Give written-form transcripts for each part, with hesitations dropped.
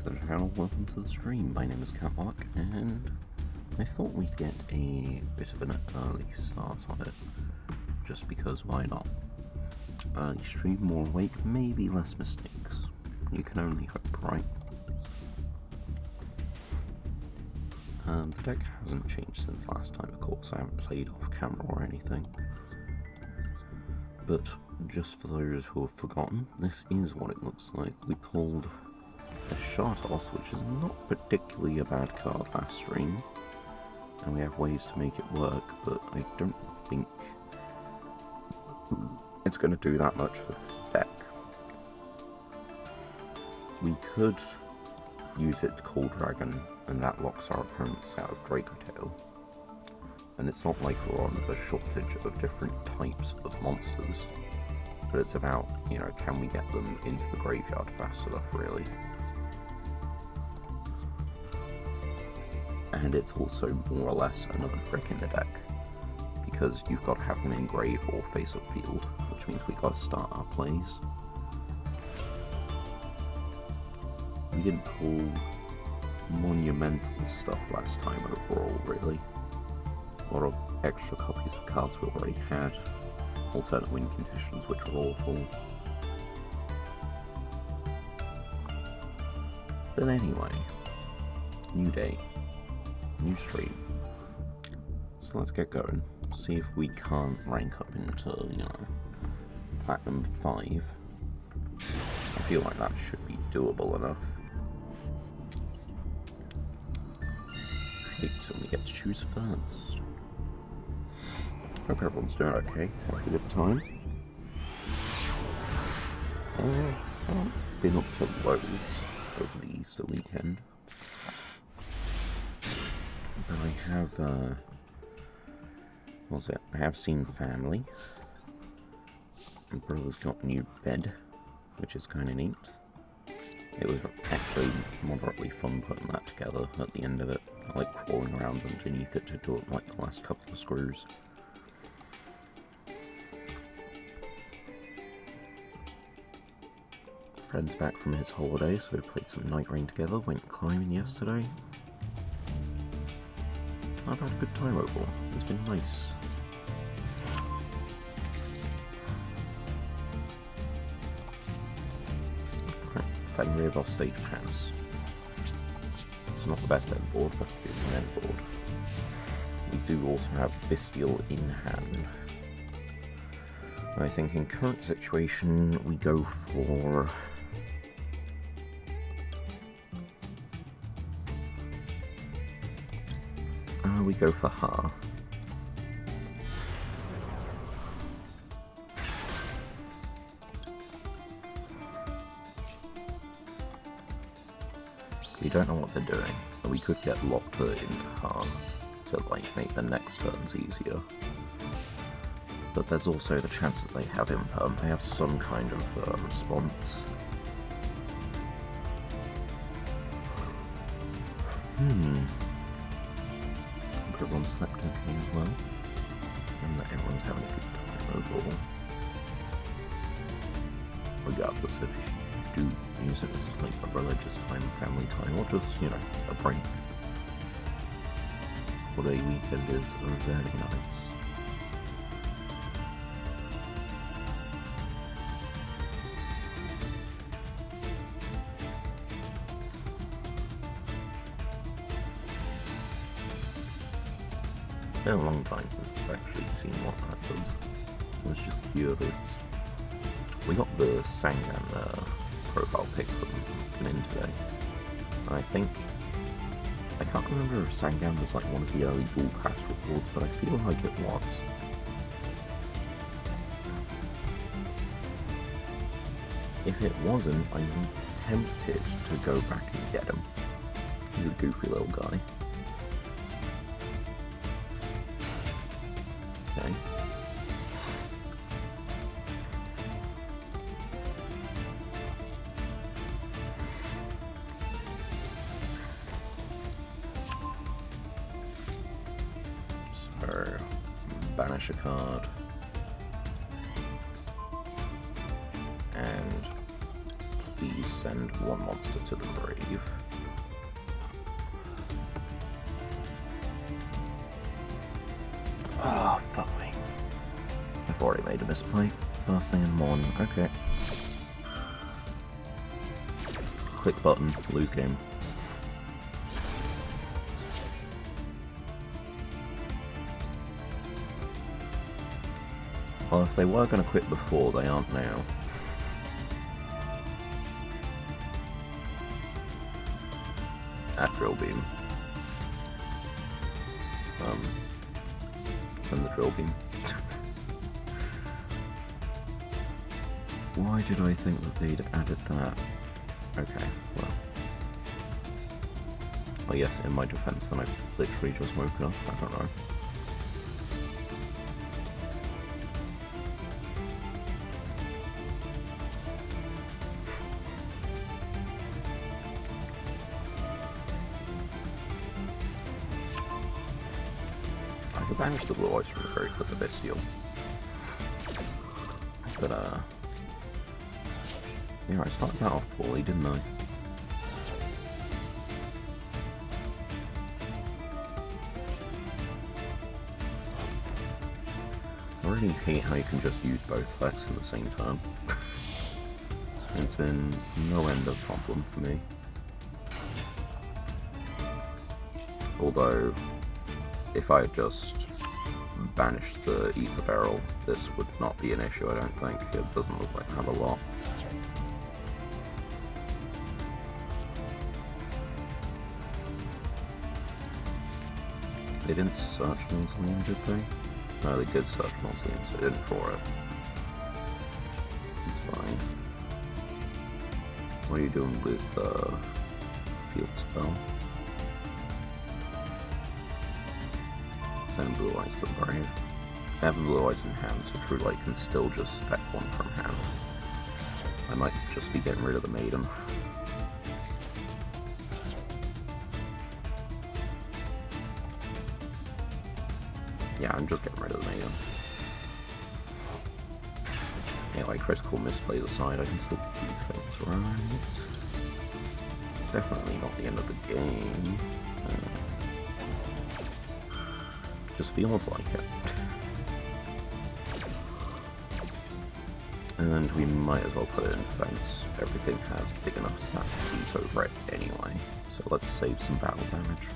to the channel, welcome to the stream. My name is Catmark, and I thought we'd get a bit of an early start on it, just because why not? Early stream, more awake, maybe less mistakes. You can only hope, right? The deck hasn't changed since last time, of course. I haven't played off camera or anything. But just for those who have forgotten, this is what it looks like. We pulled a Shartos, which is not particularly a bad card last stream, and we have ways to make it work, but I don't think it's going to do that much for this deck. We could use it to call Dragon, and that locks our opponents out of Dracotail. And it's not like we're on a shortage of different types of monsters, but it's about, you know, can we get them into the graveyard fast enough, really? And it's also more or less another brick in the deck, because you've got to have them in grave or face-up field, which means we've got to start our plays. We didn't pull monumental stuff last time overall, really. A lot of extra copies of cards we already had, alternate win conditions which were awful. But anyway, new day, new stream. So let's get going. See if we can't rank up into, you know, Platinum 5. I feel like that should be doable enough. Wait till we get to choose first. Hope everyone's doing okay. Have a good time. I've been up to loads over the Easter weekend. But I have, what's it? I have seen family. My brother's got a new bed, which is kind of neat. It was actually moderately fun putting that together at the end of it. I like crawling around underneath it to do it like the last couple of screws. Friend's back from his holiday, so we played some Night Rain together, went climbing yesterday. I've had a good time overall. It's been nice. Fenrir off stage pass. It's not the best end board, but it's an end board. We do also have Bestial in hand. I think in current situation we go for Ha. We don't know what they're doing, but we could get locked into Ha to like make the next turns easier. But there's also the chance that they have Imperm. They have some kind of response. Everyone slept okay as well, and that everyone's having a good time overall. Regardless if you do use it as like a religious time, family time, or just, you know, a break. Holiday weekend is very nice. It's been a long time since I've actually seen what that does. I was just curious. We got the Sangan profile pic from in today. I think, I can't remember if Sangan was like one of the early Duel Pass rewards, but I feel like it was. If it wasn't, I'm tempted to go back and get him. He's a goofy little guy. Okay. So, banish a card. And please send one monster to the grave. I've already made a misplay. First thing in the morning. Okay. Click button, lose game. Well, if they were going to quit before, they aren't now. At drill beam. Send the drill beam. Why did I think that they'd added that? Okay, well. I guess in my defense, then I've literally just woken up. I don't know. I could banish the blue eyes from very quick with this deal. But, yeah, I started that off poorly, didn't I? I really hate how you can just use both effects in the same turn. It's been no end of problem for me. Although, if I had just banished the ether barrel, this would not be an issue, I don't think. It doesn't look like I have a lot. They didn't search Mausoleum, did they? No, they did search Mausoleum, so they didn't draw it. It's fine. What are you doing with field spell? Send blue eyes to the grave. Having blue eyes in hand, so True Light can still just spec one from hand. I might just be getting rid of the maiden. Yeah, I'm just getting rid of the maiden. Yeah, like critical misplays aside, I can still do things right. It's definitely not the end of the game. Just feels like it. And we might as well put it in defense. Everything has big enough stats to beat over it anyway. So let's save some battle damage.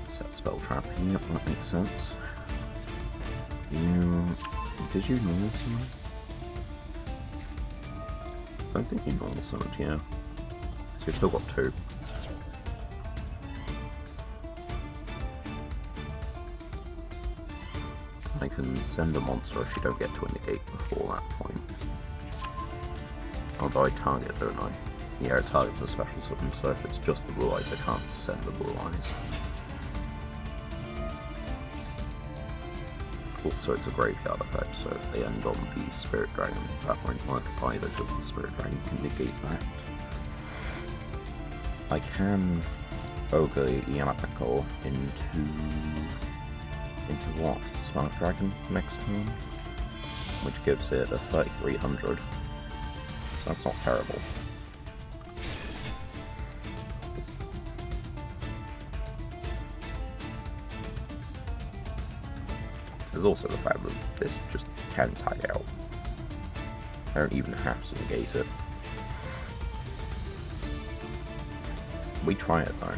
Set spell trap. Yep, that makes sense. Did you normal summon? I don't think you normal summoned, yeah. So you've still got two. I can send a monster if you don't get to a negate before that point. Although I target, don't I? Yeah, it targets a special summon, so if it's just the blue eyes, I can't send the blue eyes. Also, it's a graveyard effect, so if they end on the Spirit Dragon, that won't work either, because the Spirit Dragon can negate that. I can Ogre Yanako into what? Smart Dragon next turn? Which gives it a 3300. That's not terrible. There's also the fact that this just can tag out. I don't even have to negate it. We try it though.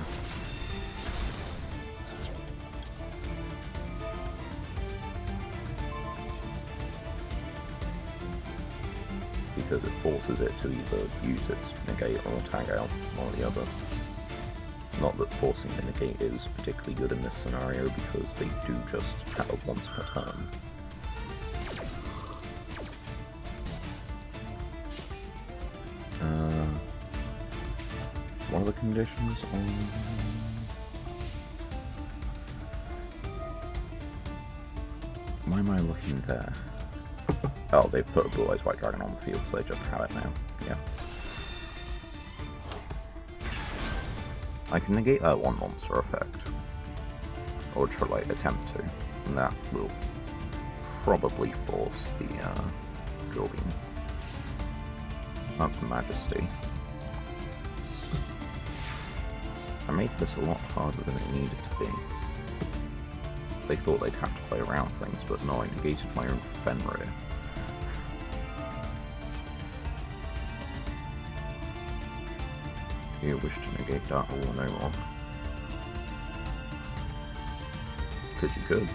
Because it forces it to either use its negate or tag out, one or the other. Not that forcing the negate is particularly good in this scenario, because they do just have it once per turn. What are the conditions on... Why am I looking there? Oh, they've put a Blue Eyes White Dragon on the field, so they just have it now. Yeah. I can negate that one monster effect. Or try, like, attempt to. And that will probably force the Drill Beam. That's Majesty. I made this a lot harder than it needed to be. They thought they'd have to play around things, but no, I negated my own Fenrir. You wish to negate that or no more? Because you could.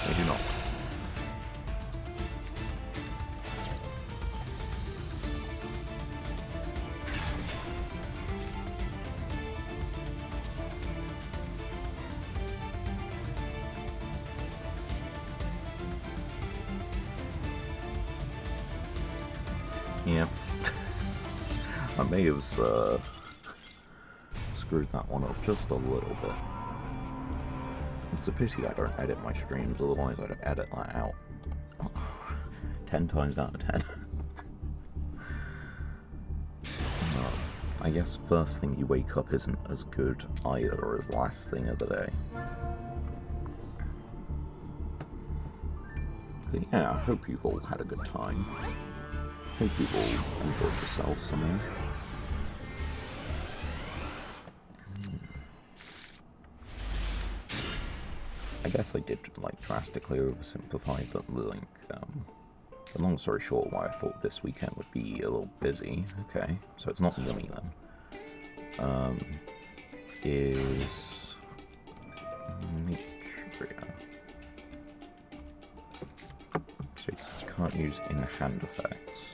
They do not. Yeah. I may have screwed that one up just a little bit. It's a pity I don't edit my streams, otherwise I'd edit that out 10 times out of 10. I guess first thing you wake up isn't as good either as last thing of the day. But yeah, I hope you've all had a good time. Hope you've all enjoyed yourselves somewhere. I guess I did like drastically oversimplify, but like, the long story short, why I thought this weekend would be a little busy. Okay, so it's not yummy then. Is Mitria. So you can't use in-hand effects.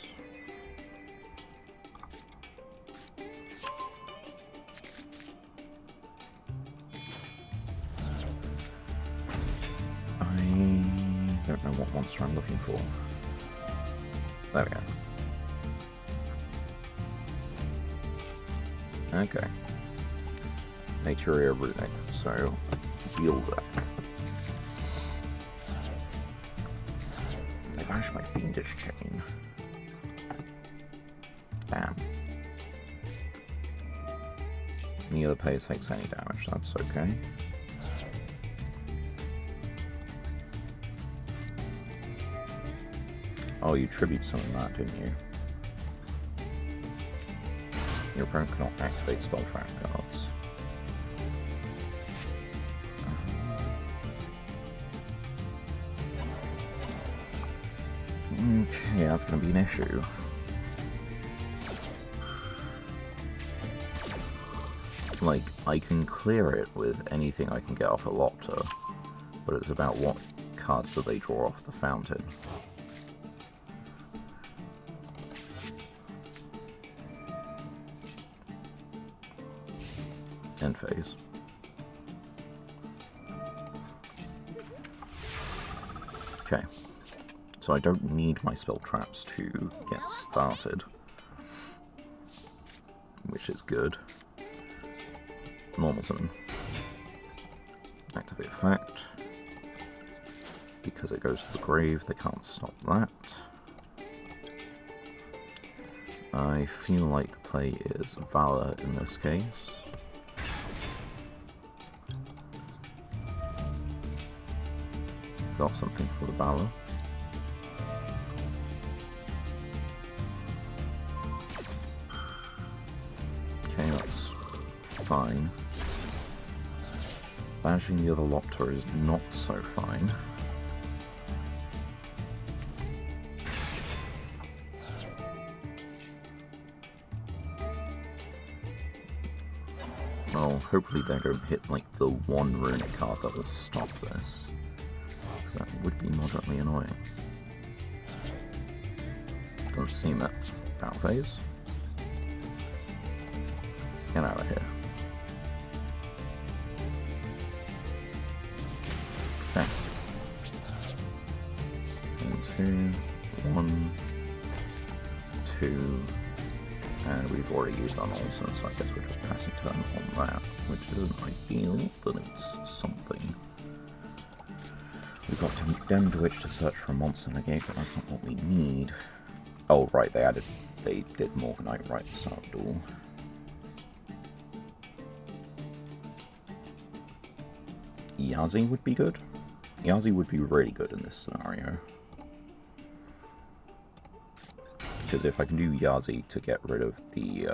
I don't know what monster I'm looking for. There we go. Okay. Naturia Runic, so deal that. They banished my Fiendish Chain. Damn. Neither player takes any damage, that's okay. Oh, you tribute some of that, didn't you? Your opponent cannot activate spell trap cards. Okay, that's going to be an issue. Like, I can clear it with anything I can get off a Lopter, but it's about what cards do they draw off the fountain. End phase. Okay, so I don't need my spell traps to get started, which is good. Normal summon. Activate effect. Because it goes to the grave, they can't stop that. I feel like the play is Valor in this case. Got something for the Valor. Okay, that's fine. Banishing the other Lopter is not so fine. Well, hopefully they don't hit like the one runic card that will stop this. That would be moderately annoying. Doesn't seem that battle phase. Get out of here. Okay. 2, 1, 2, and we've already used our nonsense, so I guess we're just passing turn on that, which isn't ideal, but it's something. We've got Condemned Witch to search for a monster negate, but that's not what we need. Oh, right, they did Morganite right at the start of the duel. Yazi would be good. Yazi would be really good in this scenario. Because if I can do Yazi to get rid of the...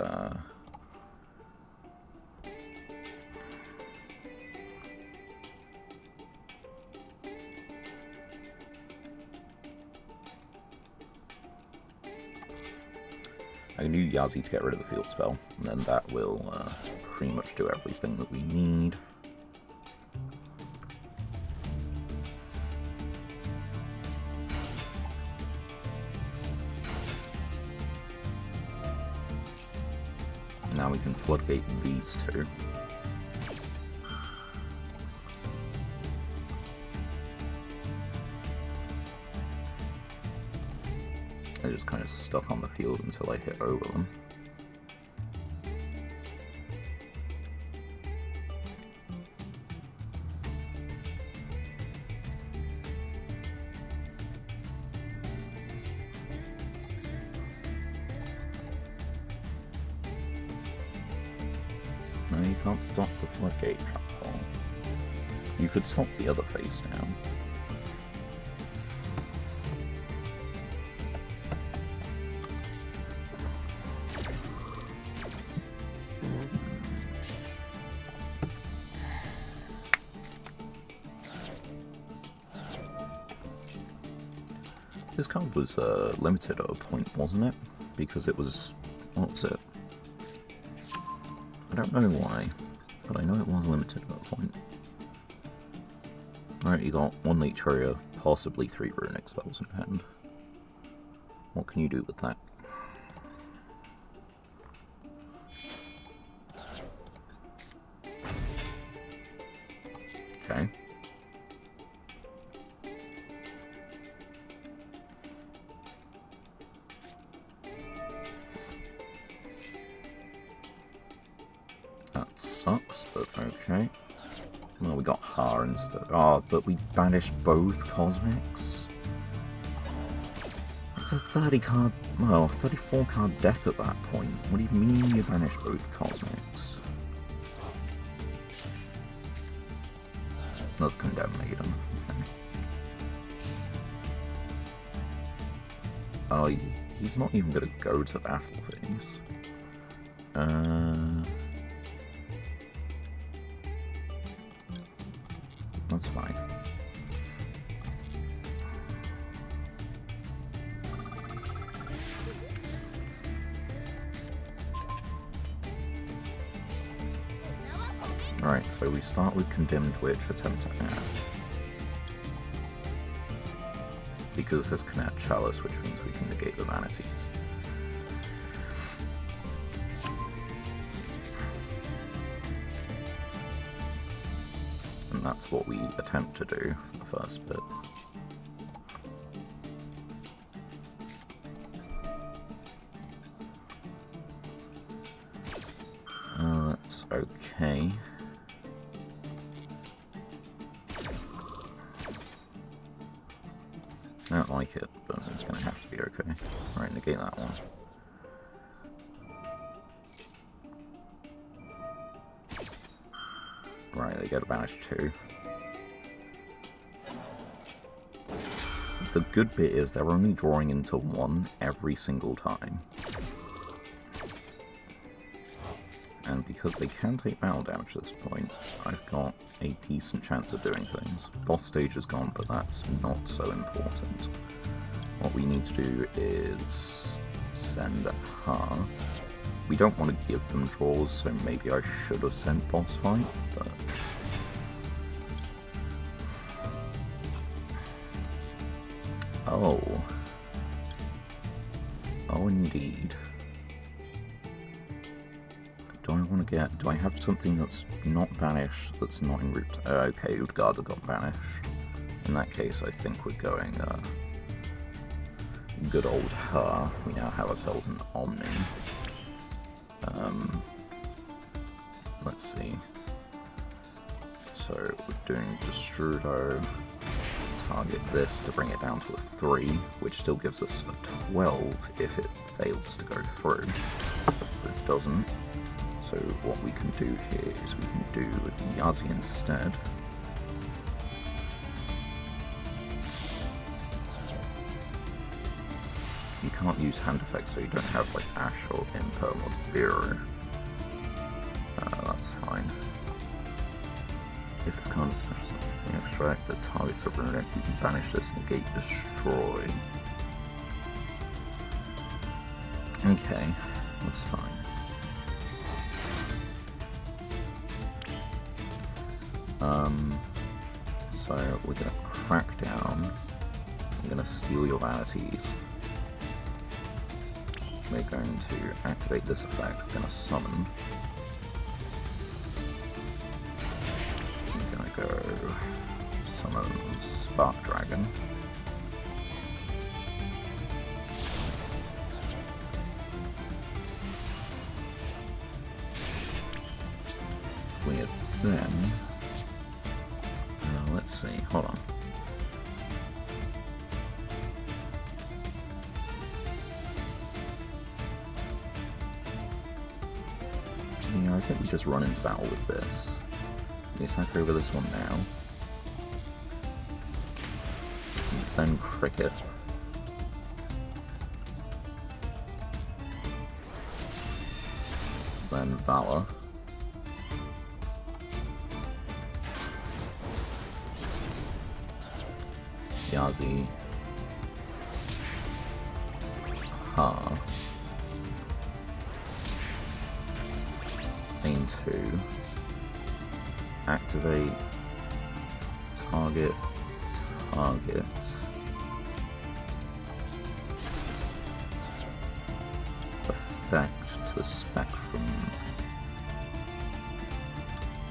I can do Yazi to get rid of the field spell, and then that will pretty much do everything that we need. Now we can floodgate these two. They're just kind of stuck on the field until I hit over them. No, you can't stop the floodgate trap hole. You could stop the other face down. This card was limited at a point, wasn't it? Because it was... what was it? I don't know why, but I know it was limited at a point. Alright, you got 1 Leech Courier, possibly 3 Runic spells in hand. What can you do with that? Okay. That sucks, but okay. Well, we got Har instead. Oh, but we banished both Cosmics? It's a 30 card, well, 34 card deck at that point. What do you mean you banished both Cosmics? Another Condemned Maiden. Okay. Oh, he's not even gonna go to battle things. That's fine. Alright, so we start with Condemned Witch, attempt to add. Because this can add Chalice, which means we can negate the Vanities. And that's what we attempt to do, the first bit. That's okay. I don't like it, but it's going to have to be okay. Alright, negate that one. Right, they get a banish too. The good bit is they're only drawing into 1 every single time. And because they can take battle damage at this point, I've got a decent chance of doing things. Boss stage is gone, but that's not so important. What we need to do is send Har. We don't want to give them draws, so maybe I should have sent boss fight, but... Oh. Oh, indeed. Do I want to get... do I have something that's not banished, that's not in route? Okay, Utgarda got banished. In that case, I think we're going, good old Har. We now have ourselves an Omni. Let's see. So, we're doing Destrudo. Target this to bring it down to a 3, which still gives us a 12 if it fails to go through. But it doesn't. So what we can do here is we can do Yazi instead. can't use hand effects, so you don't have like Ash or Imperm or Beer. That's fine. If this card is special the extract that targets a runic, you can banish this, negate, destroy. Okay, that's fine. So we're gonna crack down. I'm gonna steal your vanities. We're going to activate this effect. We're gonna summon. I'm gonna go summon Spark Dragon. We're then. Let's see. Hold on. Yeah, I think we just run into battle with this. We attack over this one now. Let's then Cricket. Let's then Valor. Yazi. Ha. Main 2. Activate. Target. Target. Effect to Spectrum.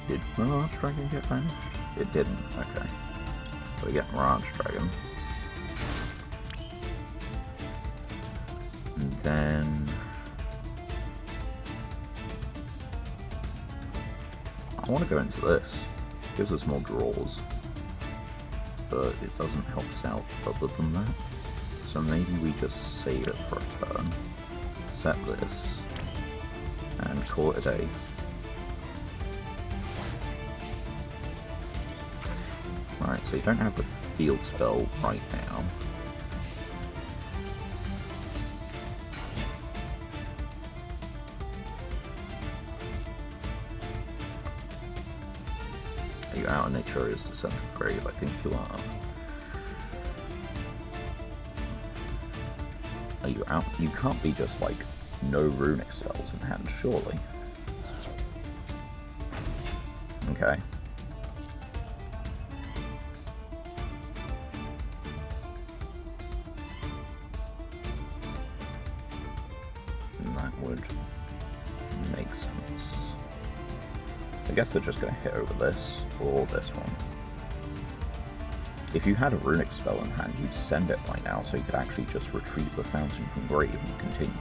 Did Mirage Dragon get banished? It didn't, okay. So we get Mirage Dragon. And then I want to go into this. It gives us more draws, but it doesn't help us out other than that. So maybe we just save it for a turn, set this, and call it a day. Alright, so you don't have the field spell right now. Are you out of Nature's Descent of Grave? I think you are. Are you out? You can't be just like no runic spells in hand, surely. Okay. That would make sense. I guess they're just going to hit over this, or this one. If you had a runic spell in hand, you'd send it by now, so you could actually just retrieve the fountain from grave and continue.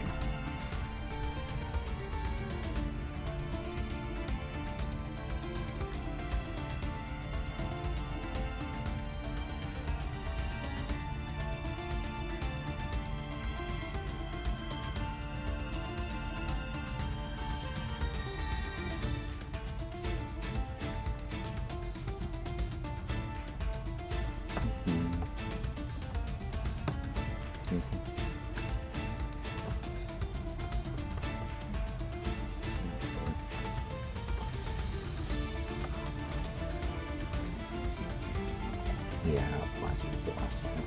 Yeah, last one was the last one.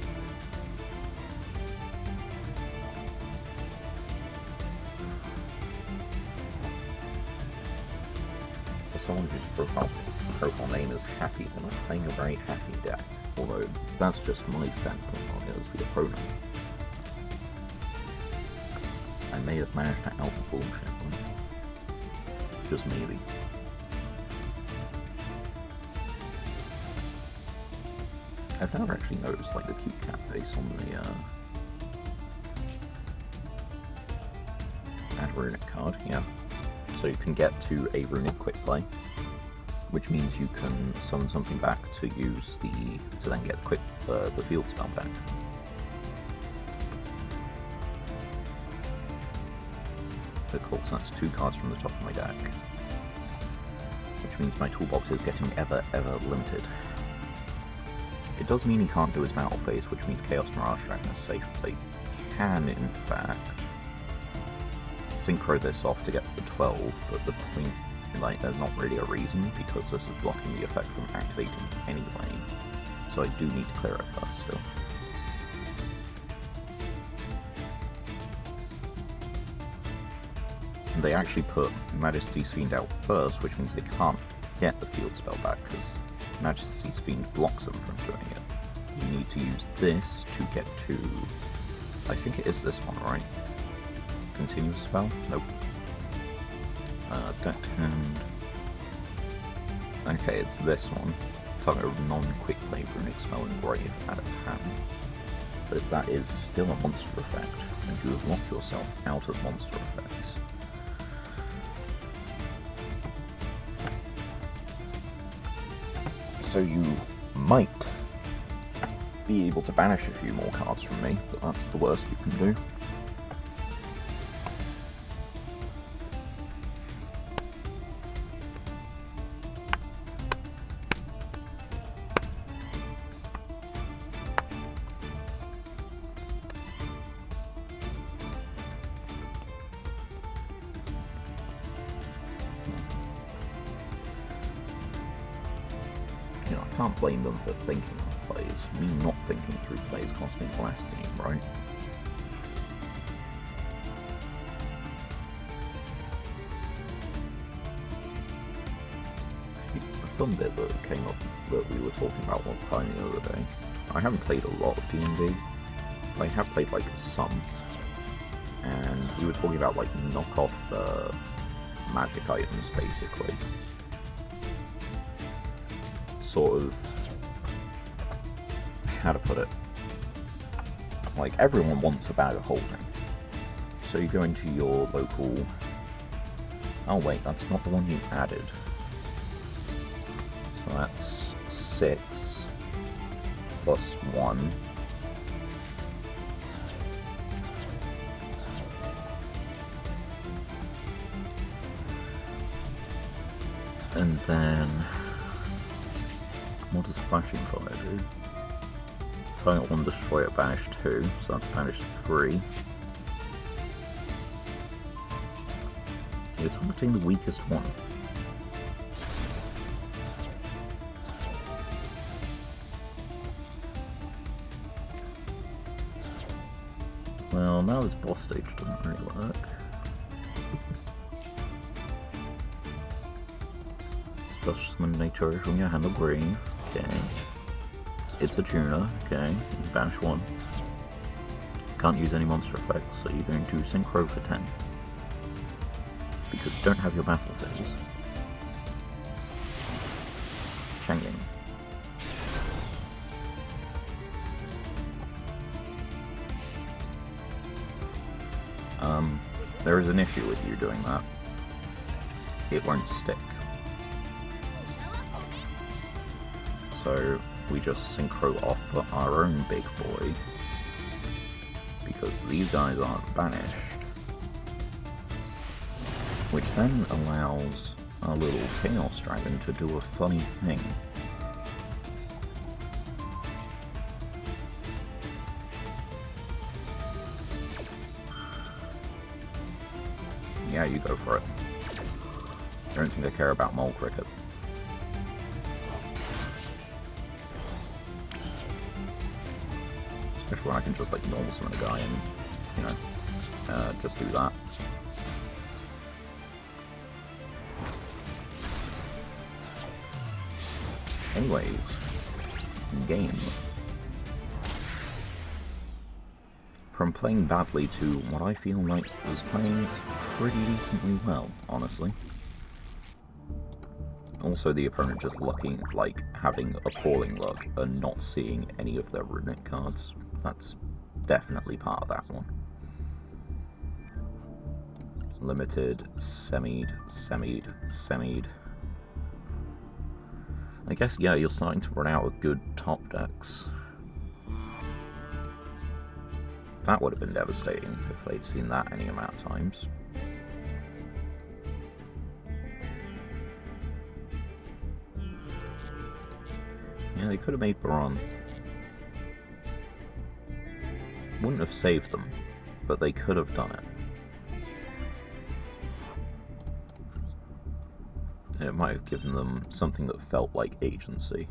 For someone whose profile name is Happy, then I'm playing a very happy deck. Although, that's just my standpoint on it as the opponent. I may have managed to out-bullshit them. Just maybe. I've never actually noticed like the cute cat face on the add runic card, yeah. So you can get to a runic quick play, which means you can summon something back to use to then get the field spell back. Okay, cool, so that's 2 cards from the top of my deck, which means my toolbox is getting ever limited. It does mean he can't do his battle phase, which means Chaos Mirage Dragon is safe, but he can, in fact, synchro this off to get to the 12, but the point, like, there's not really a reason, because this is blocking the effect from activating anyway. So I do need to clear it first still. And they actually put Majesty's Fiend out first, which means they can't get the field spell back, because Majesty's Fiend blocks them from doing it. You need to use this to get to... I think it is this one, right? Continuous spell? Nope. Decked Hand... Okay, it's this one. Target a non-quick play runic spell engrave at a hand. But that is still a monster effect, and you have locked yourself out of monster effects. So you might be able to banish a few more cards from me, but that's the worst you can do. You know, I can't blame them for thinking of plays. Me not thinking through plays cost me the last game, right? A fun bit that came up that we were talking about one time the other day. I haven't played a lot of D&D. I have played like some, and we were talking about like knockoff magic items basically. Sort of, how to put it, like everyone wants a bag of holding, so you go into your local, oh wait, that's not the one you added, so that's 6 plus 1, and then what does Flashing Fire do? Target 1, destroy it, banish 2, so that's banish 3. You're targeting the weakest one. Well, now this boss stage doesn't really work. Special summon nature from your hand of green. Okay. It's a tuner, okay. Banish 1. Can't use any monster effects, so you're going to synchro for 10. Because you don't have your battle phase. Changing. There is an issue with you doing that. It won't stick. So we just synchro off for our own big boy, because these guys aren't banished, which then allows our little Chaos Dragon to do a funny thing. Yeah, you go for it. I don't think I care about Mole Cricket. Especially when I can just like normal summon a guy and, you know, just do that. Anyways, game. From playing badly to what I feel like was playing pretty decently well, honestly. Also, the opponent just looking like having appalling luck and not seeing any of their runic cards. That's definitely part of that one. Limited, semied, semied, semied. I guess, yeah, you're starting to run out of good top decks. That would have been devastating if they'd seen that any amount of times. Yeah, they could have made Baron. Wouldn't have saved them, but they could have done it. And it might have given them something that felt like agency.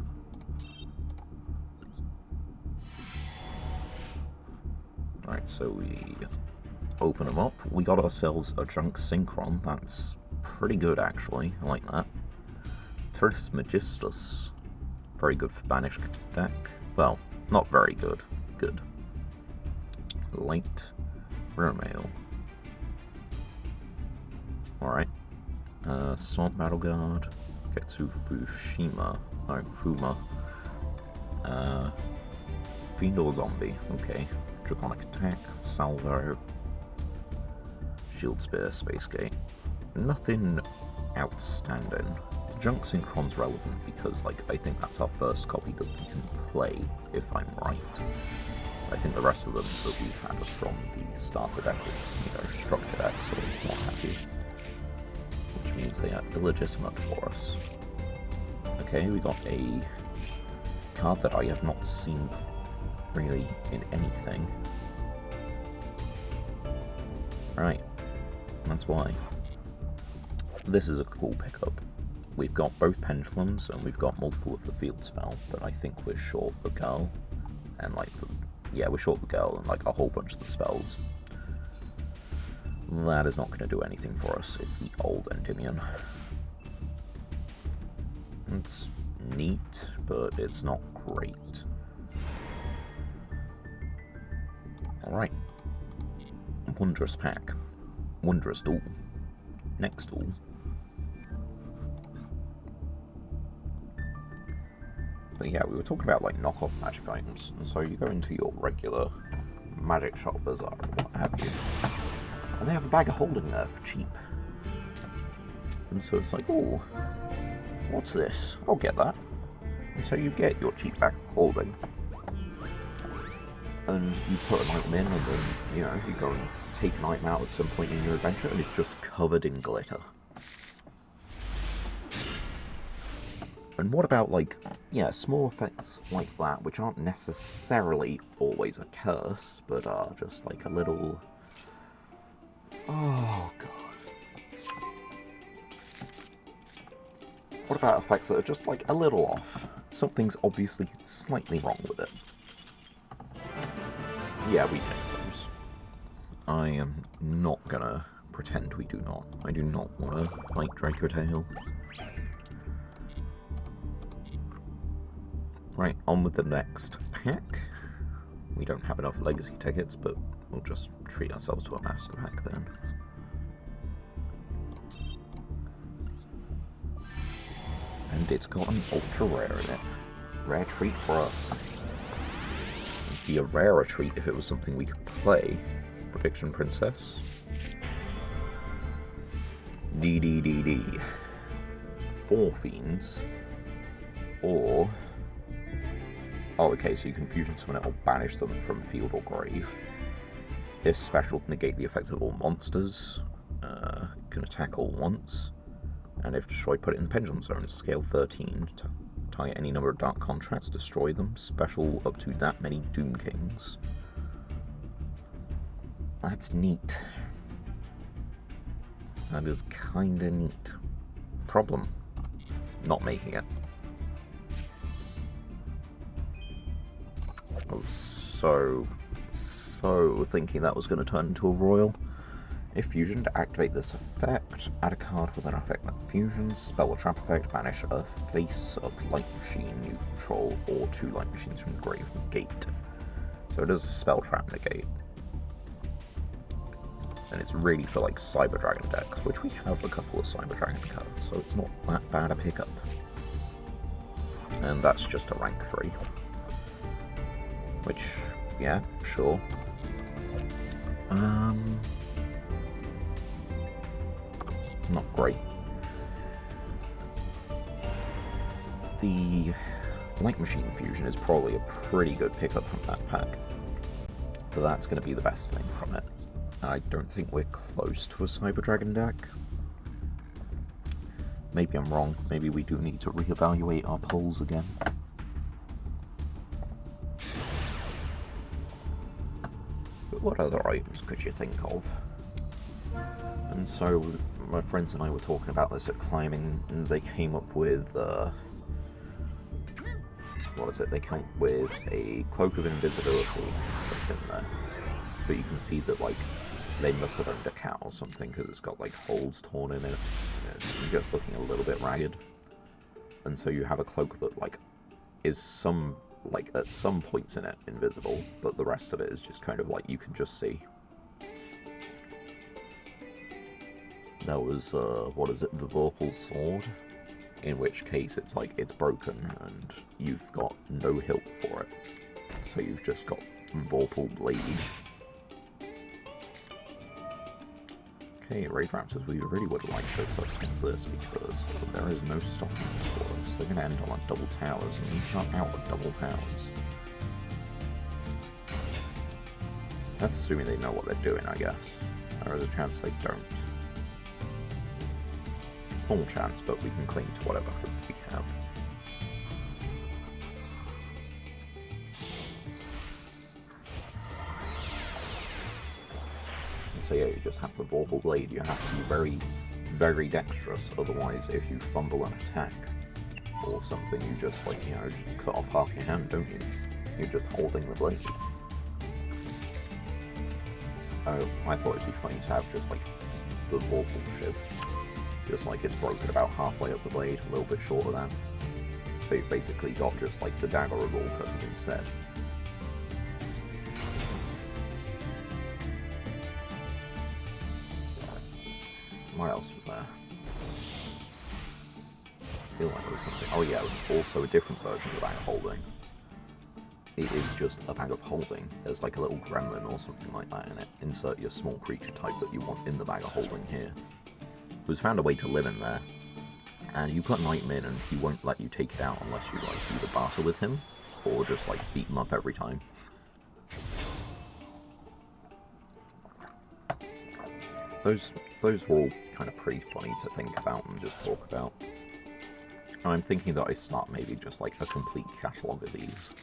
Right, so we open them up. We got ourselves a junk synchron. That's pretty good, actually. I like that. Trismegistus. Very good for banish deck. Well, not very good. Good. Light. Rare mail. Alright. Swamp Battle Guard. Getsu Fushima. Alright, Fuma. Fiend or Zombie. Okay. Draconic Attack. Salvo. Shield Spear. Space Gate. Nothing outstanding. The junk synchron's relevant because, like, I think that's our first copy that we can play, if I'm right. I think the rest of them that we've had are from the starter deck with, you know, structure decks or what have you. Which means they are illegitimate for us. Okay, we got a card that I have not seen really in anything. Right, that's why. This is a cool pickup. We've got both pendulums and we've got multiple of the field spell, but I think we're short the girl and like the, yeah, we're short the girl and like a whole bunch of the spells. That is not going to do anything for us. It's the old Endymion. It's neat, but it's not great. Alright. Wondrous pack. Wondrous duel. Next duel. But yeah, we were talking about like knockoff magic items, and so you go into your regular magic shop bazaar or what have you, and they have a bag of holding there for cheap. And so it's like, oh, what's this? I'll get that. And so you get your cheap bag of holding, and you put an item in, and then, you know, you go and take an item out at some point in your adventure, and it's just covered in glitter. And what about, like, yeah, small effects like that, which aren't necessarily always a curse, but are just like a little... Oh, God. What about effects that are just, like, a little off? Something's obviously slightly wrong with it. Yeah, we take those. I am not gonna pretend we do not. I do not want to fight Dracotail. Right, on with the next pack. We don't have enough legacy tickets, but we'll just treat ourselves to a master pack then. And it's got an ultra rare in it. Rare treat for us. It'd be a rarer treat if it was something we could play. Prediction Princess. DDDD. 4 Fiends. Or... Oh, okay, so you can fusion summon it or banish them from field or grave. If special, negate the effects of all monsters. Can attack all once. And if destroyed, put it in the pendulum zone. Scale 13. Target any number of dark contracts, destroy them. Special up to that many Doom Kings. That's neat. That is kinda neat. Problem. Not making it. I was so thinking that was going to turn into a royal. If fusion, to activate this effect, add a card with an effect that fusions, spell or trap effect, banish a face-up light machine you control, or 2 light machines from the grave negate. So it is a spell trap negate. And it's really for like Cyber Dragon decks, which we have a couple of Cyber Dragon cards, so it's not that bad a pickup. And that's just a rank 3. Which, yeah, sure. Not great. The Light Machine Fusion is probably a pretty good pickup from that pack. But that's going to be the best thing from it. I don't think we're close to a Cyber Dragon deck. Maybe I'm wrong. Maybe we do need to reevaluate our polls again. what other items could you think of? And so my friends and I were talking about this at climbing, and they came up with, what is it? They come up with a cloak of invisibility that's in there. But you can see that, like, they must have owned a cat or something, because it's got, like, holes torn in it. It's just looking a little bit ragged. And so you have a cloak that, like, is at some points in it invisible, but the rest of it is just kind of like you can just see. There was, what is it, the Vorpal sword, in which case it's like it's broken and you've got no hilt for it, so you've just got Vorpal blade. Okay, Raid Raptors, we really would like to go first against this because there is no stopping this for us. They're going to end on like double towers, and you can't out with double towers. That's assuming they know what they're doing, I guess. There is a chance they don't. Small chance, but we can cling to whatever hope we have. So yeah, you just have the Vorpal blade. You have to be very, very dexterous, otherwise if you fumble an attack or something, you just, like, you know, just cut off half your hand, don't you? You're just holding the blade. Oh, I thought it'd be funny to have just, like, the Vorpal shiv. Just like it's broken about halfway up the blade, a little bit short of that. So you've basically got just like the dagger of all cutting instead. What else was there? I feel like there was something. Oh yeah, also a different version of the bag of holding. It is just a bag of holding. There's like a little gremlin or something like that in it. Insert your small creature type that you want in the bag of holding here. Who's found a way to live in there, and you put an item in and he won't let you take it out unless you like either barter with him or just like beat him up every time. Those were all kind of pretty funny to think about and just talk about. And I'm thinking that I start maybe just like a complete catalogue of these,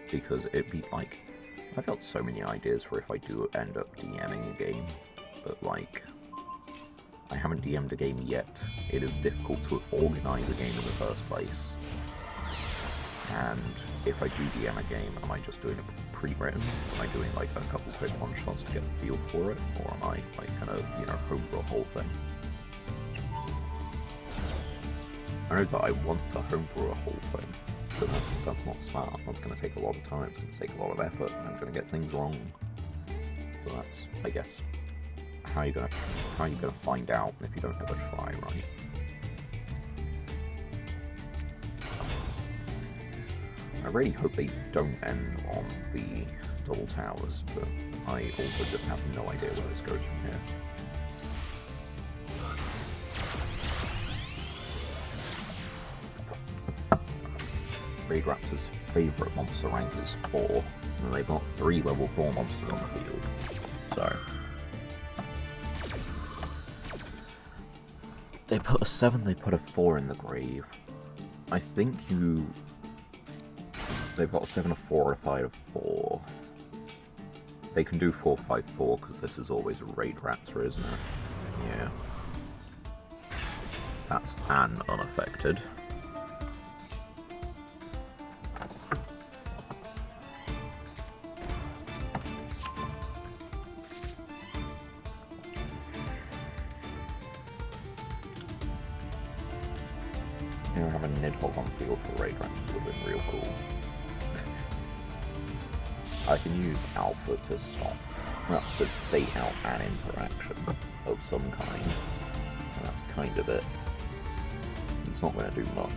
because it'd be like, I've got so many ideas for if I do end up DMing a game, but like, I haven't DM'd a game yet. It is difficult to organise a game in the first place. And if I do DM a game, am I just doing it pre-written? Am I doing like a couple quick one-shots to get a feel for it? Or am I like kind of, you know, homebrew a whole thing? I know that I want to homebrew a whole thing, but that's not smart. That's going to take a lot of time, it's going to take a lot of effort, and I'm going to get things wrong. So that's, I guess, how you gonna find out if you don't ever try, right? I really hope they don't end on the double towers, but I also just have no idea where this goes from here. Raid Raptors' favourite monster rank is 4, and they've got 3 level 4 monsters on the field, so... They put a 7, they put a 4 in the grave. I think they've got a 7, a 4, a 5, a 4. They can do 4, 5, 4, because this is always a Raid Raptor, isn't it? Yeah. That's an unaffected. Having Nidhogg on field for Raid Raptors would have been real cool. I can use Alpha to stop, well, to bait out an interaction of some kind, and that's kind of it. It's not going to do much.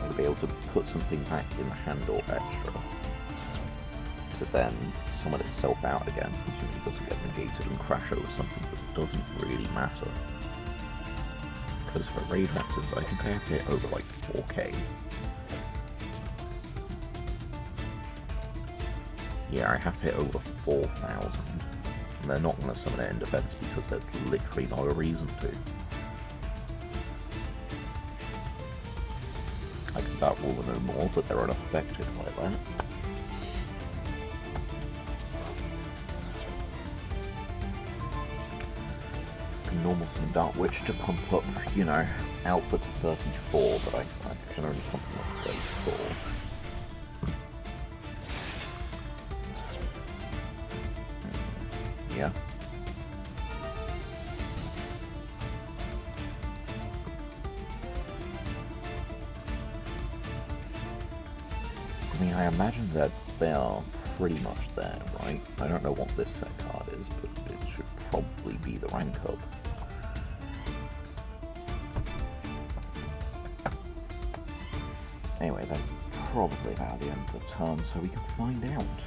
I'll be able to put something back in the handle extra to then summon itself out again, assuming it doesn't get negated and crash over something that doesn't really matter. Because for Raid Raptors, I think I have to hit over like 4k. Yeah, I have to hit over 4,000. And they're not going to summon it in defense because there's literally not a reason to. I can battle them no more, but they're unaffected by that. normal Sim Dark Witch to pump up, you know, Alpha to 34, but I can only pump them up to 34. Yeah. I mean, I imagine that they are pretty much there, right? I don't know what this set card is, but it should probably be the rank up. Anyway, they're probably about the end of the turn, so we can find out.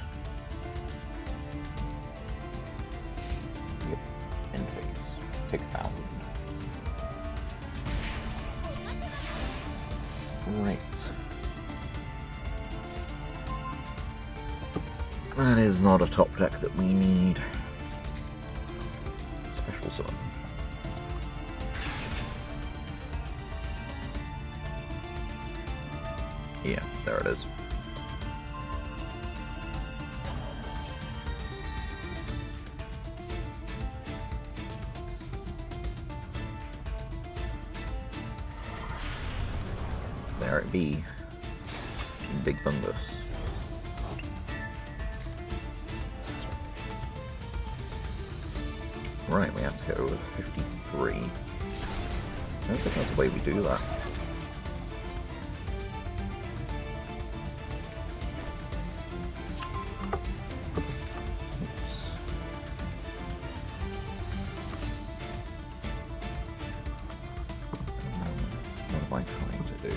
Yep, end phase. Take 1,000. Right. That is not a top deck that we need. Special summon. Yeah, there it is. There it be. Big fungus. Right, we have to go with 53. I don't think that's the way we do that. Oops. What am I trying to do?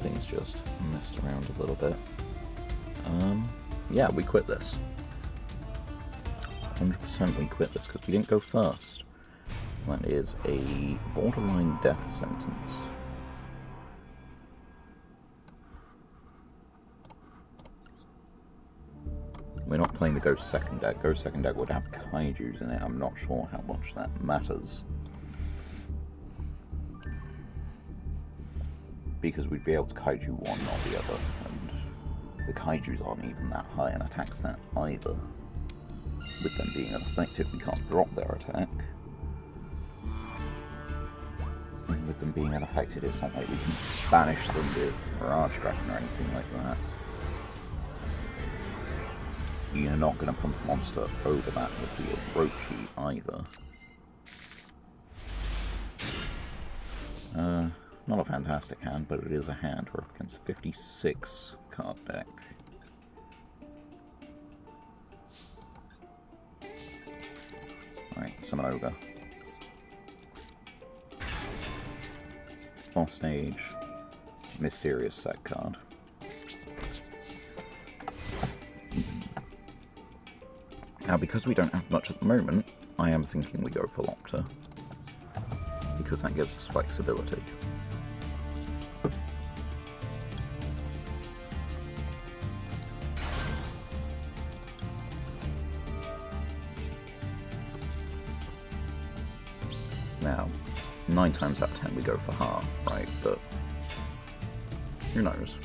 Things just messed around a little bit. Yeah, we quit this. 100% we quit this because we didn't go first. That is a borderline death sentence. We're not playing the Ghost second deck. Ghost second deck would have kaijus in it. I'm not sure how much that matters. Because we'd be able to kaiju one, not the other, and the kaijus aren't even that high an attack stat either. With them being unaffected, we can't drop their attack. And with them being unaffected, it's not like we can banish them with Mirage Dragon or anything like that. You're not going to pump a monster over that with the Orochi either. Not a fantastic hand, but it is a hand. We're up against 56 card deck. Alright, summon Ogre. Boss stage. Mysterious set card. Now, because we don't have much at the moment, I am thinking we go for Lopter. Because that gives us flexibility. Now, 9 times out of 10 we go for Ha, right? But who knows?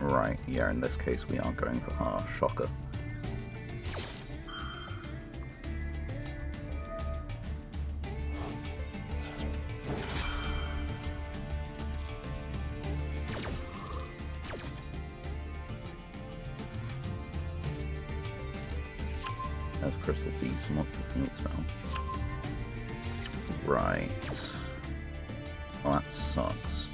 Right, yeah, in this case we are going for Ha. Shocker. As Crystal Beast, and what's the field spell? Right. Well, that sucks.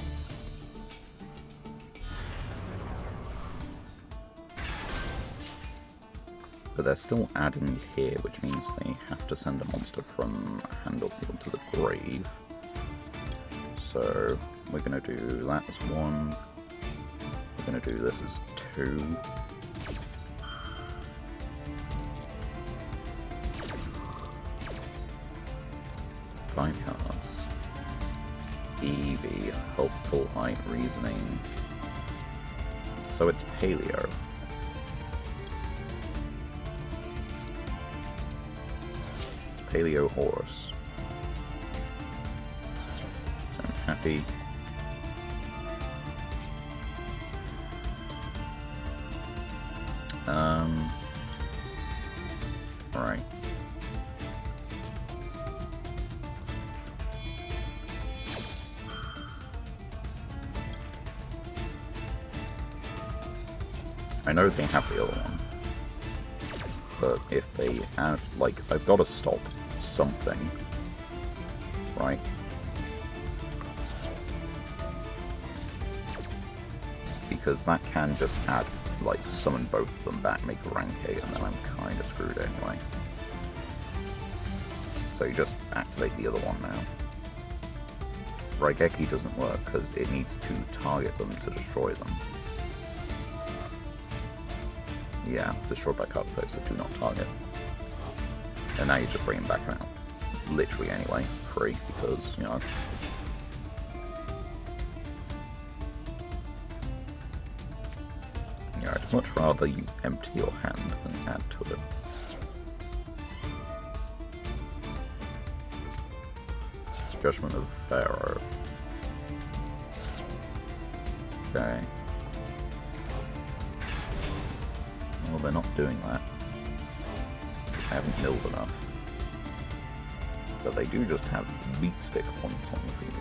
But they're still adding here, which means they have to send a monster from hand or field to the grave. So we're going to do that as 1. We're going to do this as 2. Cards. Eevee, Helpful Height Reasoning. So it's Paleo. Paleo Horus. Sound happy. Right. I know they have the other one, but if they have, like, I've got to stop something, right? Because that can just add, like, summon both of them back, make a rank 8, and then I'm kind of screwed anyway. So you just activate the other one now. Raigeki doesn't work because it needs to target them to destroy them. Yeah, destroyed by card effects that do not target. And now you just bring them back out. Literally anyway, free, because, you know. Yeah, I'd much rather you empty your hand than add to it. Judgment of Pharaoh. Okay. Well, they're not doing that. They haven't milled enough. But they do just have beat stick points on the field.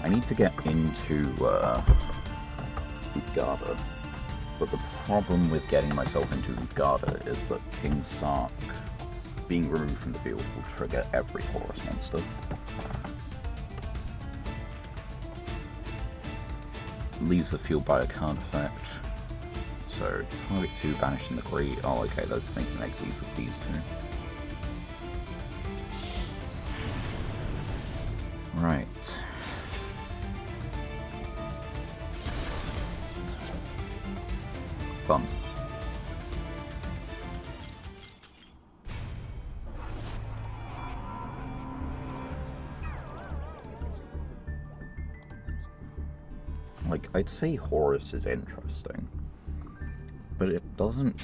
I need to get into Utgarda, but the problem with getting myself into Utgarda is that King Sark being removed from the field will trigger every Horus monster. Leaves the field by a card effect. So target 2, banishing the Great. Oh, okay, they're making exes with these two. Right. Fun. Like, I'd say Horus is interesting, but it doesn't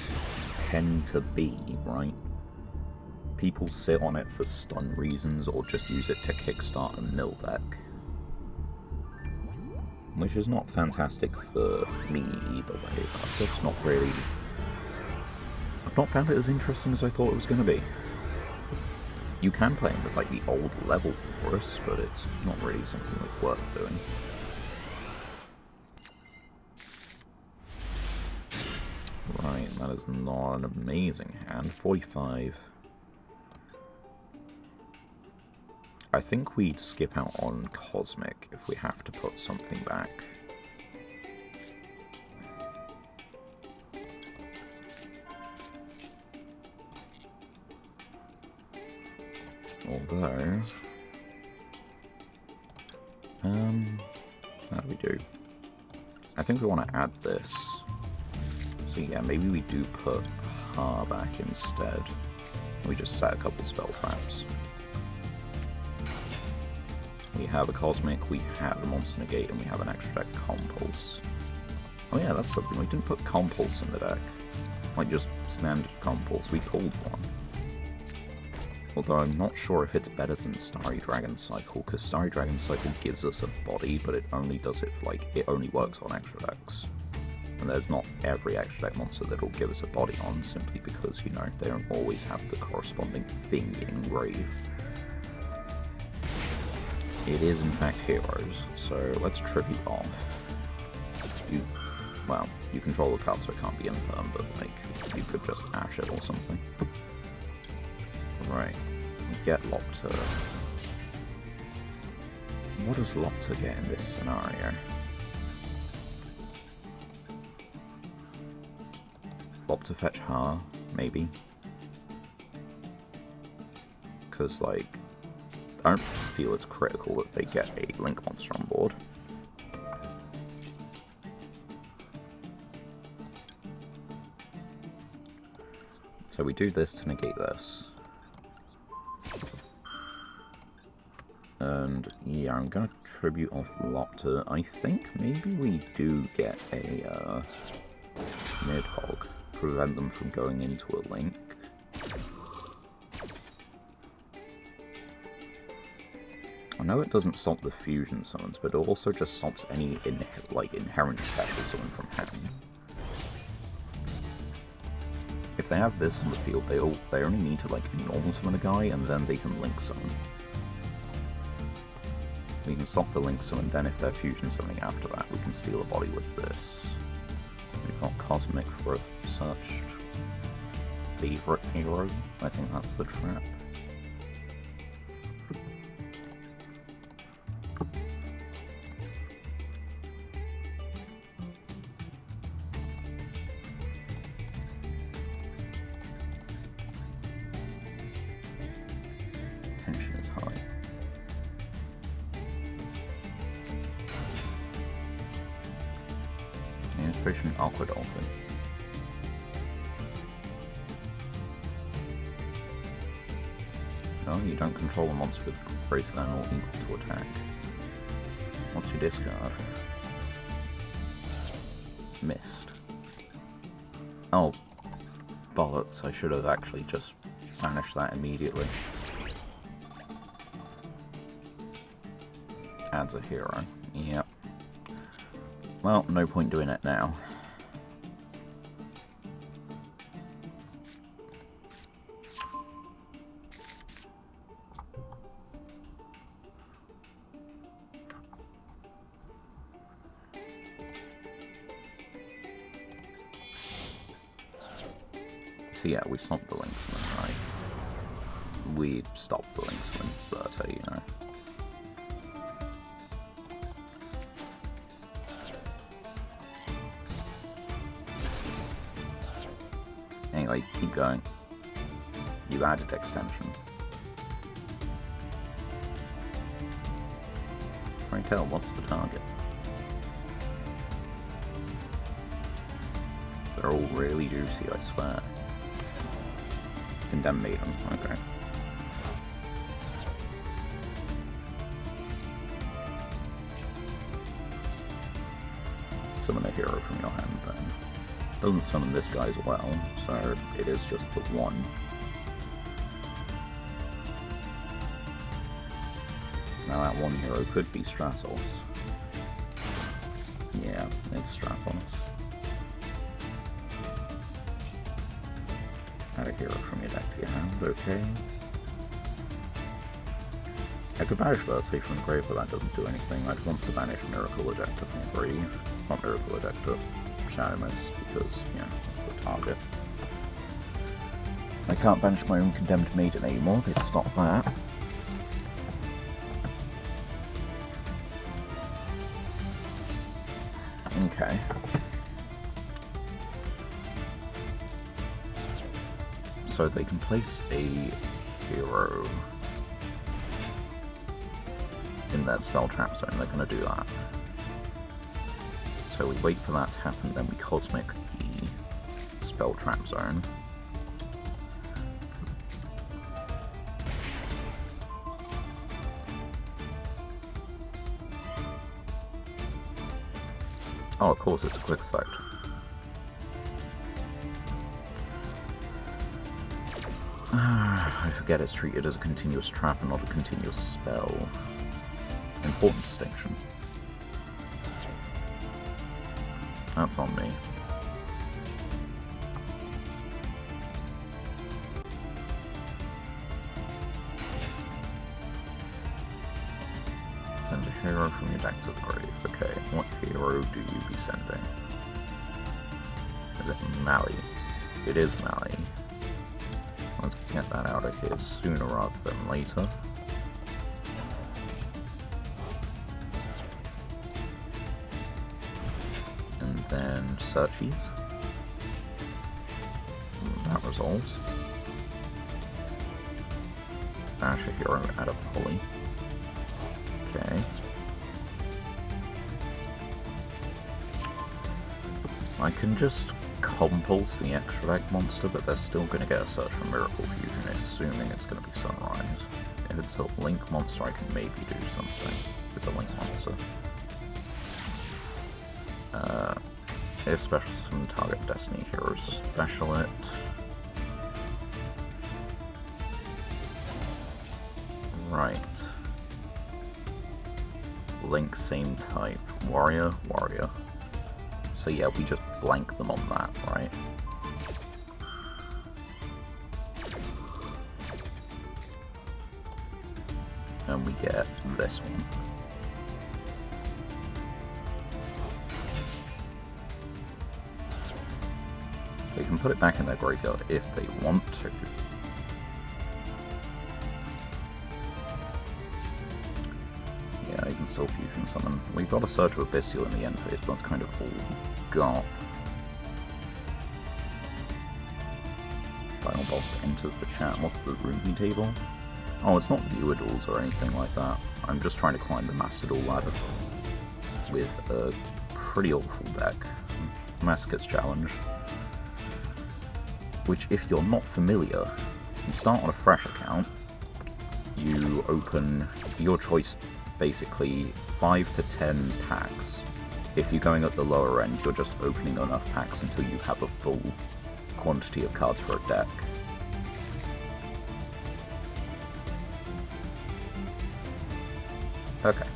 tend to be, right? People sit on it for stun reasons or just use it to kickstart a mill deck. Which is not fantastic for me either way, but I've just not really... I've not found it as interesting as I thought it was going to be. You can play him with, like, the old level Horus, but it's not really something that's worth doing. Right, that is not an amazing hand. 45. I think we'd skip out on Cosmic if we have to put something back. Although... how do we do? I think we want to add this. So yeah, maybe we do put Ha back instead. We just set a couple spell traps. We have a Cosmic, we have a Monster Negate, and we have an extra deck Compulse. Oh yeah, that's something. We didn't put Compulse in the deck. Like just standard Compulse. We pulled one. Although I'm not sure if it's better than Starry Dragon Cycle, because Starry Dragon Cycle gives us a body, but it only does it for, like, it only works on extra decks. And there's not every extra deck monster that will give us a body on, simply because, you know, they don't always have the corresponding thing engraved. It is, in fact, heroes, so let's tribute off. Well, you control the card, so it can't be imperm, but, like, you could just ash it or something. Right, get Lopter. What does Lopter get in this scenario? Lopter fetch Ha, maybe? Because, like, I don't feel it's critical that they get a Link monster on board. So we do this to negate this. And yeah, I'm gonna tribute off Lopter. I think maybe we do get a Nidhogg. Prevent them from going into a link. I know it doesn't stop the fusion summons, but it also just stops any inherent special summon from happening. If they have this on the field, they only need to normal summon a guy, and then they can link summon. We can stop the link summon, then if they're fusion summoning after that, we can steal a body with this. We've got Cosmic for a searched favorite hero. I think that's the trap. Tension is high. Inspiration Aqua Dolphin. No, you don't control a monster with greater than or equal to attack. What's your discard? Missed. Oh, bollocks, I should have actually just banished that immediately. Adds a hero. Yep. Well, no point doing it now. So yeah, we stopped the link summon, right? We stopped the link summons, but you know. Anyway, keep going. You added extension. Try and tell, what's the target? They're all really juicy, I swear. Condemn Maiden, okay. Summon a hero from your hand then. Doesn't summon this guy as well, so it is just the one. Now that one hero could be Stratos. Yeah, it's Stratos. Add a hero from your deck to your hand, okay. I could banish Vertigo from the grave, but that doesn't do anything. I'd want to banish Miracle Ejector from the grave. Not Miracle Ejector. Shadow Mist, because, yeah, it's the target. I can't banish my own Condemned Maiden anymore, they'd stop that. Okay. So they can place a hero in their spell trap zone, they're going to do that. So we wait for that to happen, then we Cosmic the spell trap zone. Oh, of course, it's a quick effect. I forget it's treated as a continuous trap and not a continuous spell. Important distinction. That's on me. Send a hero from your deck to the grave. Okay, what hero do you be sending? Is it Mali? It is Mali. Let's get that out of here sooner rather than later. And then Searchies. That resolves. Bash a hero out of Holly. Okay. I can just compulse the extra deck monster, but they're still going to get a search for Miracle Fusion, assuming it's going to be Sunrise. If it's a Link monster, I can maybe do something. It's a link monster. If special summon target Destiny Hero special it. Right. Link same type. Warrior, warrior. So yeah, we just blank them on that, right? And we get this one. They can put it back in their graveyard if they want to. Yeah, you can still fusion summon. We've got a Surge of Abyssal in the end phase, but that's kind of all we've got. Final boss enters the chat. What's the roomy table? Oh, it's not viewer duels or anything like that. I'm just trying to climb the Master Duel ladder with a pretty awful deck. Masochist Challenge. Which, if you're not familiar, you start on a fresh account, you open your choice, basically 5 to 10 packs. If you're going at the lower end, you're just opening enough packs until you have a full quantity of cards for a deck. Okay.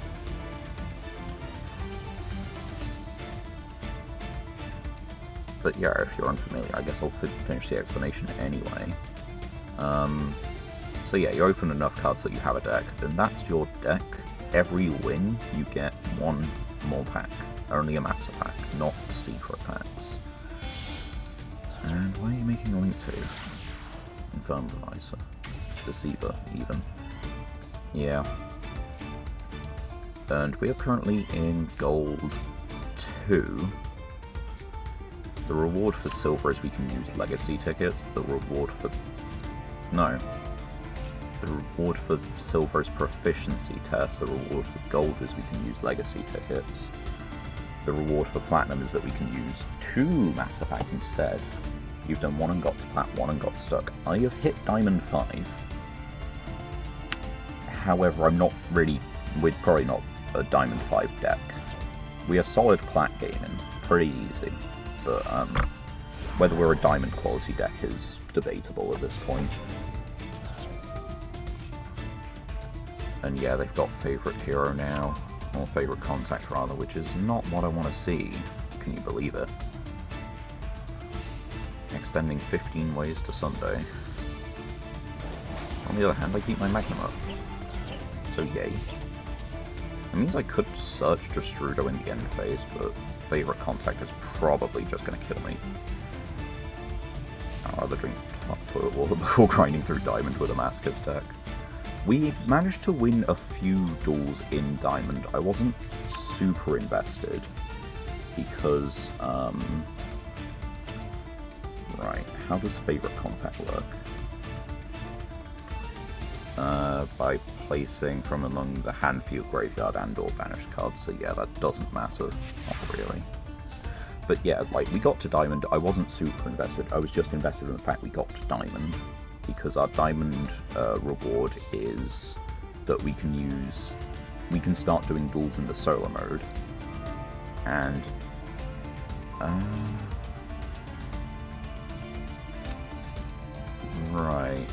But yeah, if you're unfamiliar, I guess I'll finish the explanation anyway. So yeah, you open enough cards that you have a deck, and that's your deck. Every win, you get one more pack. Only a master pack, not secret packs. And why are you making a link to? Infernal Devicer. Deceiver, even. Yeah. And we are currently in Gold 2. The reward for silver is we can use legacy tickets. The reward for... No. The reward for silver is proficiency test. The reward for gold is we can use legacy tickets. The reward for platinum is that we can use 2 master packs instead. You've done 1 and got to plat 1 and got stuck. I have hit Diamond 5. However, I'm not really... We're probably not a Diamond 5 deck. We are solid plat gaming. Pretty easy. But whether we're a diamond quality deck is debatable at this point. And yeah, they've got favourite hero now, or favourite contact rather, which is not what I want to see. Can you believe it? Extending 15 ways to Sunday. On the other hand, I keep my Magnum up. So yay. It means I could search Justrudo in the end phase, but favourite contact is probably just going to kill me. I'd rather drink toilet water before grinding through Diamond with a Masochist deck. We managed to win a few duels in Diamond. I wasn't super invested because, right, how does favourite contact work? By placing from among the hand field, graveyard, and or banished cards, so yeah, that doesn't matter, not really. But yeah, like, we got to Diamond, I wasn't super invested, I was just invested in the fact we got to Diamond, because our Diamond reward is that we can start doing duels in the solo mode, and, right.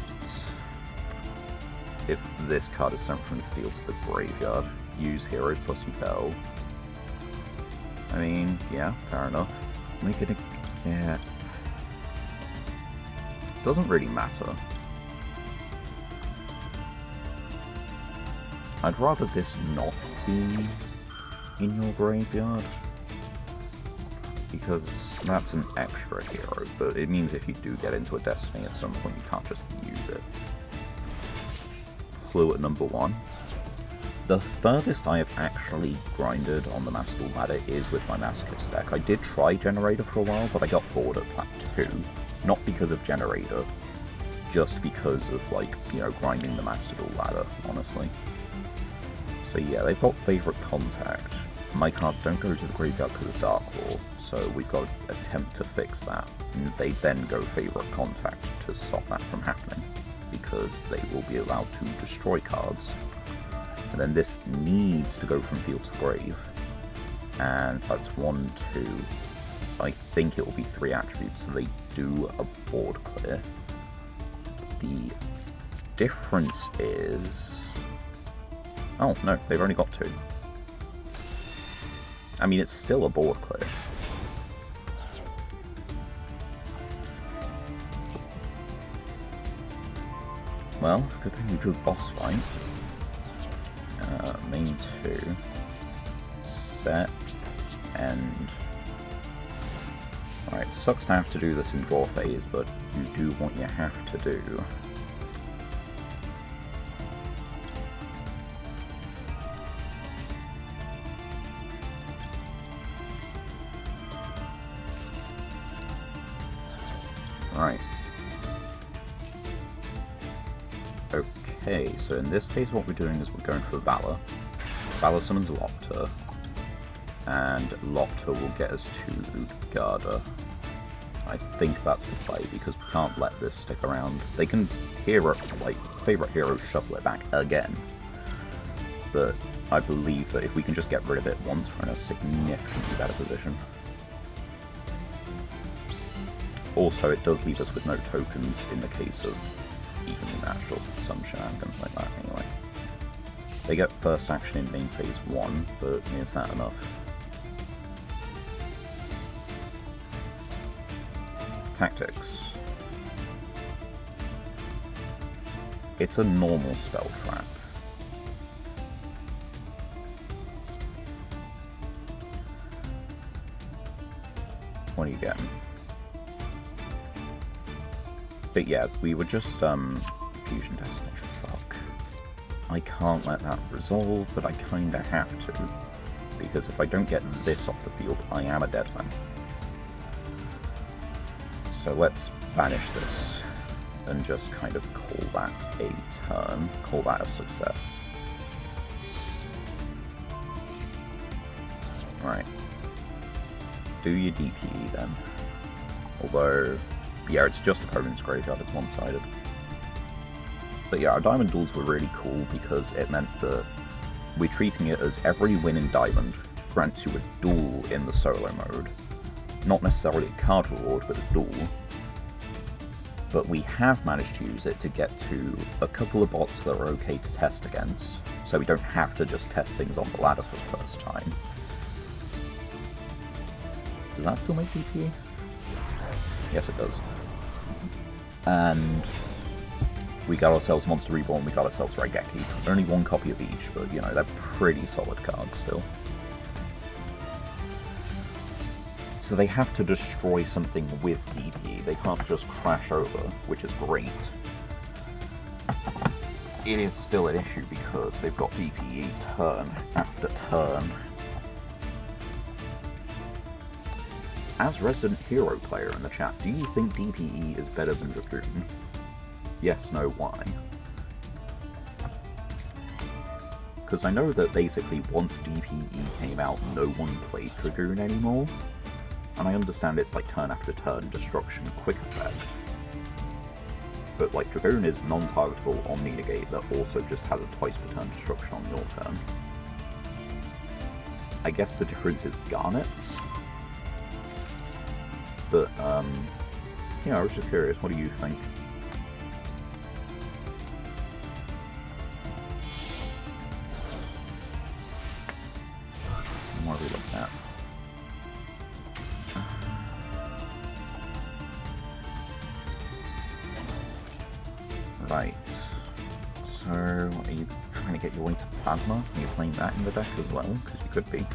If this card is sent from the field to the graveyard, use heroes plus Yugioh. I mean, yeah, fair enough. Make it a... yeah. Doesn't really matter. I'd rather this not be in your graveyard, because that's an extra hero, but it means if you do get into a Destiny at some point, you can't just use it. Clue at number 1. The furthest I have actually grinded on the Master Duel ladder is with my Masochist deck. I did try Generator for a while, but I got bored at plat 2. Not because of Generator, just because of, like, you know, grinding the Master Duel ladder, honestly. So yeah, they've got Favourite Contact. My cards don't go to the graveyard because of Dark Law, so we've got to attempt to fix that. And they then go Favourite Contact to stop that from happening, because they will be allowed to destroy cards. And then this needs to go from field to grave. And that's 1, 2. I think it will be 3 attributes, so they do a board clear. The difference is... oh, no, they've only got 2. I mean, it's still a board clear. Well, good thing we drew a boss fight. Main 2. Set. End. Alright, sucks to have to do this in draw phase, but you do what you have to do. Right. Okay, so in this case what we're doing is we're going for Valor. Valor summons Loctor, and Loctor will get us to Utgarda. I think that's the play, because we can't let this stick around. They can favorite hero shuffle it back again. But I believe that if we can just get rid of it once, we're in a significantly better position. Also, it does leave us with no tokens in the case of evenly matched or some shenanigans like that anyway. They get first action in main phase 1, but is that enough? Tactics. It's a normal spell trap. What are you getting? But yeah, we were just, Fusion Destiny, fuck. I can't let that resolve, but I kinda have to. Because if I don't get this off the field, I am a dead man. So let's banish this, and just kind of call that a turn, call that a success. Right. Do your DPE then. Although... yeah, it's just opponent's graveyard, it's one-sided. But yeah, our Diamond duels were really cool because it meant that we're treating it as every win in Diamond grants you a duel in the solo mode. Not necessarily a card reward, but a duel. But we have managed to use it to get to a couple of bots that are okay to test against, so we don't have to just test things on the ladder for the first time. Does that still make DPE? Yes, it does. And we got ourselves Monster Reborn, we got ourselves Raigeki. Only 1 copy of each, but you know, they're pretty solid cards still. So they have to destroy something with DPE, they can't just crash over, which is great. It is still an issue because they've got DPE turn after turn. As Resident Hero player in the chat, do you think DPE is better than Dragoon? Yes, no, why? Because I know that basically once DPE came out, no one played Dragoon anymore. And I understand it's like turn after turn destruction quick effect. But like Dragoon is non-targetable Omni Negate that also just has a twice per turn destruction on your turn. I guess the difference is Garnets. But, yeah, I was just curious, what do you think? What are we looking at? Right. So, are you trying to get your way to Plasma? Are you playing that in the deck as well? Because you could be.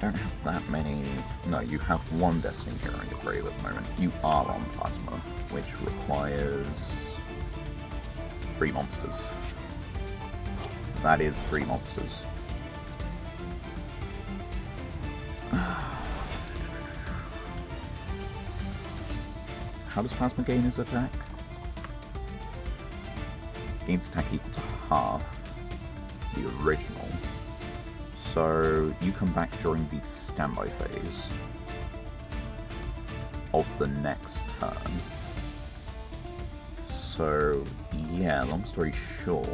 Don't have that many. No, you have 1 Destiny Hero in your grave at the moment. You are on Plasma, which requires 3 monsters. That is 3 monsters. How does Plasma gain his attack? Gains attack equal to half the original. So you come back during the standby phase of the next turn. So, yeah, long story short...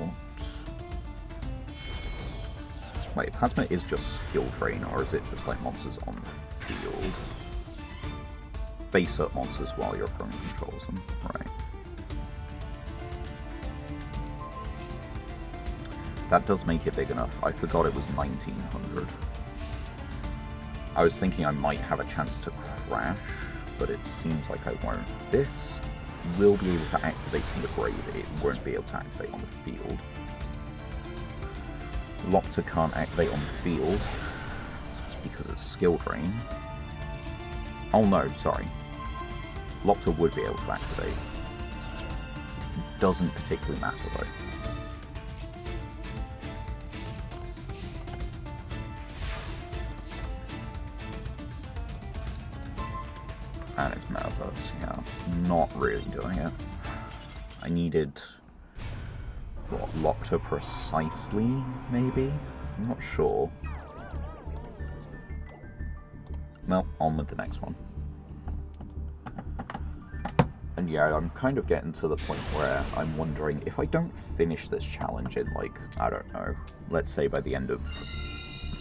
Wait, Plasma is just skill drain, or is it just like monsters on the field? Face up monsters while your opponent controls them, right. That does make it big enough. I forgot it was 1900. I was thinking I might have a chance to crash, but it seems like I won't. This will be able to activate from the grave. It won't be able to activate on the field. Loctor can't activate on the field because it's skill drain. Oh no, sorry. Loctor would be able to activate. Doesn't particularly matter though. And it's Metaverse, yeah, it's not really doing it. I needed, what, Loctor precisely, maybe? I'm not sure. Well, on with the next one. And yeah, I'm kind of getting to the point where I'm wondering if I don't finish this challenge in, like, I don't know, let's say by the end of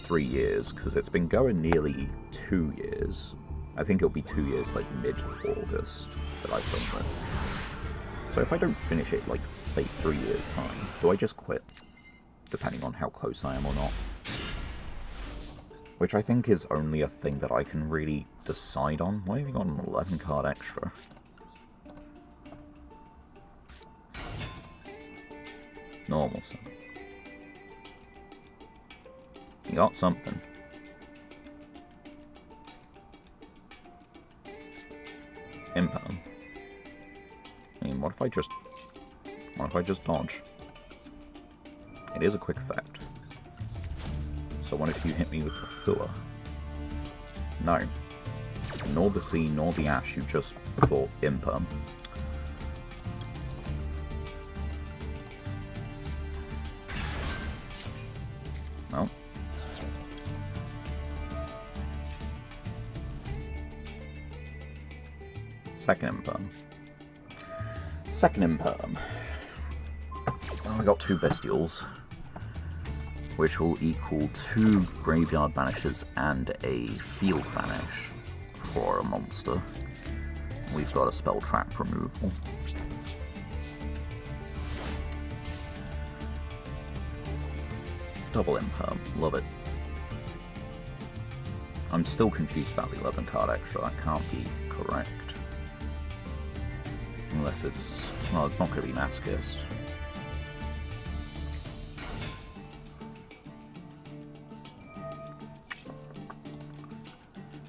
3 years, because it's been going nearly 2 years. I think it'll be 2 years, like, mid-August that I've done this. So if I don't finish it, like, say 3 years' time, do I just quit? Depending on how close I am or not. Which I think is only a thing that I can really decide on. Why have you got an 11 card extra? Normal stuff. You got something. Imperm. I mean, what if I just dodge? It is a quick effect. So what if you hit me with the Fua? No. Nor the Sea, nor the Ash, you just thought Imperm. Well. Second Imperm. Second Imperm. Oh, I got 2 Bestials, which will equal 2 Graveyard Banishes and a Field Banish for a monster. We've got a Spell Trap removal. Double Imperm, love it. I'm still confused about the 11 card extra, that can't be correct. Unless it's... well, it's not going to be Masochist.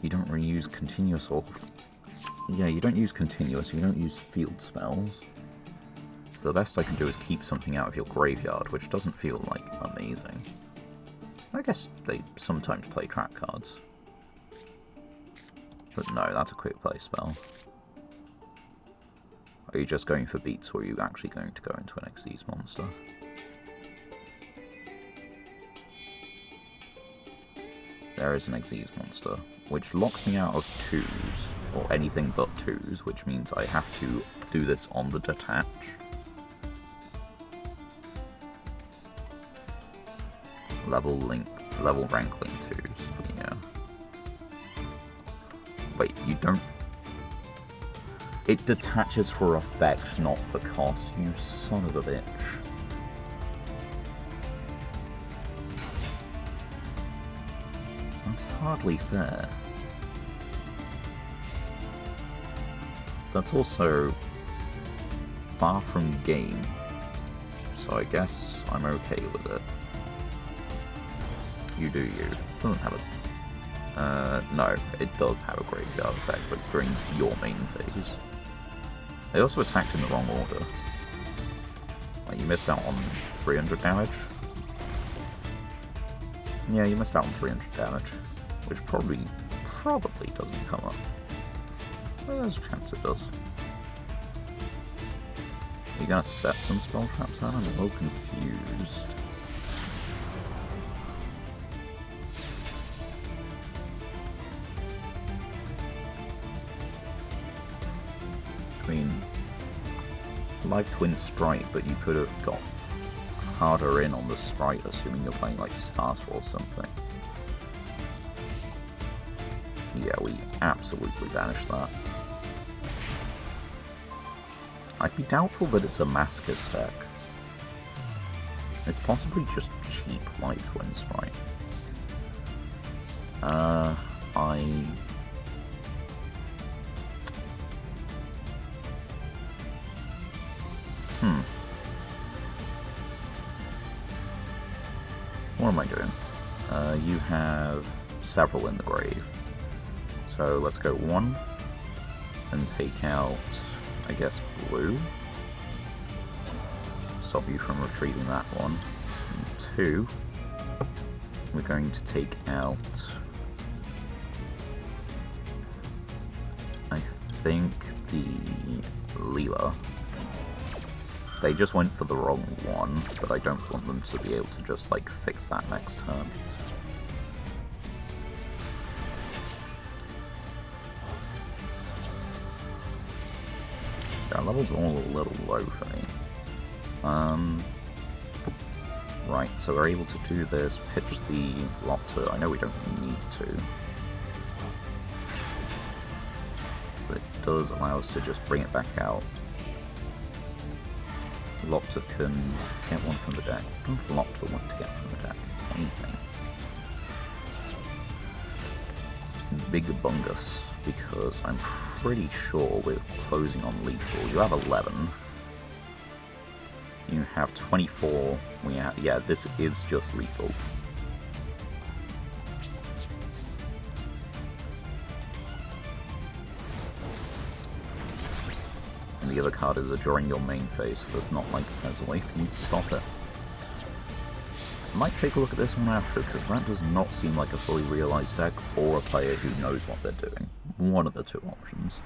You don't really use continuous or... yeah, you don't use continuous, you don't use field spells. So the best I can do is keep something out of your graveyard, which doesn't feel, like, amazing. I guess they sometimes play trap cards. But no, that's a quick play spell. Are you just going for beats, or are you actually going to go into an Xyz monster? There is an Xyz monster, which locks me out of 2s, or anything but 2s, which means I have to do this on the detach. Level rank link 2s, yeah. Wait, you don't... It detaches for effect, not for cost, you son of a bitch. That's hardly fair. That's also far from game, so I guess I'm okay with it. You do you. Doesn't have a... no, it does have a graveyard effect, but it's during your main phase. They also attacked in the wrong order. Like, you missed out on 300 damage. Yeah, you missed out on 300 damage, which probably doesn't come up. Well, there's a chance it does. Are you gonna set some spell traps then? I'm a little confused. I mean, Live Twin Sprite, but you could have got harder in on the Sprite, assuming you're playing like Starter or something. Yeah, we absolutely banished that. I'd be doubtful that it's a Masochist deck. It's possibly just cheap Live Twin Sprite. What am I doing? You have several in the grave. So let's go 1 and take out, I guess, blue. Stop you from retrieving that one. And 2, we're going to take out, I think, the Leela. They just went for the wrong one, but I don't want them to be able to just, like, fix that next turn. Our level's all a little low for me. Right, so we're able to do this, pitch the Lopter. I know we don't need to. But it does allow us to just bring it back out. Lopter can get one from the deck. What does Lopter want to get from the deck? Anything. Big Bungus, because I'm pretty sure we're closing on lethal. You have 11. You have 24. Yeah, this is just lethal. And the other card is during your main phase, so there's a way for you to stop it. I might take a look at this one after, because that does not seem like a fully realized deck, or a player who knows what they're doing. One of the two options.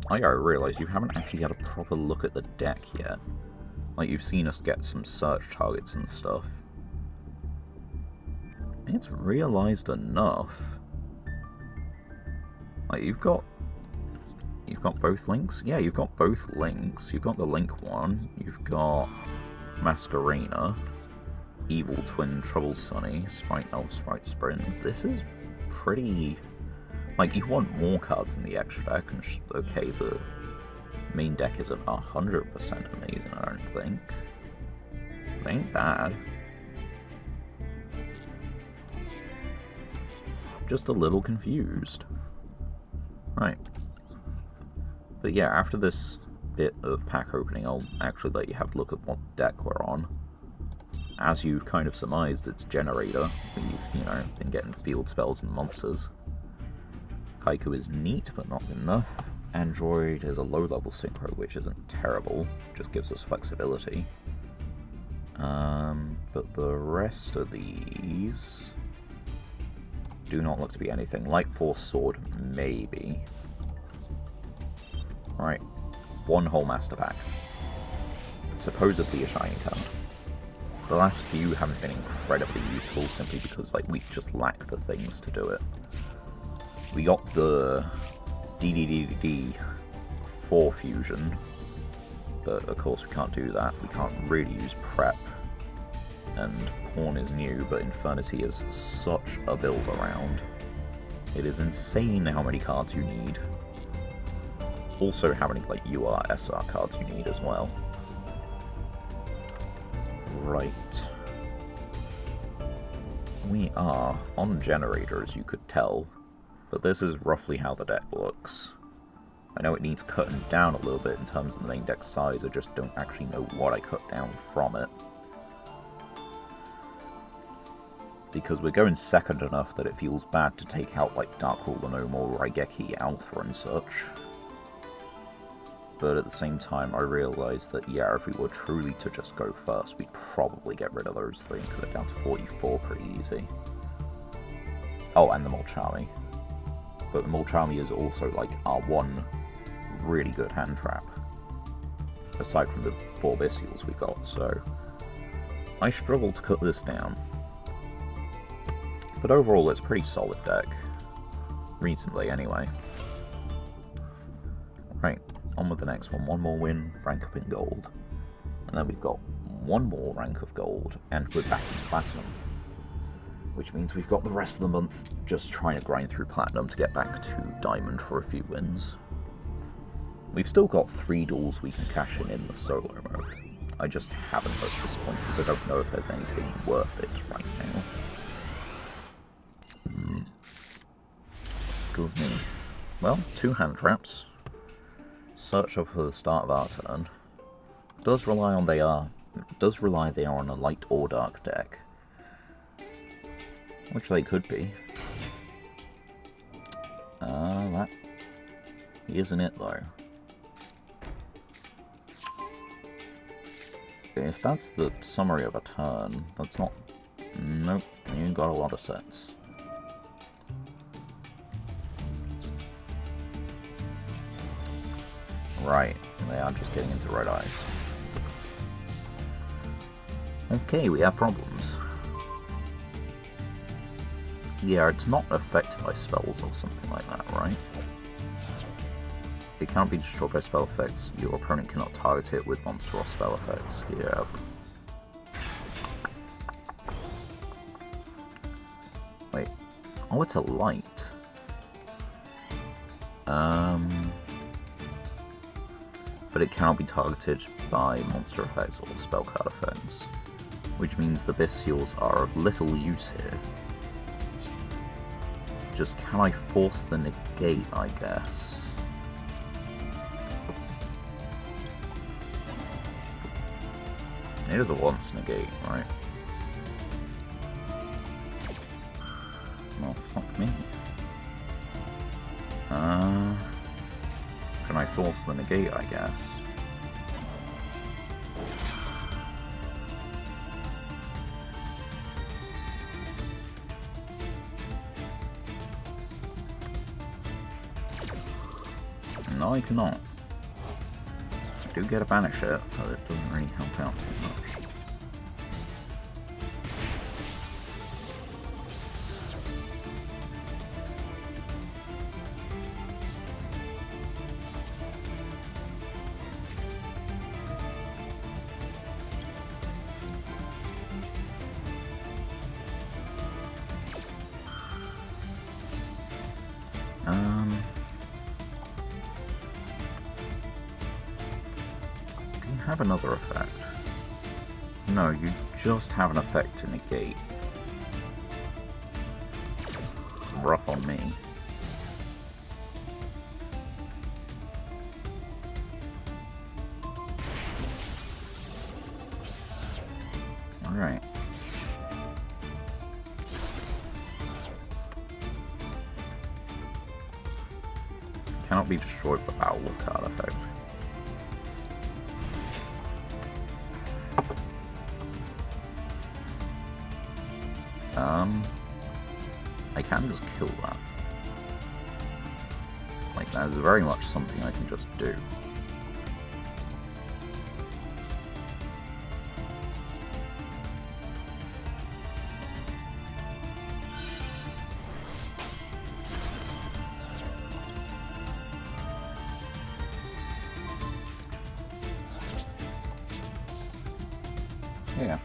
I realize you haven't actually had a proper look at the deck yet. Like, you've seen us get some search targets and stuff. It's realized enough. Like, you've got both links? Yeah, you've got both links. You've got the link one. You've got Masquerena, Evil Twin, Trouble Sunny, Sprite Elf, Sprite Sprint. This is pretty... Like, you want more cards in the extra deck, and okay, the main deck isn't 100% amazing, I don't think. It ain't bad. Just a little confused. Right. But yeah, after this bit of pack opening, I'll actually let you have a look at what deck we're on. As you kind of surmised, it's Generator. We've, you know, been getting field spells and monsters. Haiku is neat, but not enough. Android is a low-level synchro, which isn't terrible. Just gives us flexibility. But the rest of these do not look to be anything. Light Force Sword, maybe. Right. One whole Master Pack. Supposedly a shiny card. The last few haven't been incredibly useful, simply because, like, we just lack the things to do it. We got the DDDD4 fusion, but of course we can't do that. We can't really use prep, and Horn is new, but Infernity is such a build around. It is insane how many cards you need. Also how many, like, UR, SR cards you need as well. Right. We are on Generator, as you could tell. But this is roughly how the deck looks. I know it needs cutting down a little bit in terms of the main deck size, I just don't actually know what I cut down from it. Because we're going second enough that it feels bad to take out, like, Dark Ruler No More, Raigeki Alpha and such. But at the same time, I realised that, yeah, if we were truly to just go first, we'd probably get rid of those three and cut it down to 44 pretty easy. Oh, and the Mulcharmy. But the Mulcharmy is also, like, our one really good hand trap. Aside from the 4 Bestials we got, so... I struggled to cut this down. But overall, it's a pretty solid deck. Reasonably, anyway. Right, on with the next one. One more win, rank up in gold. And then we've got one more rank of gold, and we're back in platinum. Which means we've got the rest of the month just trying to grind through platinum to get back to diamond for a few wins. We've still got 3 duels we can cash in the solo mode. I just haven't at this point, because I don't know if there's anything worth it right now. Excuse me. Well, 2 hand traps. Search for the start of our turn. Does rely they are on a light or dark deck. Which they could be. That isn't it though. If that's the summary of a turn, that's not... Nope, you got a lot of sets. Right, they are just getting into red eyes. Okay, we have problems. Yeah, it's not affected by spells or something like that, right? It can't be destroyed by spell effects. Your opponent cannot target it with monster or spell effects. Yep. Wait. Oh, it's a light. But it cannot be targeted by monster effects or spell card effects. Which means the Bestials are of little use here. Just can I force the negate, I guess? It is a once negate, right? Well, fuck me. Can I force the negate, I guess? No, I cannot. I do get a banish it, but it doesn't really help out too much. Do you have another effect? No, you just have an effect to negate. Rough on me. Alright. Cannot be destroyed without a card effect. I can just kill that. Like, that is very much something I can just do. Yeah.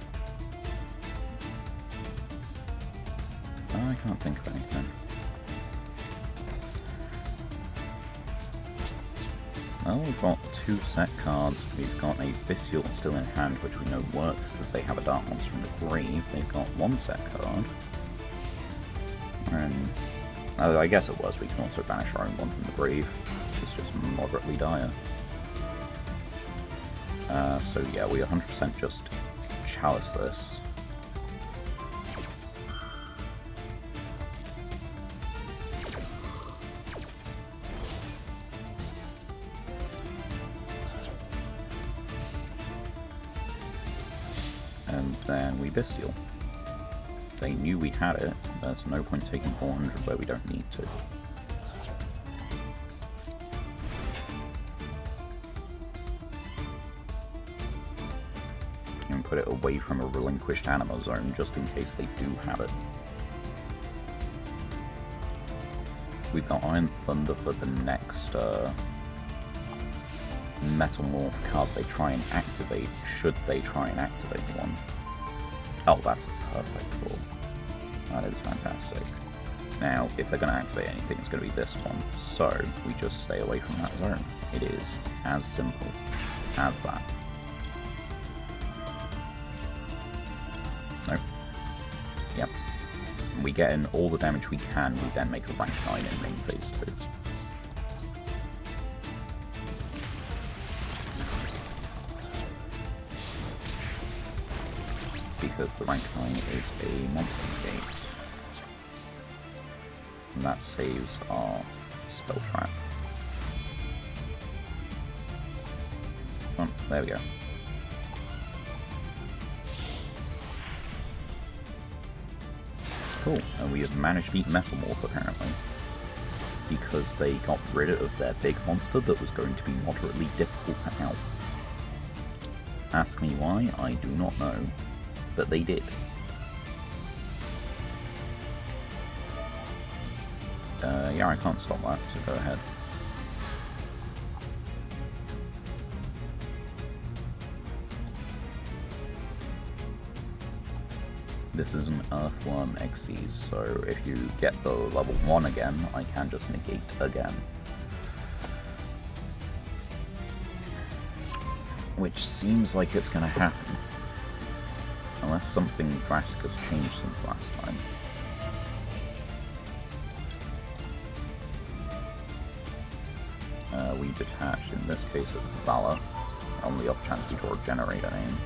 I can't think of anything. Well, we've got 2 set cards. We've got a Bestial still in hand, which we know works because they have a Dark Monster in the grave. They've got 1 set card. And I guess it was. We can also banish our own one from the grave. It's just moderately dire. So yeah, we 100% just chalice this. And then we Bestial. They knew we had it. There's no point taking 400 where we don't need to. And put it away from a relinquished anima zone just in case they do have it. we've got Iron Thunder for the next Metamorph card they try and activate, should they try and activate one. Oh, that's a perfect call. That is fantastic. Now, if they're going to activate anything, it's going to be this one. So, we just stay away from that zone. It is as simple as that. Nope. Yep. We get in all the damage we can, we then make a rank 9 in main phase 2. Because the rank 9 is a monster negate. And that saves our spell trap. Oh, there we go. Cool, and we have managed to beat Metamorph apparently. Because they got rid of their big monster that was going to be moderately difficult to out. Ask me why, I do not know. But they did. Yeah, I can't stop that, so go ahead. This is an Earthworm Xyz, so if you get the level 1 again, I can just negate again. Which seems like it's going to happen. Unless something drastic has changed since last time. We detach, in this case it's Valor, on the off chance we draw a generator name.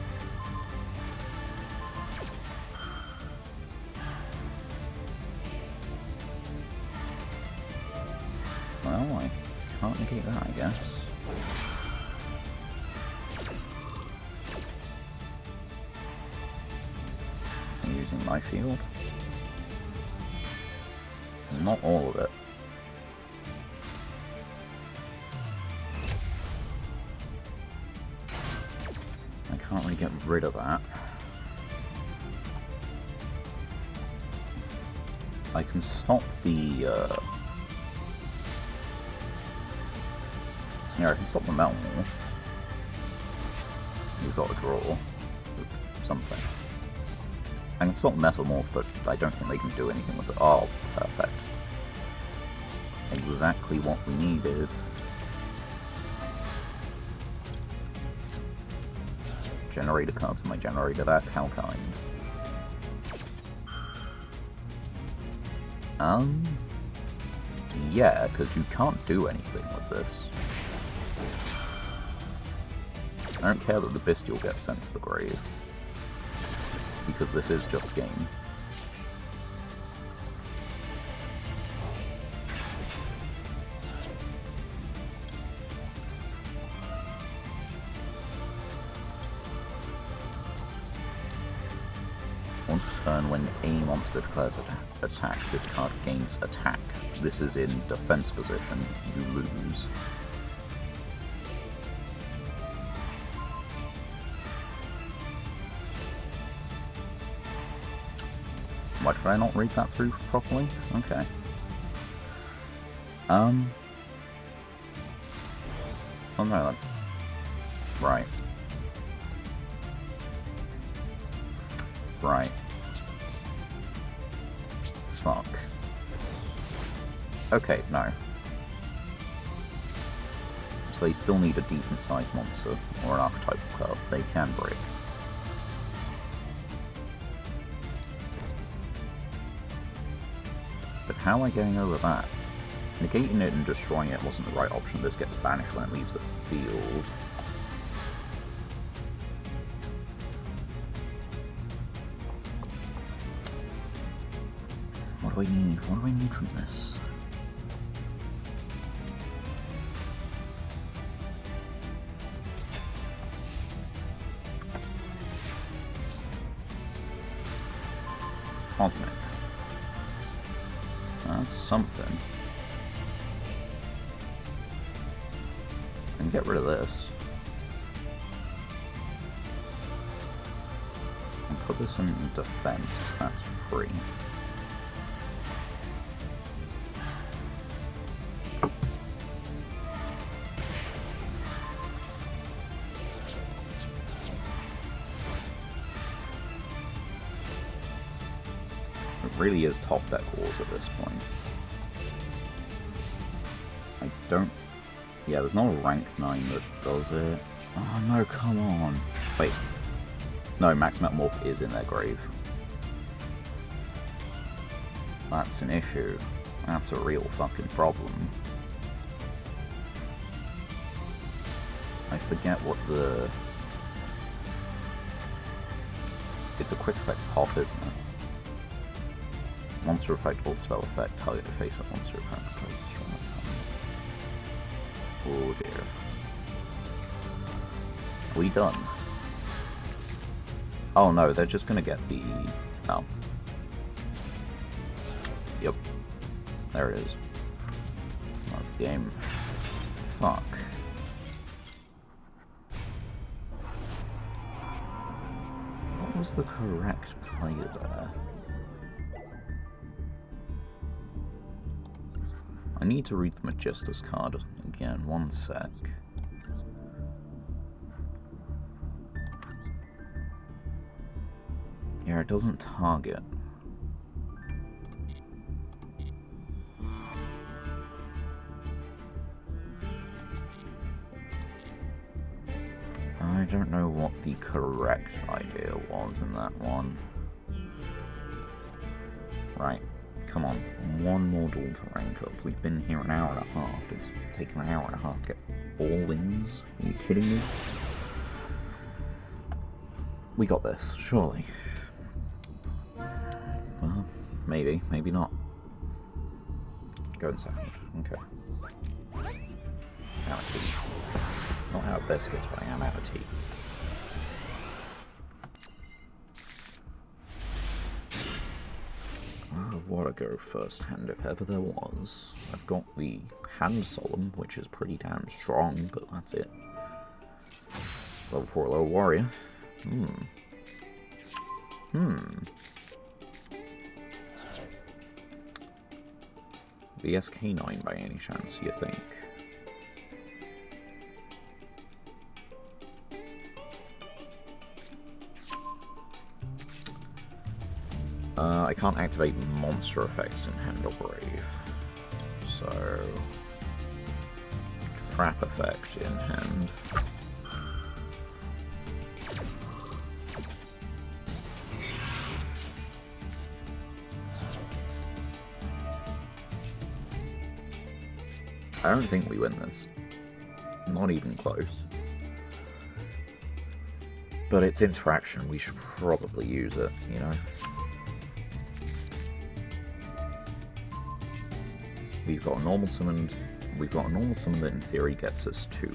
Well, I can't negate that, I guess. I'm using my field. Not all of it. I can't really get rid of that. I can stop the, yeah, I can stop the Metamorph. You've got to draw something. I can stop the Metamorph, but I don't think they can do anything with it. Oh, perfect. Exactly what we needed. Generator cards in my generator deck, how kind. Yeah, because you can't do anything with this. I don't care that the Bestial gets sent to the grave, because this is just game. Once per turn, when a monster declares attack, this card gains attack. This is in defense position, you lose. Why did I not read that through properly? Okay. Oh no, right. Right. Fuck. Okay, no. So they still need a decent sized monster, or an archetypal card. They can break. But how am I getting over that? Negating it and destroying it wasn't the right option. This gets banished when it leaves the field. What do I need? What do I need from this? Cosmic. That's something. I can get rid of this. And put this in defense, because that's free. really is top deck wars at this point. I don't... Yeah, there's not a rank 9 that does it. Oh no, come on. Wait. No, Max Metamorph is in their grave. That's an issue. That's a real fucking problem. I forget what the... It's a quick effect pop, isn't it? Monster effect or spell effect, target the face of monster opponent. Oh dear. Are we done? Oh no, they're just gonna get the... Oh. Yep. There it is. That's the game. Fuck. What was the correct play there? I need to read the Magistus card again, one sec. Yeah, it doesn't target. I don't know what the correct idea was in that one. Right. Come on, one more duel to rank up. We've been here an hour and a half. It's taken an hour and a half to get 4 wins. Are you kidding me? We got this, surely. Well, maybe, maybe not. Go in second. Okay. Out of tea. Not out of biscuits, but I am out of tea. What a go first hand if ever there was. I've got the Hand Solemn, which is pretty damn strong, but that's it. Level 4 level warrior. The SK9 by any chance, you think? I can't activate monster effects in hand or grave. So... Trap effect in hand. I don't think we win this. Not even close. But it's interaction, we should probably use it, you know? We've got a normal summon that in theory gets us to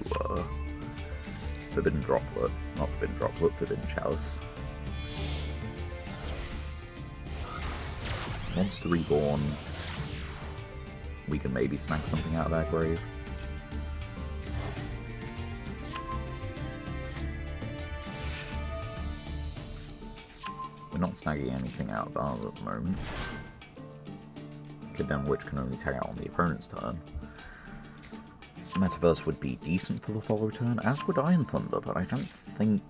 Forbidden Droplet. Not Forbidden Droplet, Forbidden Chalice. Monster Reborn. We can maybe snag something out of that grave. We're not snagging anything out of ours at the moment. Condemn Witch can only tag out on the opponent's turn. Metaverse would be decent for the follow turn, as would Iron Thunder, but I don't think...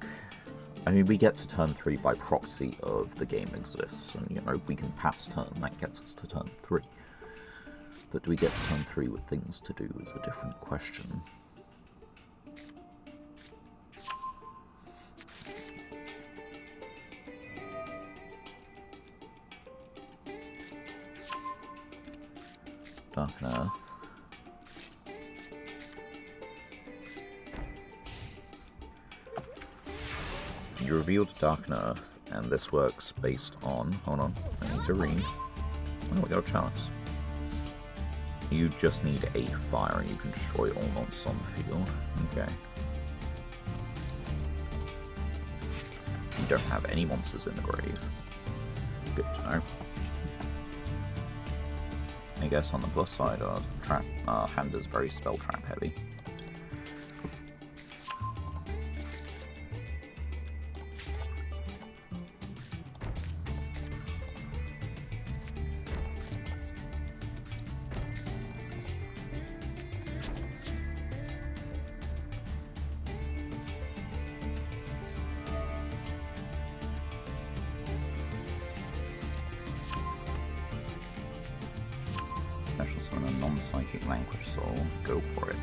I mean, we get to turn 3 by proxy of the game exists, and, you know, we can pass turn, that gets us to turn 3. But do we get to turn 3 with things to do is a different question. Dark Earth. You revealed Dark Earth, and this works based on... Hold on, I need to read. Oh, we got a chalice. You just need a fire, and you can destroy all monsters on the field. Okay. You don't have any monsters in the grave. Good to know. I guess on the plus side, hand is very spell trap heavy. a non-psychic Vanquish Soul. Go for it.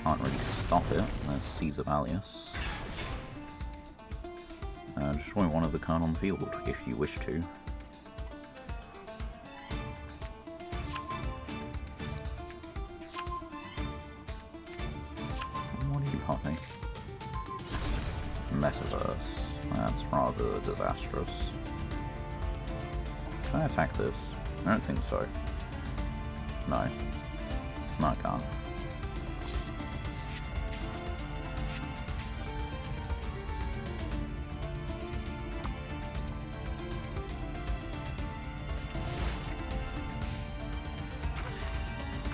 Can't really stop it. There's Caesar Valius. Destroy one of the cards on the field, if you wish to. What are you popping? Metaverse. That's rather disastrous. Can I attack this? I don't think so. No. No, I can't.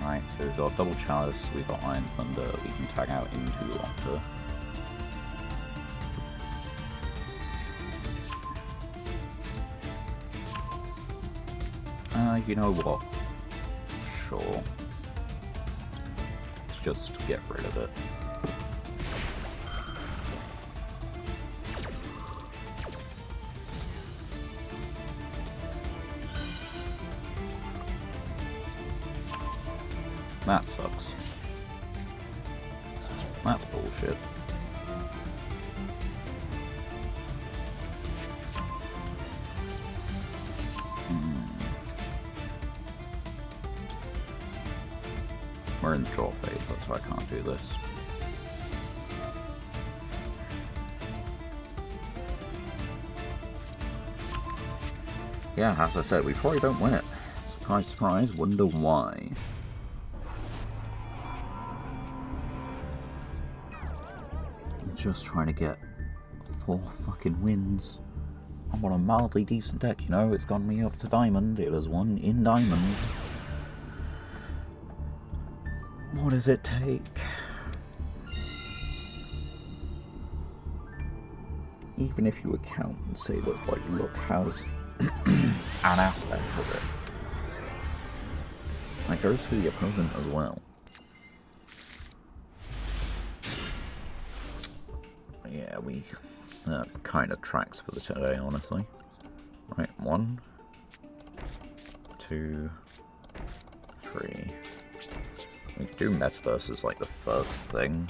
Alright, so we've got Double Chalice, we've got Iron Thunder, we can tag out into the Octa. You know what? Sure. Let's just get rid of it. That sucks. That's bullshit. We're in the draw phase, that's why I can't do this. Yeah, as I said, we probably don't win it. Surprise, surprise, wonder why. I'm just trying to get 4 fucking wins. I'm on a mildly decent deck, you know, it's gone me up to Diamond. It has won in Diamond. What does it take? Even if you account and say that, like, luck has an aspect of it. That goes for the opponent as well. Yeah, that kind of tracks for the today, honestly. Right, 1, 2, 3. We can do Metaverse as like the first thing,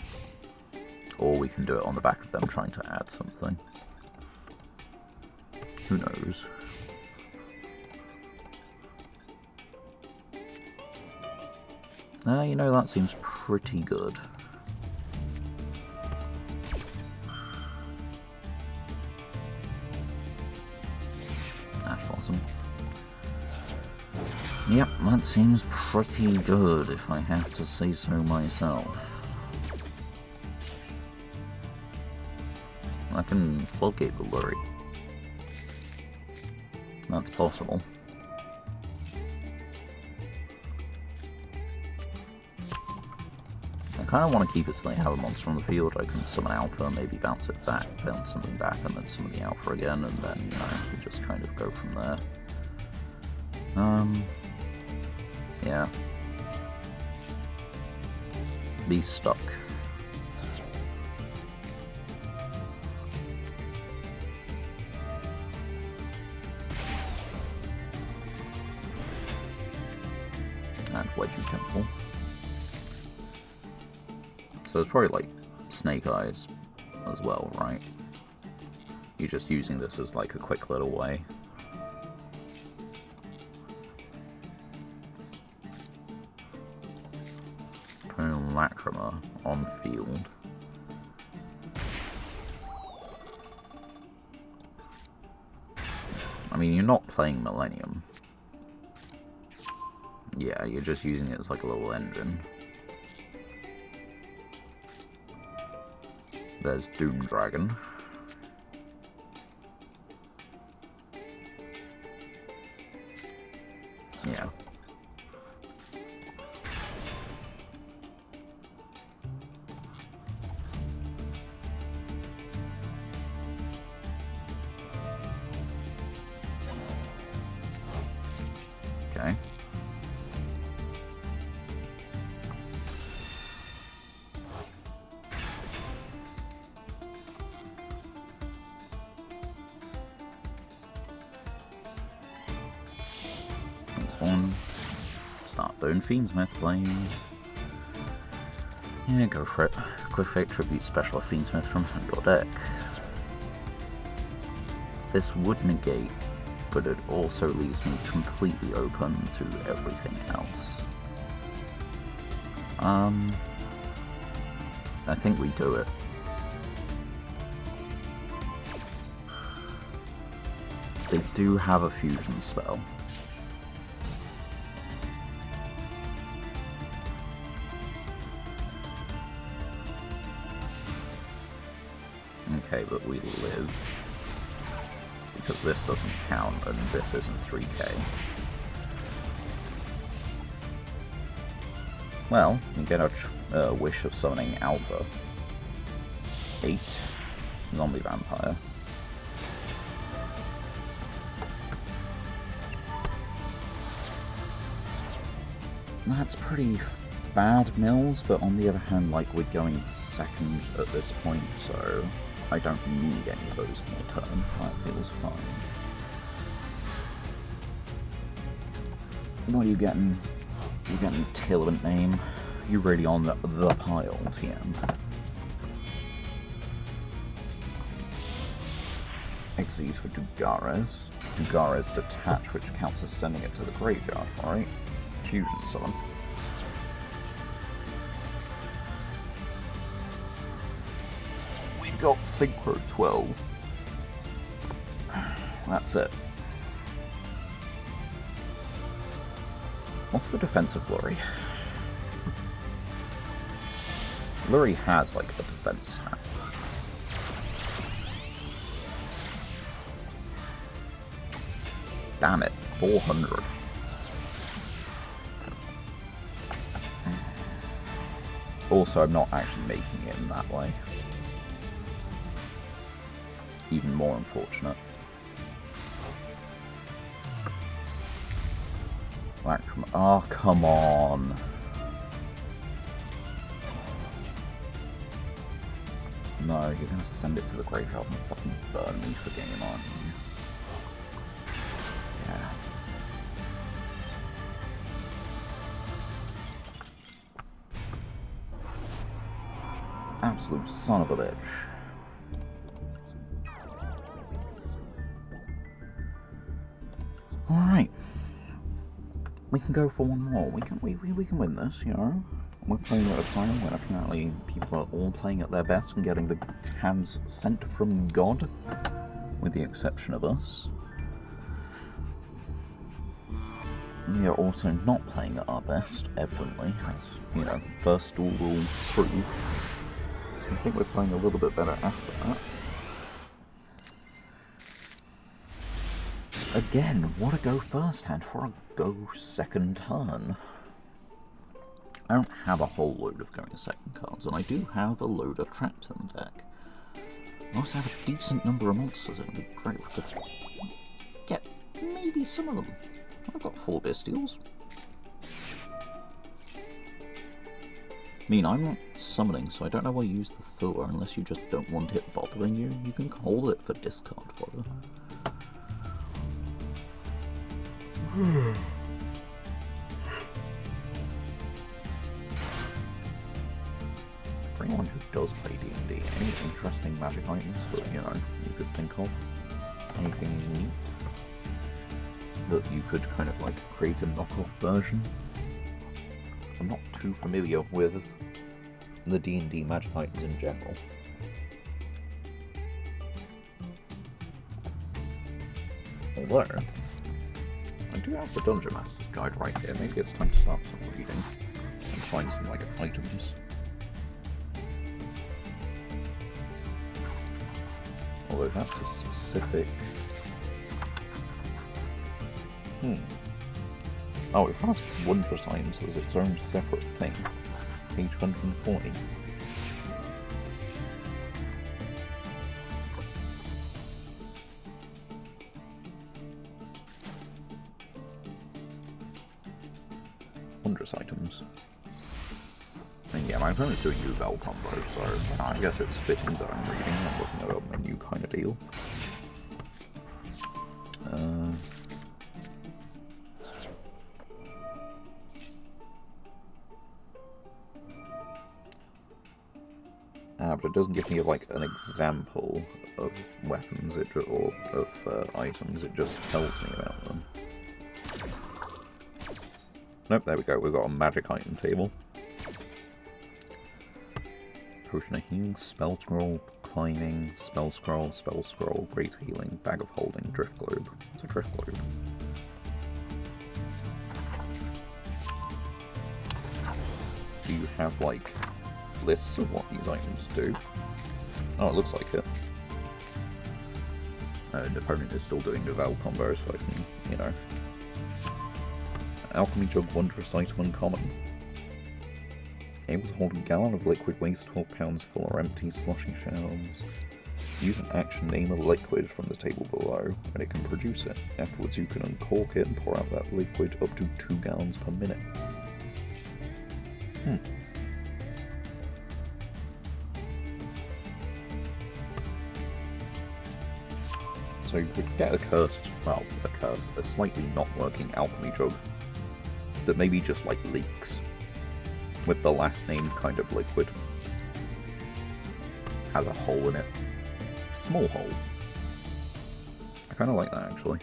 or we can do it on the back of them trying to add something. Who knows? You know, that seems pretty good. Ash Blossom. Yep, that seems pretty good, if I have to say so myself. I can Floodgate the Lurry. That's possible. I kind of want to keep it so they have a monster on the field. I can summon Alpha, maybe bounce it back, bounce something back, and then summon the Alpha again, and then, you know, we just kind of go from there. Yeah. Be stuck. And Wedgie Temple. So it's probably like Snake Eyes as well, right? You're just using this as like a quick little way. Lacrima on field. I mean, you're not playing Millennium. Yeah, you're just using it as like a little engine. There's Doom Dragon. Yeah. Okay. start doing Fiendsmith, please. Yeah, go for it. Quick Fate Tribute Special of Fiendsmith from hand or deck. This would negate, but it also leaves me completely open to everything else. I think we do it. They do have a fusion spell. Okay, but we live. Because this doesn't count and this isn't 3k. Well, we get a wish of summoning Alpha. 8. Zombie Vampire. That's pretty bad mills, but on the other hand, like, we're going second at this point, so I don't need any of those in my turn. That feels fine. What are you getting? You're getting Tillament name. You're really on the pile, TM. Xyz for Dugares. Dugares detach, which counts as sending it to the graveyard, right? Fusion summon. We got Synchro 12. That's it. What's the defense of Flurry? Flurry has, like, a defense stat. Damn it, 400. Also, I'm not actually making it in that way. Even more unfortunate. Oh, come on. No, you're gonna send it to the graveyard and fucking burn me for game, aren't you? Yeah. Absolute son of a bitch. Alright. We can go for one more. We can win this, you know? We're playing at a time when apparently people are all playing at their best and getting the hands sent from God, with the exception of us. We are also not playing at our best, evidently, as, you know, first duel will prove. I think we're playing a little bit better after that. Again, what a go first hand for a go second turn. I don't have a whole load of going second cards, and I do have a load of traps in the deck. I also have a decent number of monsters, it would be great to get maybe some of them. I've got 4 Bestials. I mean, I'm not summoning, so I don't know why you use the Fua unless you just don't want it bothering you. You can hold it for discard fodder. For anyone who does play D&D, any interesting magic items that, you know, you could think of? Anything neat that you could kind of like create a knockoff version? I'm not too familiar with the D&D magic items in general. Although, I do have the Dungeon Master's Guide right here. Maybe it's time to start some reading and find some, like, items. Although that's a specific... Oh, it has Wondrous Items as its own separate thing. Page 140. Wondrous Items. And yeah, my opponent's doing Yugioh combo, so I guess it's fitting that I'm reading and looking at a menu kind of deal. But it doesn't give me like an example of weapons or of items. It just tells me about them. Nope, there we go. We've got a magic item table. Potion of healing, spell scroll, climbing, spell scroll, great healing, bag of holding, drift globe. It's a drift globe. Do you have like lists of what these items do? Oh, it looks like it. An opponent is still doing Duel combos, so I can, you know. Alchemy Jug, wondrous item, uncommon. Able to hold a gallon of liquid, weighs 12 pounds, full or empty, sloshing shelves. Use an action, name a liquid from the table below, and it can produce it. Afterwards you can uncork it and pour out that liquid up to 2 gallons per minute. So you could get a slightly not working alchemy jug that maybe just like leaks with the last named kind of liquid. Has a hole in it. Small hole. I kind of like that actually.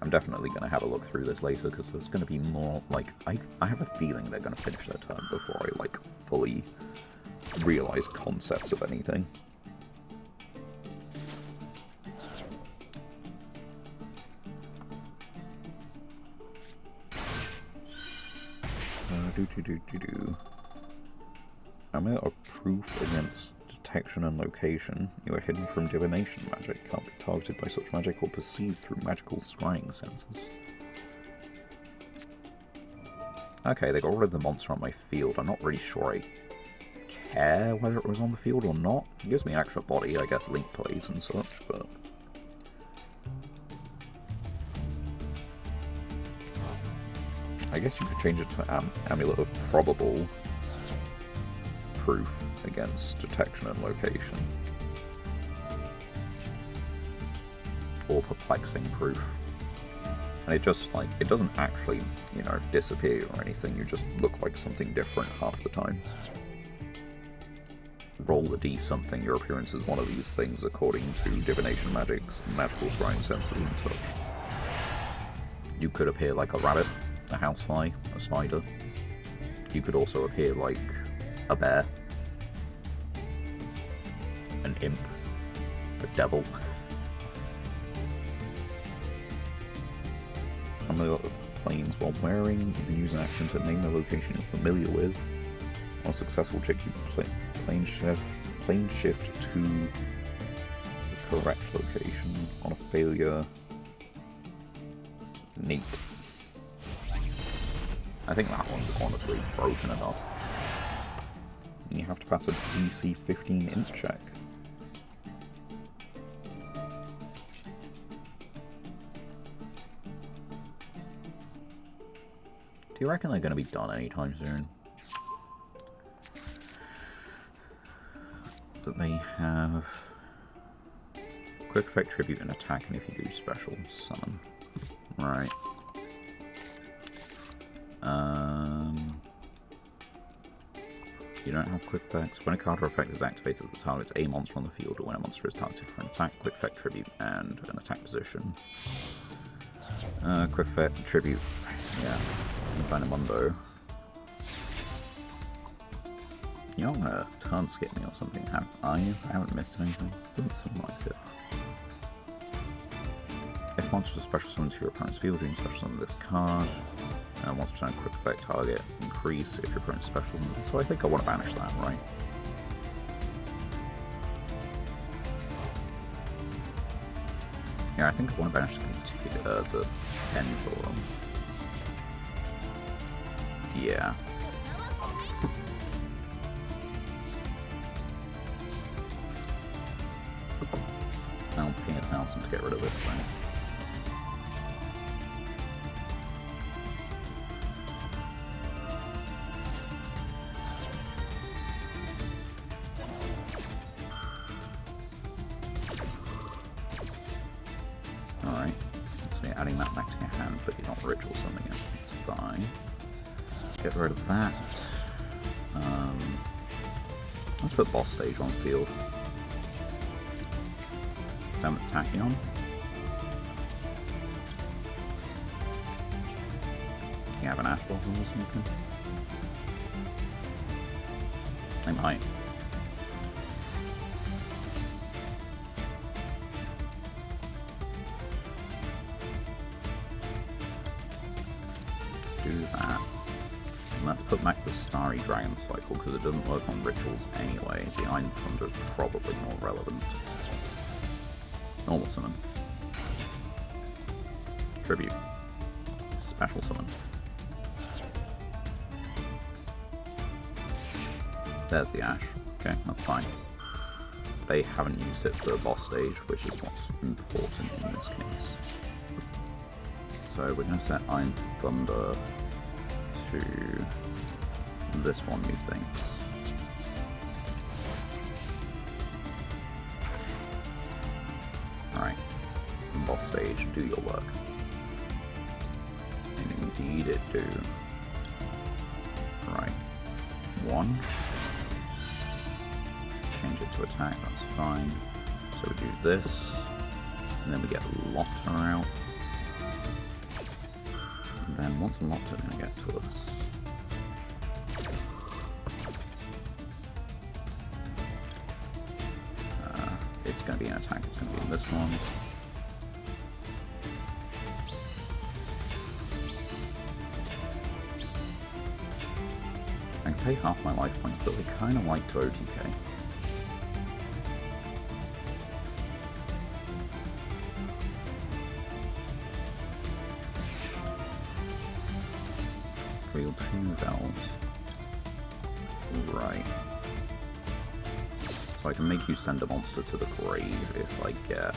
I'm definitely going to have a look through this later because there's going to be more, like, I have a feeling they're going to finish their turn before I like fully realise concepts of anything. Amulet of proof against detection and location. You are hidden from divination magic. Can't be targeted by such magic or perceived through magical scrying senses. Okay, they got rid of the monster on my field. I'm not really sure I care whether it was on the field or not. It gives me an extra body, I guess Link plays and such, but... I guess you could change it to Amulet of Probable Proof against detection and location. Or Perplexing Proof. And it just, like, it doesn't actually, you know, disappear or anything. You just look like something different half the time. Roll a D something, your appearance is one of these things according to divination magics, magical scrying senses and such. You could appear like a rabbit, a housefly, a spider. You could also appear like a bear, an imp, a devil. Amulet of the Plains. While wearing, you can use an action to name the location you're familiar with. On a successful check, you plane shift to the correct location. On a failure, neat. I think that one's honestly broken enough. And you have to pass a DC 15 int check. Do you reckon they're going to be done anytime soon? That they have quick effect, tribute, and attack, and if you do special, summon. Right. You don't have quick effects. When a card or effect is activated, the target's a monster on the field, or when a monster is targeted for an attack, quick effect, tribute, and an attack position. Quick effect, tribute. Yeah. Dynamundo. You're not gonna turn skip me or something, are you? I haven't missed anything. Doesn't seem like it. If monsters are special summoned to your opponent's field, you can special summon this card. 1% quick effect target increase if your opponent's special. So I think I want to banish that, right? Yeah, I think I want to banish the pendulum. Yeah. I'll pay 1,000 to get rid of this thing. Alright, so you're adding that back to your hand, but you're not ritual summoning it. It's fine. Get rid of that. Let's put boss stage on field. Summon Tachyon. You have an Ash Blossom or something? They might. Let's do that. And let's put back the Starry Dragon cycle because it doesn't work on rituals anyway. The Iron Thunder is probably more relevant. Normal summon. Tribute. Special summon. There's the Ash. Okay, that's fine. They haven't used it for the boss stage, which is what's important in this case. So we're going to set Iron Thunder to this one, methinks. Alright. Boss stage, do your work. And indeed it do. Right. 1. Change it to attack, that's fine. So we do this, and then we get Lotta out. And then what's Lotta going to get to us? It's going to be an attack, it's going to be in this one. I can pay half my life points, but we kind of like to OTK. Field 2 Nuvels. Right. So I can make you send a monster to the grave if I get...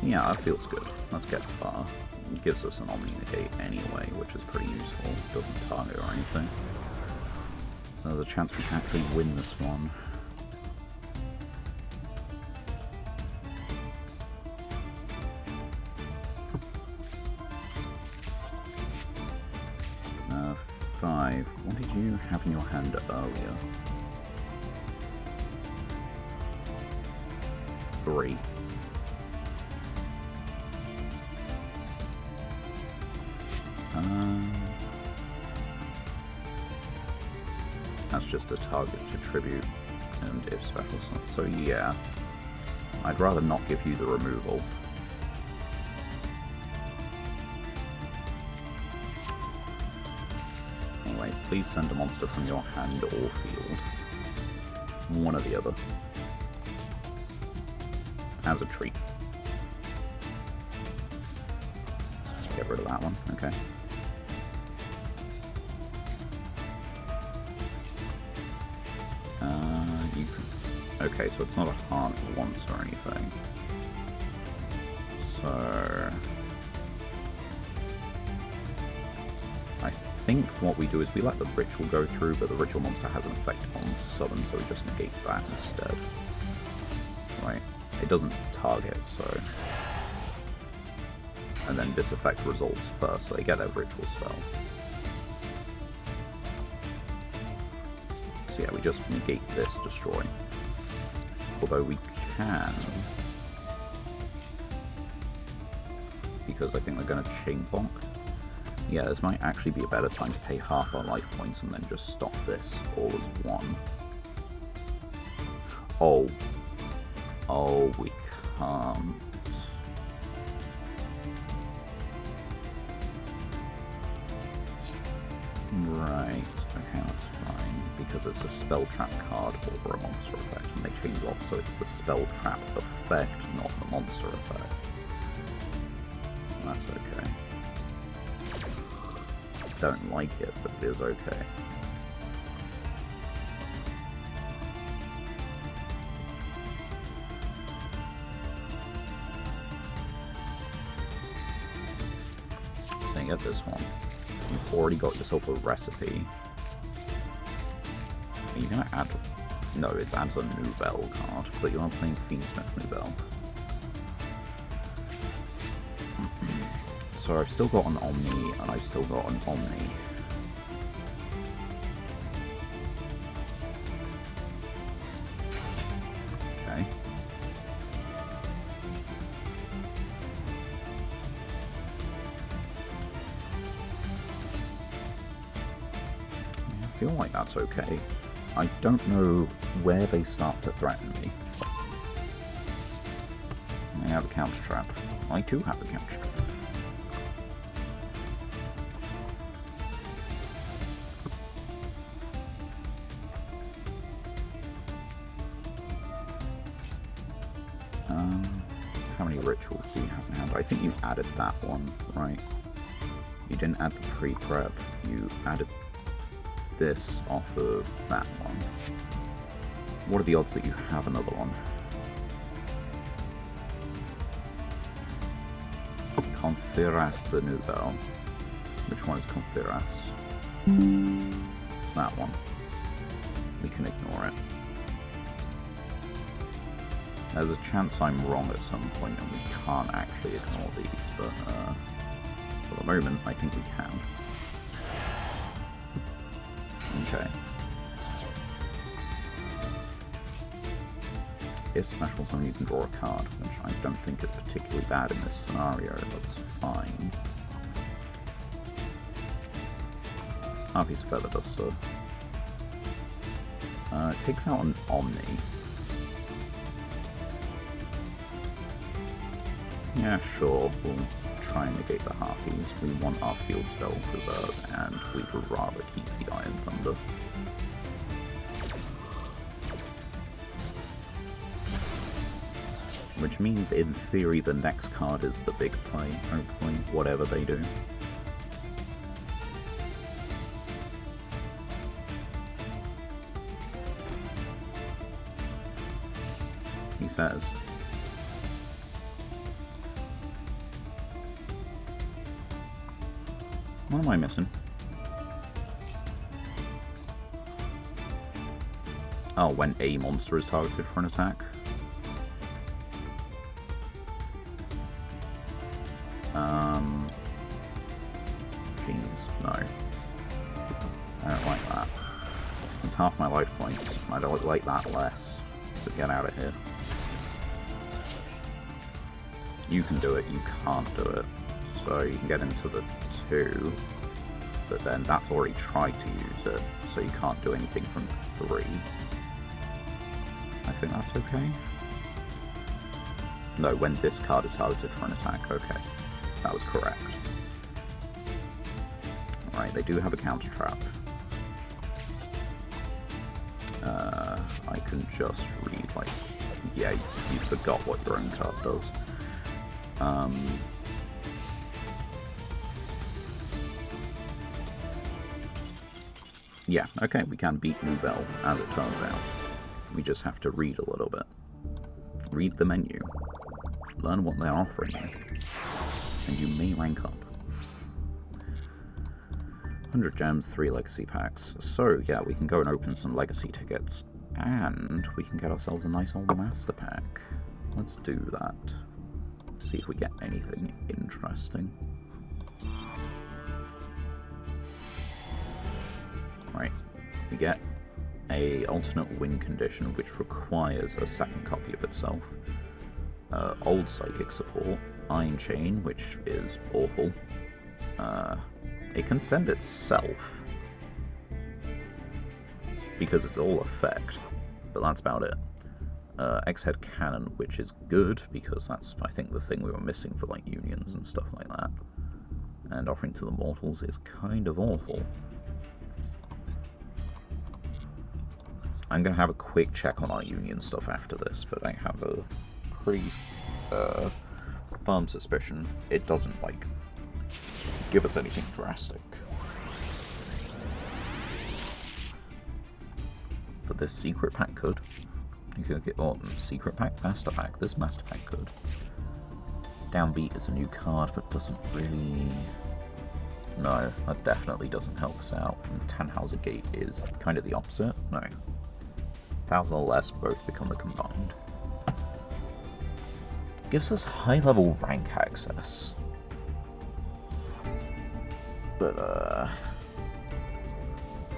Yeah, that feels good. Let's get far. It gives us an Omni Negate anyway, which is pretty useful. Doesn't target or anything. So there's a chance we can actually win this one. What did you have in your hand earlier? 3. That's just a target to tribute, and if special, so yeah. I'd rather not give you the removal. Anyway, please send a monster from your hand or field. One or the other. As a treat. Get rid of that one, okay. Okay, so it's not a hard once or anything. So... I think what we do is we let the ritual go through, but the ritual monster has an effect on summon, so we just negate that instead. Right. It doesn't target, so... And then this effect resolves first, so they get their ritual spell. So yeah, we just negate this destroy. Although we can... Because I think they're going to chain block. Yeah, this might actually be a better time to pay half our life points and then just stop this all as one. Oh. Oh, we can't. Right, okay, that's fine. Because it's a spell trap card or a monster effect, and they chain block, so it's the spell trap effect, not the monster effect. That's okay. Don't like it, but it is okay. So you get this one. You've already got yourself a recipe. Are you gonna add... No, it adds a Nouvelle card, but you are playing Fiendsmith Nouvelle. So I've still got an Omni, and I've still got an Omni. feel like that's okay. I don't know where they start to threaten me. I have a counter trap. I too have a counter trap. How many rituals do you have in hand? I think you added that one, right? You didn't add the pre-prep. You added this off of that one. What are the odds that you have another one? Conferas de Nouvelle. Which one is Conferas? That one. We can ignore it. There's a chance I'm wrong at some point and we can't actually ignore these, but for the moment I think we can. Okay. If special summon, you can draw a card, which I don't think is particularly bad in this scenario. That's fine. Harpy's Feather Duster. It takes out an Omni. Yeah, sure, we'll try and negate the Harpies. We want our field spell preserved, and we'd rather keep the Iron Thunder. Which means, in theory, the next card is the big play, hopefully, whatever they do. He says. What am I missing? Oh, when a monster is targeted for an attack. Jeez, no. I don't like that. It's half my life points. I don't like that less. But get out of here. You can do it, you can't do it. So you can get into the 2, but then that's already tried to use it, so you can't do anything from the 3. I think that's okay. No, when this card is targeted for an attack, okay. That was correct. Alright, they do have a counter trap. I can just read, like, yeah, you forgot what your own card does. Yeah, okay, we can beat Nouvelle, as it turns out. We just have to read a little bit. Read the menu. Learn what they're offering you. And you may rank up. 100 gems, 3 legacy packs. So, yeah, we can go and open some legacy tickets. And we can get ourselves a nice old master pack. Let's do that. See if we get anything interesting. Right, we get a alternate win condition which requires a second copy of itself. Old Psychic Support, Iron Chain, which is awful. It can send itself, because it's all effect, but that's about it. X-Head Cannon, which is good, because that's, I think, the thing we were missing for, like, unions and stuff like that. And Offering to the Mortals is kind of awful. I'm going to have a quick check on our union stuff after this, but I have a pretty firm suspicion it doesn't, like, give us anything drastic. But this secret pack could. You could get, oh, secret pack, master pack. This master pack could. Downbeat is a new card, but doesn't really... No, that definitely doesn't help us out. And Tannhauser Gate is kind of the opposite. No. 1,000 or less both become the combined. Gives us high-level rank access. But, I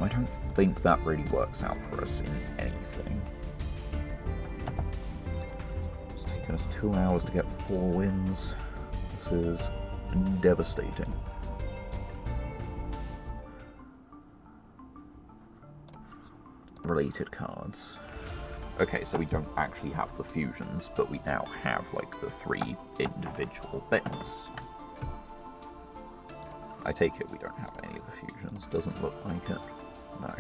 don't think that really works out for us in anything. It's taken us 2 hours to get 4 wins. This is devastating. related cards. Okay, so we don't actually have the fusions, but we now have, like, the 3 individual bits. I take it we don't have any of the fusions. Doesn't look like it. No.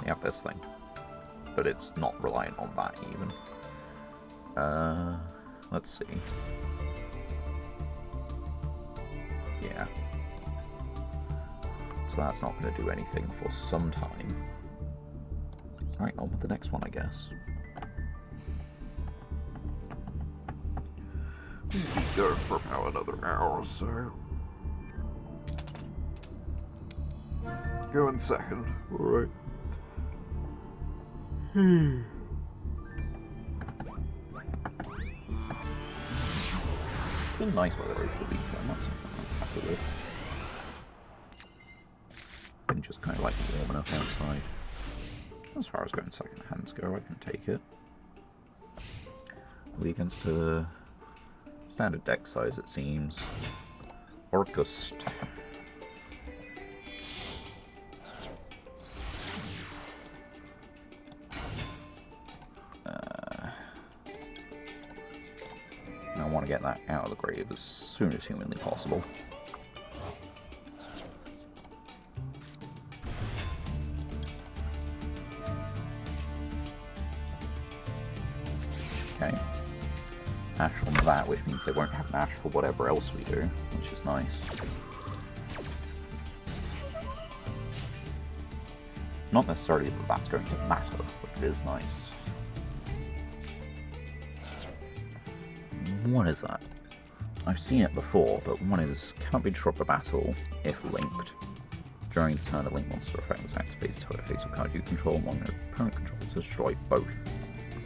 We have this thing. But it's not reliant on that, even. Let's see. Yeah. So that's not going to do anything for some time. Alright, on with the next one, I guess. We'll be going for about another hour or so. Go in second. Alright. It's been nice weather over the weekend, that's something I'm happy with. Been just kind of like warm enough outside. As far as going second hands go, I can take it. Weekends to standard deck size, it seems. August. I want to get that out of the grave as soon as humanly possible. Okay. Ash on that, which means they won't have an ash for whatever else we do, which is nice. Not necessarily that that's going to matter, but it is nice. What is that? I've seen it before, but one is cannot be dropped a battle if linked. During the turn, a link monster effect was activated to a fatal card you control, one your opponent controls to destroy both.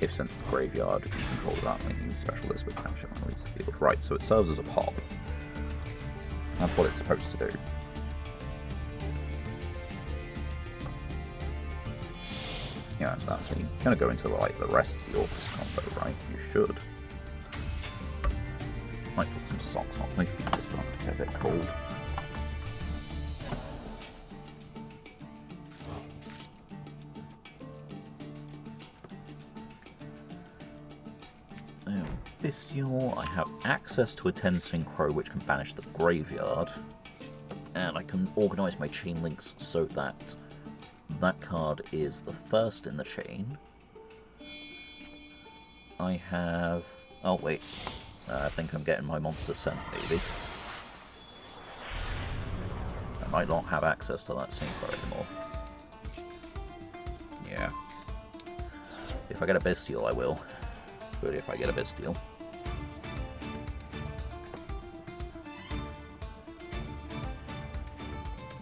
If sent to the graveyard, you control that link, use special list with action and leaves the field. Right, so it serves as a pop. That's what it's supposed to do. Yeah, that's how you kind of go into like the rest of the Orcus combo, right? You should. Might put some socks on. My feet are starting to get a bit cold. Yugioh, I have access to a 10 Crow which can banish the graveyard, and I can organise my chain links so that that card is the first in the chain. I have... oh wait, I think I'm getting my monster sent, maybe. I might not have access to that Synchro anymore. Yeah. If I get a Bestial, I will. But if I get a Bestial.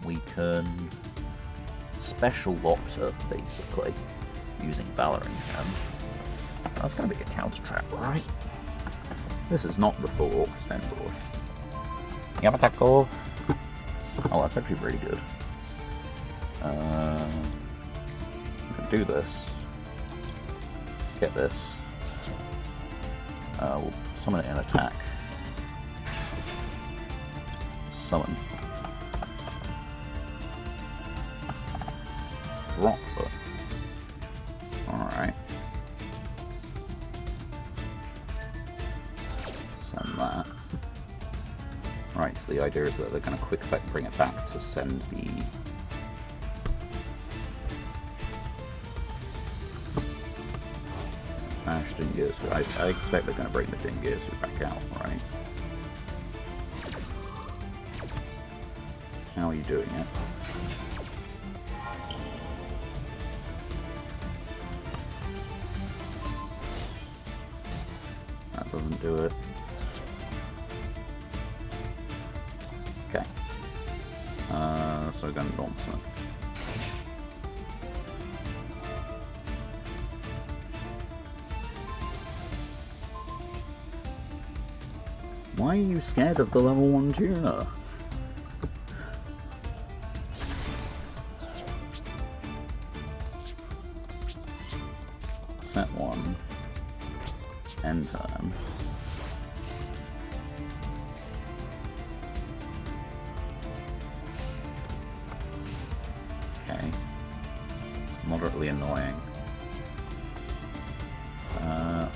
We can special Lopter, basically, using Valor in hand. That's going to be a counter trap, right? This is not the full Orcus board. Yamatako! Oh, that's actually really good. We can do this. Get this. We'll summon it in attack. Summon. Let's drop it. Alright. Send that. Right, so the idea is that they're going to quick effect bring it back to send the... Ash Dingirsu. I expect they're going to bring the Dingirsu back out, right? How are you doing it? That doesn't do it. Okay. So we're going to normal summon. Why are you scared of the level 1 tuner? Set 1. End turn. Okay. moderately annoying.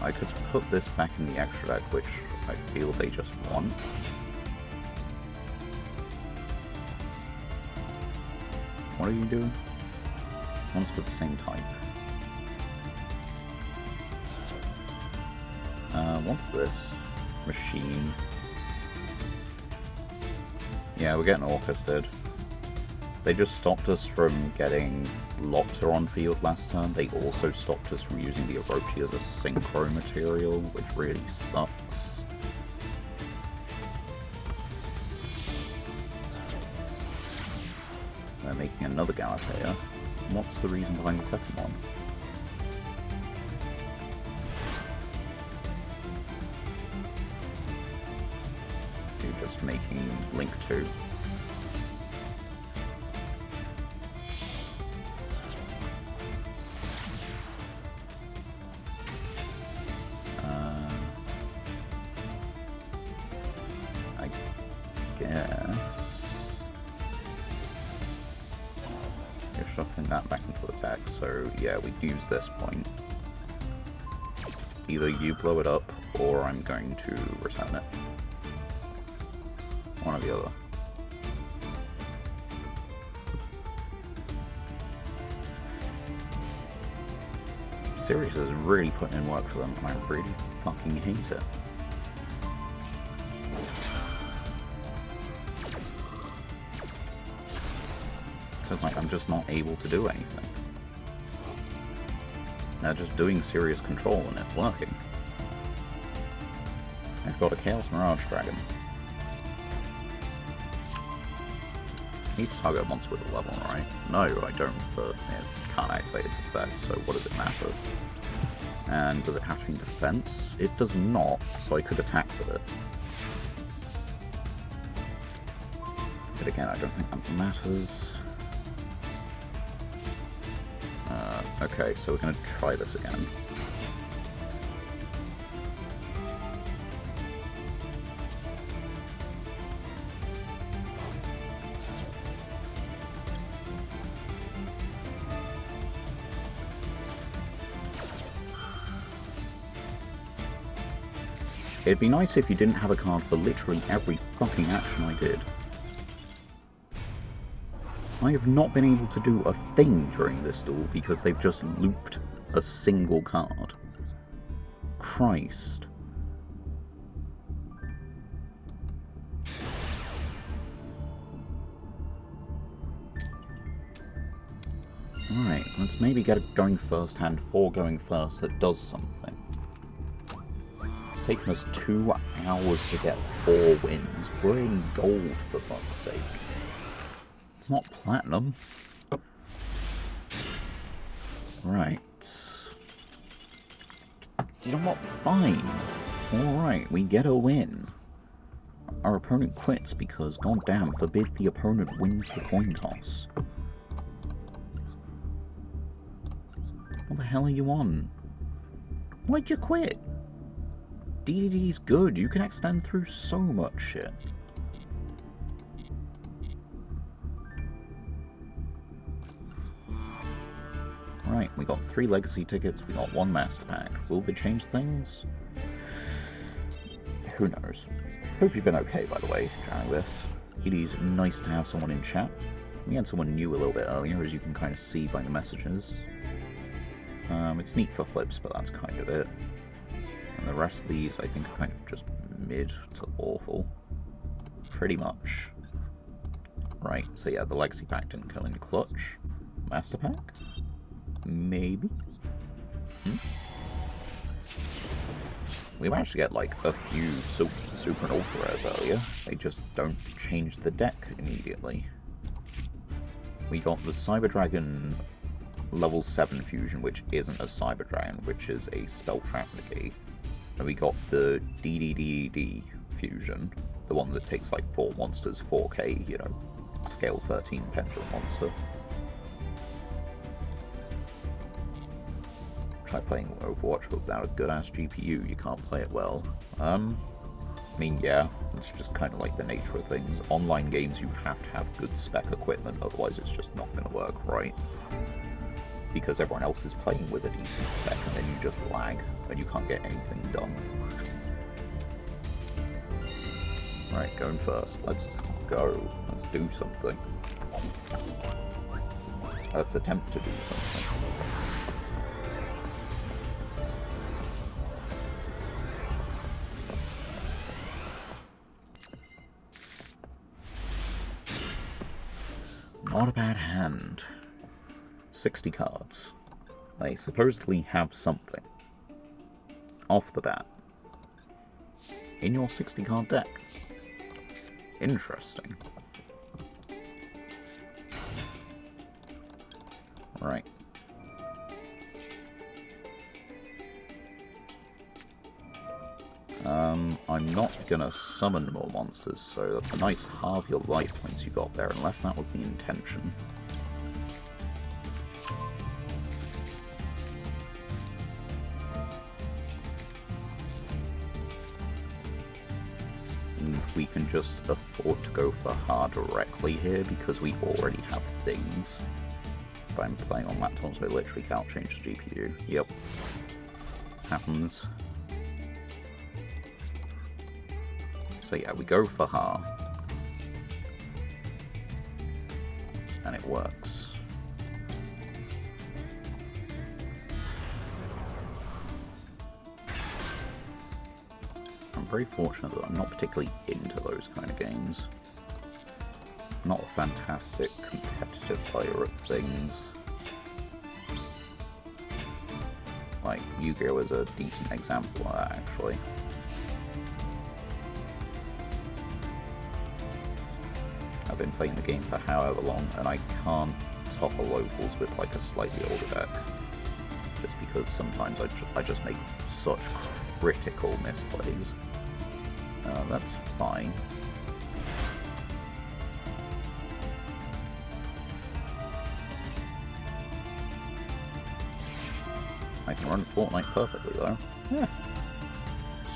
I could put this back in the extra deck, which I feel they just want. What are you doing? One's with the same type. What's this? Machine. Yeah, we're getting orchestrated. They just stopped us from getting Lopter on field last turn. They also stopped us from using the Orochi as a synchro material, which really sucks. They're making another Galatea. What's the reason behind the second one? You're just making Link 2. That back into the deck, so yeah, we use this point. Either you blow it up, or I'm going to return it. One or the other. Sirius is really putting in work for them, and I really fucking hate it. Because like, I'm just not able to do anything. They're just doing serious control and it's working. I've got a Chaos Mirage Dragon. Need to target a monster with a level, right? No, I don't, but it can't activate its effect, so what does it matter? And does it have to be in defense? It does not, so I could attack with it. But again, I don't think that matters. Okay, so we're going to try this again. It'd be nice if you didn't have a card for literally every fucking action I did. I have not been able to do a thing during this duel because they've just looped a single card. Christ. Alright, let's maybe get it going first hand, 4 going first that does something. It's taken us 2 hours to get 4 wins. We're in gold, for fuck's sake. It's not platinum. Right. You know what? Fine. Alright, we get a win. Our opponent quits because, goddamn, forbid the opponent wins the coin toss. What the hell are you on? Why'd you quit? DDD's good. You can extend through so much shit. Right, we got 3 legacy tickets, we got 1 master pack. Will they change things? Who knows? Hope you've been okay, by the way, during this. It is nice to have someone in chat. We had someone new a little bit earlier, as you can kind of see by the messages. It's neat for flips, but that's kind of it. And the rest of these, I think, are kind of just mid to awful. Pretty much. Right, so yeah, the legacy pack didn't come in clutch. Master pack? Maybe? We managed to get like a few super and ultra rares earlier. They just don't change the deck immediately. We got the Cyber Dragon level 7 fusion, which isn't a Cyber Dragon, which is a spell trap negate. And we got the DDDD fusion, the one that takes like 4 monsters, 4k, you know, scale 13 pendulum monster. Try playing Overwatch, but without a good-ass GPU, you can't play it well. I mean, yeah, it's just kind of like the nature of things. Online games, you have to have good spec equipment, otherwise it's just not going to work right. because everyone else is playing with a decent spec, and then you just lag, and you can't get anything done. Right, going first. Let's go. Let's do something. Let's attempt to do something. Not a bad hand. 60 cards. They supposedly have something. Off the bat. In your 60 card deck. Interesting. Right. I'm not gonna summon more monsters, so that's a nice halve your life points you got there, unless that was the intention. And we can just afford to go for hard directly here, because we already have things. But I'm playing on laptop, so I literally can't change the GPU. Yep. Happens. So yeah, we go for half. And it works. I'm very fortunate that I'm not particularly into those kind of games. I'm not a fantastic competitive player at things. Like, Yugioh is a decent example of that, actually. I've been playing the game for however long, and I can't topple locals with like a slightly older deck. Just because sometimes I just make such critical misplays. That's fine. I can run Fortnite perfectly though. Yeah.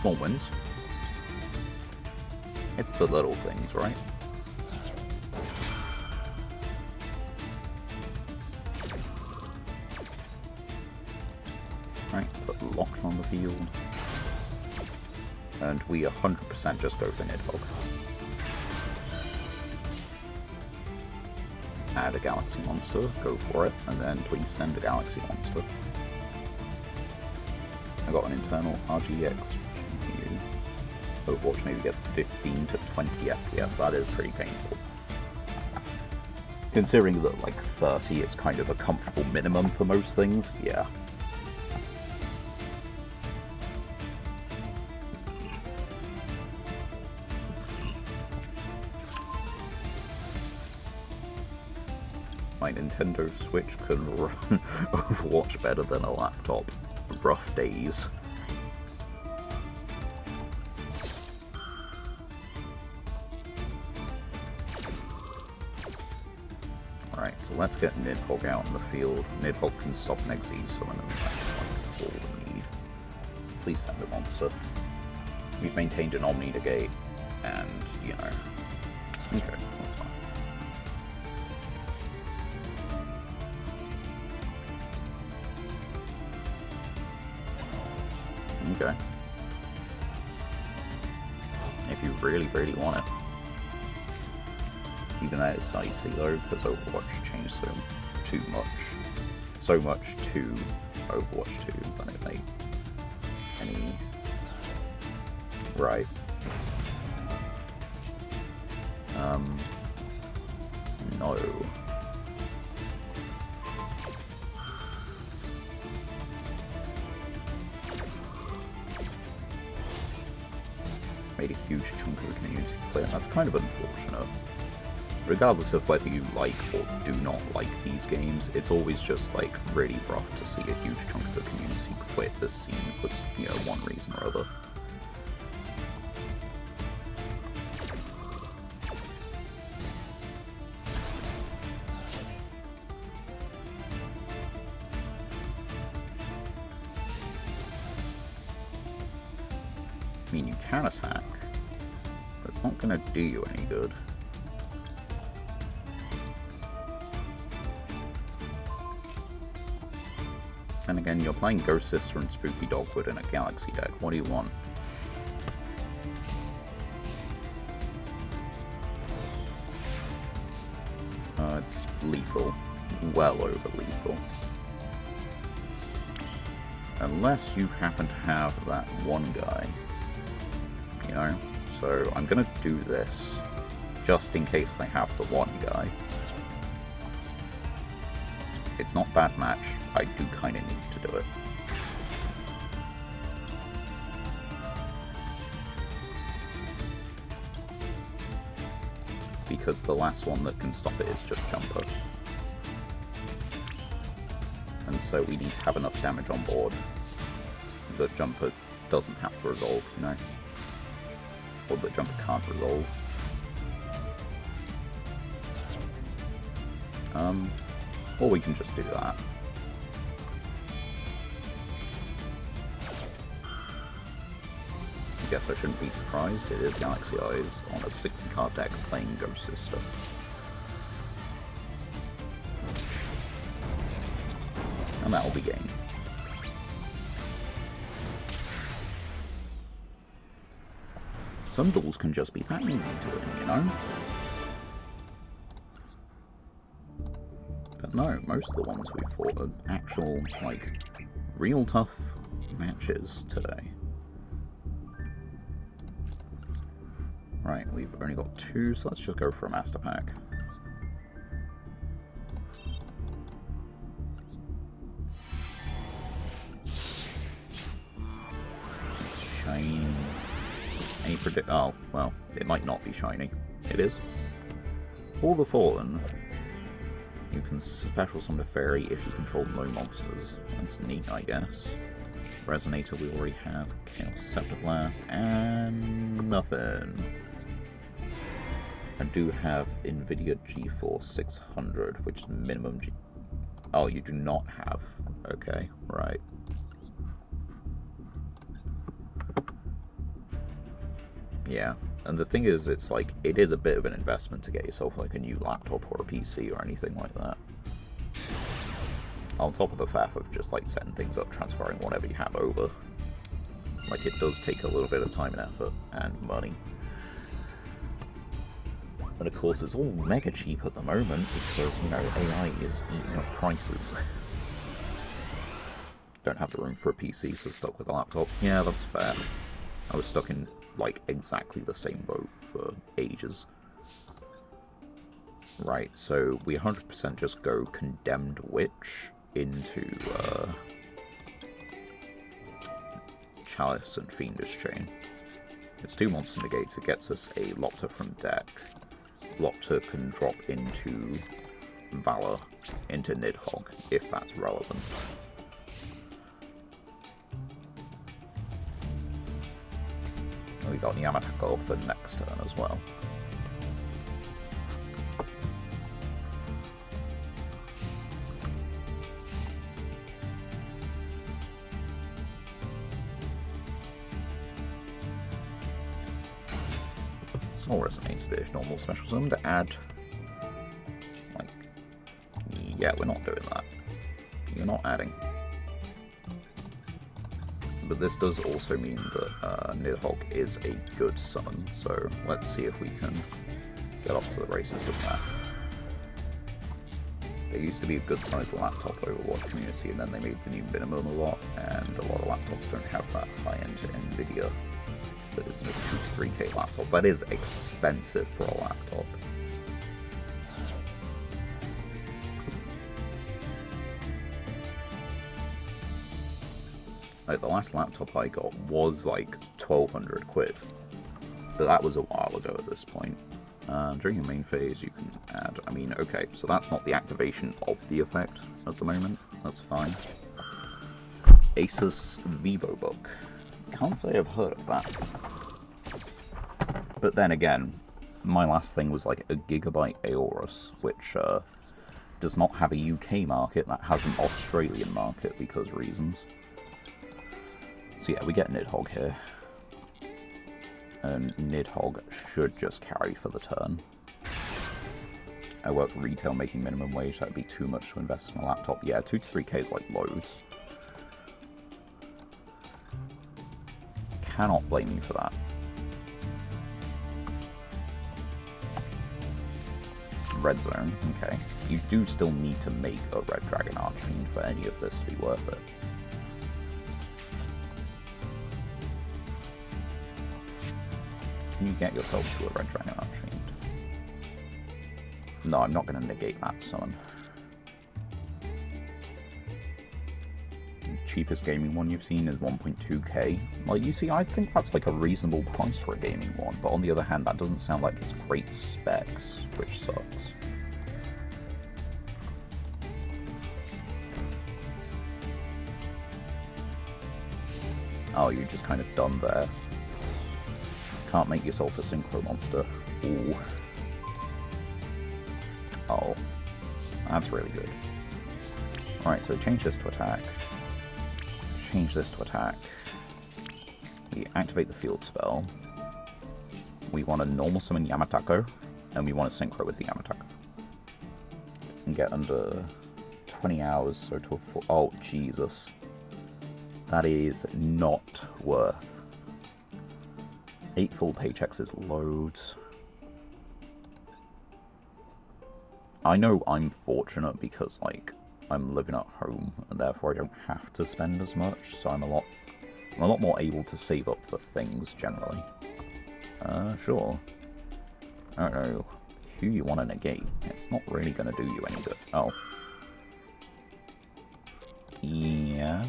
Small wins. It's the little things, right? Right, put Locked on the field. And we 100% just go for Nidhogg. Add a Galaxy Monster, go for it, and then please send a Galaxy Monster. I got an internal RGX GPU. Overwatch maybe gets 15 to 20 FPS, that is pretty painful. Considering that like 30 is kind of a comfortable minimum for most things, yeah. My Nintendo Switch can run Overwatch better than a laptop. Rough days. Right, so let's get Nidhogg out in the field. Nidhogg can stop an Xyz summon, and that's like all we need. Please send a monster. We've maintained an Omni negate, and, you know. Okay, that's fine. Okay. If you really, really want it. Even though it's dicey though, because Overwatch changed so much to Overwatch 2 than it made any... Right. No. Made a huge chunk of the community clear, and that's kind of unfortunate. Regardless of whether you like or do not like these games, it's always just like really rough to see a huge chunk of the community quit this scene for, you know, one reason or other. I mean, you can attack, but it's not going to do you any good. And again, you're playing Ghost Sister and Spooky Dogwood in a Galaxy deck. What do you want? It's lethal. Well over lethal. Unless you happen to have that one guy. You know? So I'm gonna do this, just in case they have the one guy. It's not bad match. I do kind of need to do it. Because the last one that can stop it is just Jumper. And so we need to have enough damage on board that Jumper doesn't have to resolve, you know? Or that Jumper can't resolve. Or we can just do that. I guess I shouldn't be surprised. It is Galaxy Eyes on a 60-card deck playing Ghost Sister. And that'll be game. Some duels can just be that easy to win, you know? But no, most of the ones we've fought are actual, like, real tough matches today. Right, we've only got 2, so let's just go for a Master Pack. It's shiny. Any oh, well, it might not be shiny. It is. All the Fallen. You can special summon a fairy if you control no monsters. That's neat, I guess. Resonator we already have. Chaos Scepter Blast, and nothing. I do have NVIDIA GeForce 600, which is minimum Oh, you do not have. Okay, right. Yeah, and the thing is, it's like, it is a bit of an investment to get yourself like a new laptop or a PC or anything like that. On top of the faff of just like setting things up, transferring whatever you have over. Like, it does take a little bit of time and effort and money. And of course, it's all mega cheap at the moment because, you know, AI is eating up prices. Don't have the room for a PC, so stuck with a laptop. Yeah, that's fair. I was stuck in, like, exactly the same boat for ages. Right, so we 100% just go Condemned Witch into Chalice and Fiendish Chain. It's 2 monster negates, it gets us a Lopter from deck. Lopter can drop into Valor, into Nidhogg, if that's relevant. We got Yamatako for next turn as well. Soul Resonator if normal special summon to add. Like, yeah, we're not doing that. You're not adding. But this does also mean that Nidhogg is a good summon, so let's see if we can get up to the races with that. There used to be a good sized laptop Overwatch community, and then they made the new minimum a lot, and a lot of laptops don't have that high-end NVIDIA that isn't a 2 to 3K laptop. That is expensive for a laptop. Like, the last laptop I got was like 1,200 quid, but that was a while ago at this point. During your main phase you can add, I mean, okay, so that's not the activation of the effect at the moment, that's fine. Asus VivoBook. Can't say I've heard of that. But then again, my last thing was like a Gigabyte Aorus, which does not have a UK market, that has an Australian market because reasons. So yeah, we get Nidhogg here. And Nidhogg should just carry for the turn. I work retail making minimum wage, that'd be too much to invest in a laptop. Yeah, 2 to 3k is like loads. cannot blame you for that. Red zone, okay. You do still need to make a red dragon archfiend for any of this to be worth it. Can you get yourself to a red dragon archfiend? No, I'm not going to negate that summon. Cheapest gaming one you've seen is 1.2k. Like, you see, I think that's like a reasonable price for a gaming one, but on the other hand, that doesn't sound like it's great specs, which sucks. Oh, you're just kind of done there. Can't make yourself a synchro monster. Ooh. Oh. That's really good. Alright, so change this to attack. Change this to attack. We activate the field spell. We want to normal summon Yamatako, and we want to synchro with the Yamatako. And get under 20 hours, so to a full... Oh, Jesus. That is not worth. 8 full paychecks is loads. I know I'm fortunate because, like, I'm living at home, and therefore I don't have to spend as much, so I'm a lot more able to save up for things, generally. Sure. I don't know who you want to negate. It's not really going to do you any good. Oh. Yeah.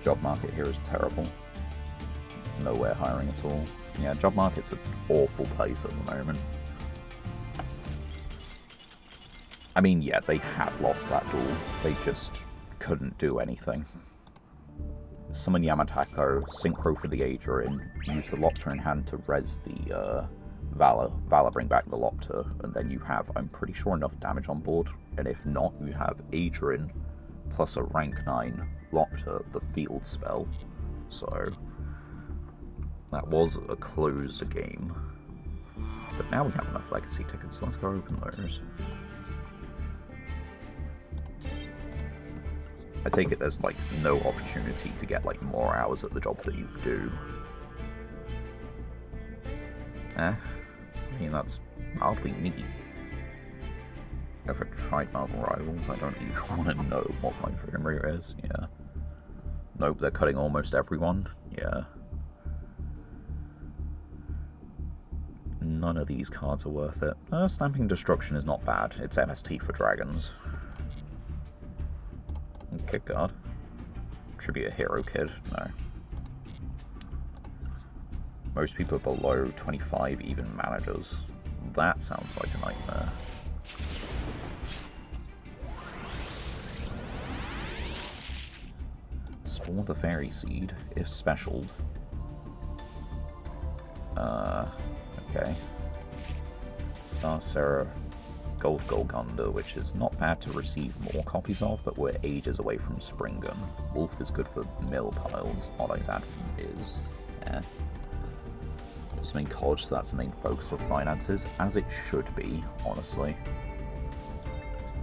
Job market here is terrible. Nowhere hiring at all. Yeah, job market's an awful place at the moment. I mean, yeah, they had lost that duel. They just couldn't do anything. Summon Yamatako, synchro for the Aegerin, use the Lopter in hand to res the Valor. Valor bring back the Lopter, and then you have, I'm pretty sure, enough damage on board. And if not, you have Aegerin plus a rank 9 Lopter, the field spell. So that was a close game. But now we have enough legacy tickets, so let's go open those. I take it there's, like, no opportunity to get, like, more hours at the job that you do. I mean, that's mildly neat. If I tried Marvel Rivals, I don't even want to know what my frame rate is, yeah. Nope, they're cutting almost everyone, yeah. None of these cards are worth it. Stamping Destruction is not bad, it's MST for dragons. Kid guard. Tribute a hero kid, no. Most people are below 25, even managers. That sounds like a nightmare. Spawn the Fairy Seed, if specialed. Okay. Star Seraph, Gold Golgunda, which is not bad to receive more copies of, but we're ages away from Springen. Wolf is good for mill piles. Odd Eyes Advent is... It's main college, so that's the main focus of finances, as it should be, honestly.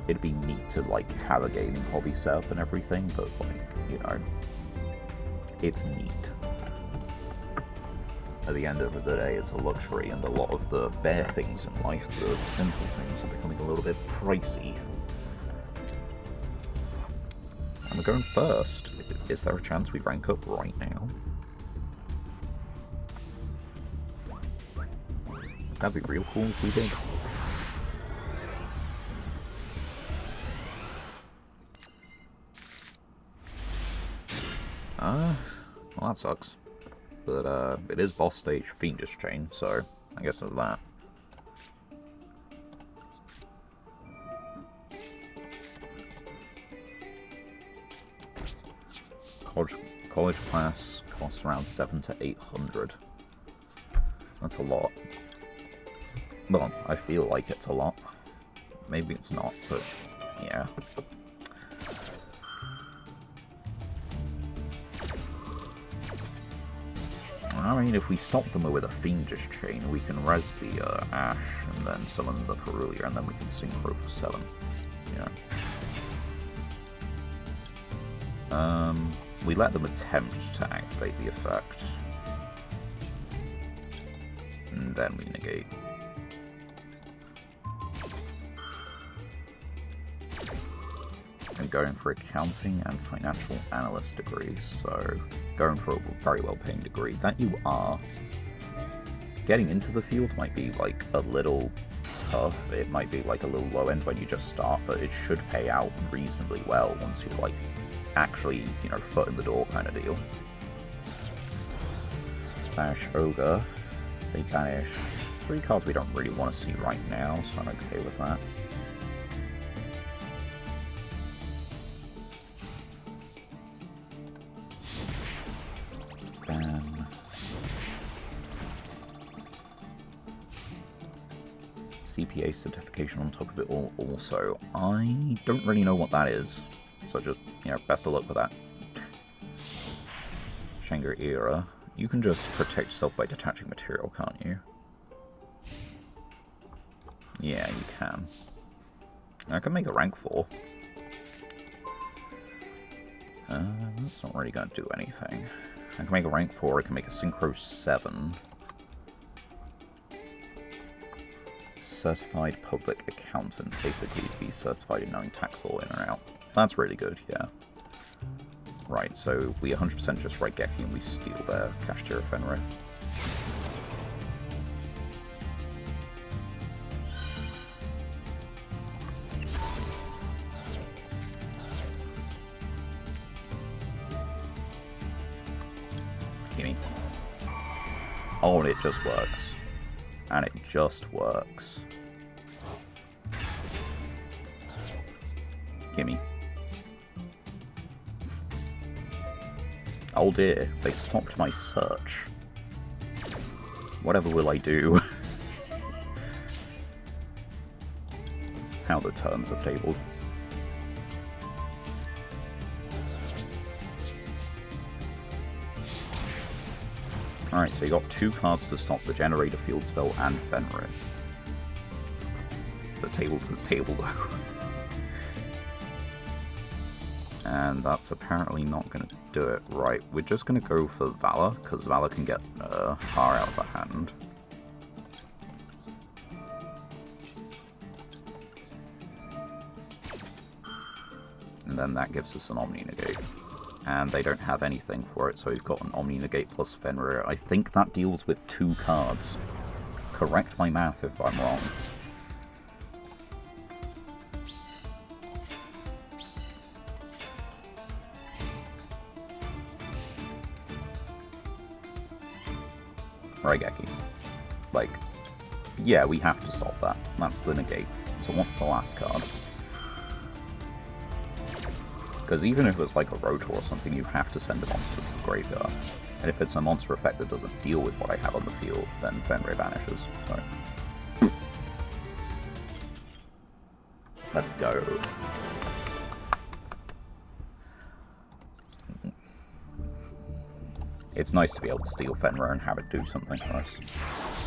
It'd be neat to, like, have a gaming hobby set up and everything, but, like, you know, it's neat. At the end of the day, it's a luxury, and a lot of the bare things in life, the simple things, are becoming a little bit pricey. And we're going first. Is there a chance we rank up right now? That'd be real cool if we did. Well, that sucks. But, it is boss stage Fiendish Chain, so I guess there's that. College class costs around 700 to 800. That's a lot. Well, I feel like it's a lot. Maybe it's not, but yeah. I mean, if we stop them with a Fiendish Chain, we can res the Ash, and then summon the Perulia, and then we can synchro for 7. Yeah. We let them attempt to activate the effect. And then we negate. I'm going for accounting and financial analyst degrees, so going for a very well paying degree. That you are. Getting into the field might be like a little tough, it might be like a little low end when you just start, but it should pay out reasonably well once you're like actually, you know, foot in the door kind of deal. Banish Ogre. They banish 3 cards we don't really want to see right now, so I'm okay with that. Then CPA certification on top of it all also. I don't really know what that is, so just, you know, best of luck with that. Shanger Era. You can just protect yourself by detaching material, can't you? Yeah, you can. I can make a rank 4. That's not really going to do anything. I can make a rank 4, I can make a Synchro 7. Certified Public Accountant, basically to be certified in knowing tax law in and out. That's really good, yeah. Right, so we 100% just write Geki and we steal their Kashtira Fenrir. Gimme. Oh, and it just works. And it just works. Gimme. Oh dear, they stopped my search. Whatever will I do? How the turns have tabled. Alright, so you got 2 cards to stop the Generator Field Spell and Fenrir. The table is table though. And that's apparently not going to do it. Right, we're just going to go for Valor, because Valor can get far out of the hand. And then that gives us an Omni Negate. And they don't have anything for it, so we've got an Omni Negate plus Fenrir. I think that deals with 2 cards. Correct my math if I'm wrong. Right, Geki. Like, yeah, we have to stop that. That's the negate. So what's the last card? Because even if it's like a Rotor or something, you have to send a monster to the graveyard. And if it's a monster effect that doesn't deal with what I have on the field, then Fenrir vanishes. So. Let's go. It's nice to be able to steal Fenrir and have it do something for us.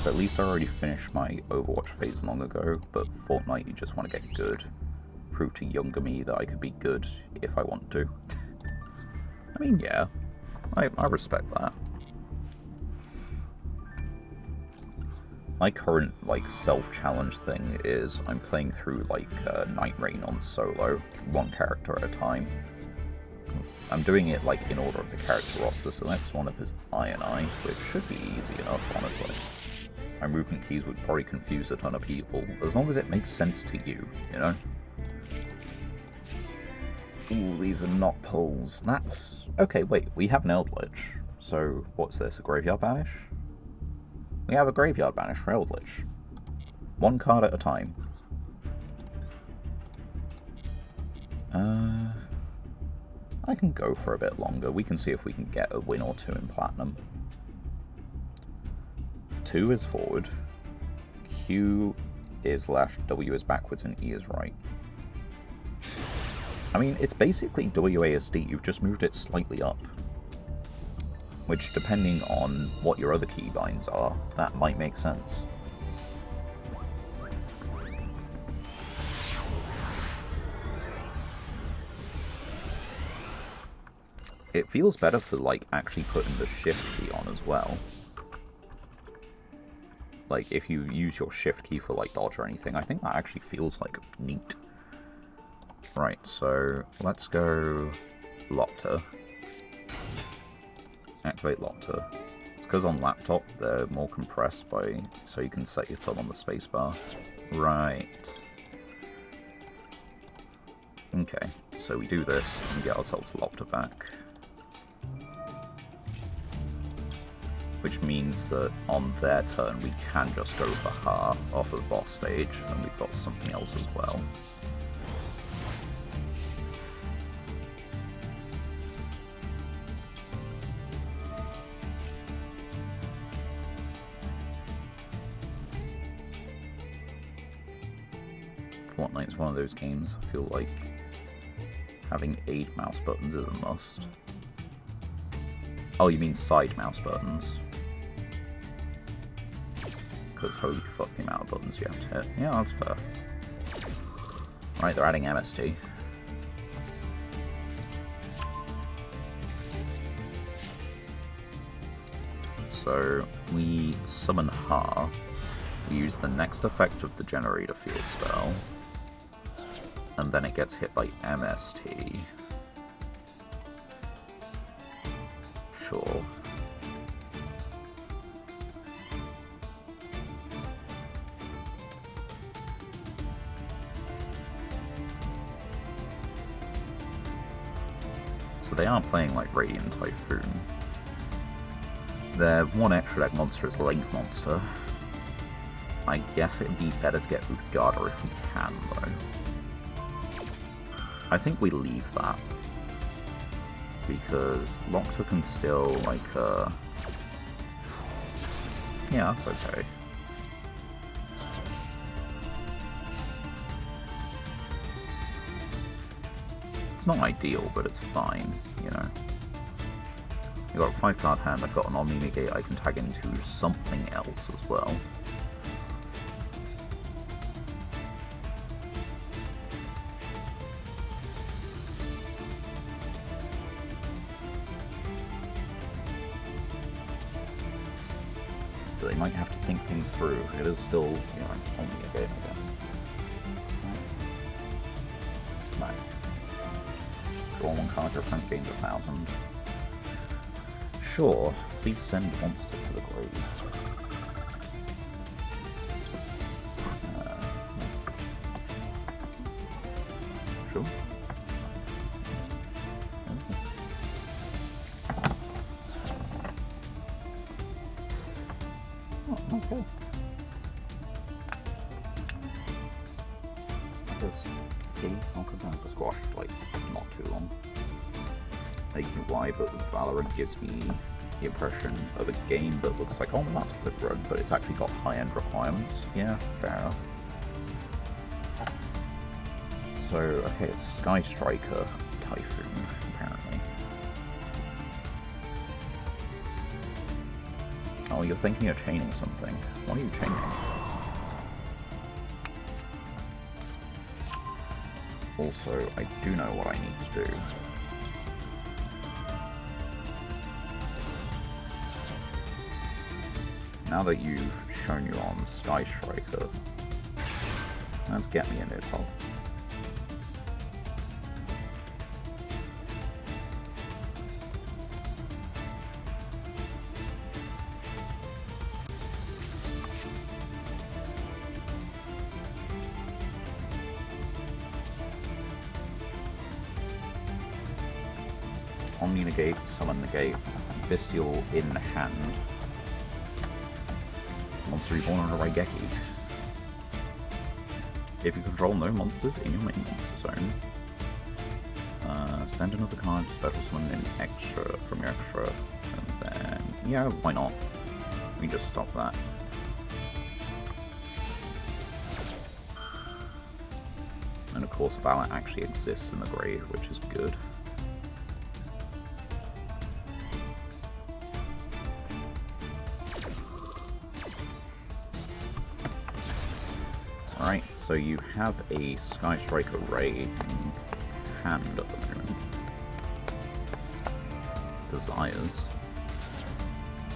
But at least I already finished my Overwatch phase long ago, but Fortnite you just want to get good. Prove to younger me that I could be good if I want to. I mean, yeah. I respect that. My current, like, self-challenge thing is I'm playing through, like, Night Rain on solo, 1 character at a time. I'm doing it, like, in order of the character roster, so the next one up is I, which should be easy enough, honestly. My movement keys would probably confuse a ton of people, as long as it makes sense to you, you know? Ooh, these are not pulls. That's... Okay, wait, we have an Eldritch. So, what's this, a Graveyard Banish? We have a Graveyard Banish for Eldritch. 1 card at a time. I can go for a bit longer. We can see if we can get a win or 2 in Platinum. 2 is forward. Q is left, W is backwards, and E is right. I mean, it's basically WASD, you've just moved it slightly up. Which, depending on what your other keybinds are, that might make sense. It feels better for, like, actually putting the shift key on as well. Like, if you use your shift key for, like, dodge or anything, I think that actually feels, like, neat. Right, so let's go Lopter. Activate Lopter. It's because on laptop they're more compressed by, so you can set your thumb on the spacebar. Right. Okay, so we do this and get ourselves Lopter back. Which means that on their turn we can just go for Ha off of boss stage, and we've got something else as well. Fortnite is one of those games, I feel like having 8 mouse buttons is a must. Oh, you mean side mouse buttons? Because holy fuck the amount of buttons you have to hit. Yeah, that's fair. Right, they're adding MST. So, we summon Ha. We use the next effect of the generator field spell. And then it gets hit by MST. Sure. So they are playing like Radiant Typhoon. Their one extra deck monster is Link Monster. I guess it'd be better to get Utgada if we can, though. I think we leave that. Because Lopter can still, like, yeah, that's okay. It's not ideal, but it's fine, you know. I've got a 5-card hand, I've got an Omni-Negate I can tag into something else as well. They might have to think things through. It is still, you know, only a game, I guess. No. Draw 1 card, your opponent gains 1,000. Sure, please send monster to the grave. Sure. Okay. I guess I'll come down for squash, like, not too long. I don't know why, but Valorant gives me the impression of a game that looks like, oh, that's a quick run, but it's actually got high-end requirements. Yeah, fair enough. So, okay, it's Sky Striker Typhoon, apparently. Oh, you're thinking of chaining something. What are you chaining? Also, I do know what I need to do. Now that you've shown you on Sky Striker, let's get me a Nidhogg. Omni Negate, Summon Negate, Bestial in hand. Monster reborn on a Raigeki. If you control no monsters in your main monster zone, send another card, special summon an extra from your extra, and then, yeah, why not? We can just stop that. And of course, Valor actually exists in the grave, which is good. Alright, so you have a Sky Striker Ray in hand at the moment. desires.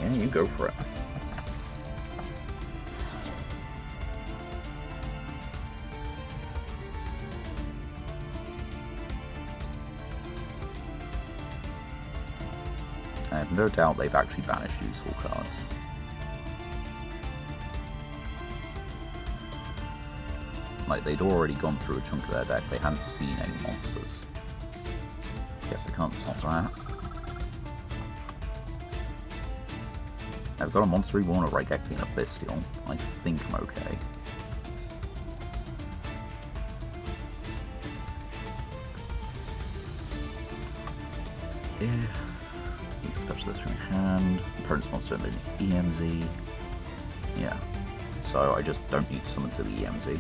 Yeah, you go for it. I have no doubt they've actually banished useful cards. Like, they'd already gone through a chunk of their deck, they hadn't seen any monsters. Guess I can't stop that. I've got a Monster Reborn, a Raigeki, and a Bestial. I think I'm okay. If you can special this from your hand, opponent's monster and then EMZ. Yeah. So I just don't need to summon to the EMZ.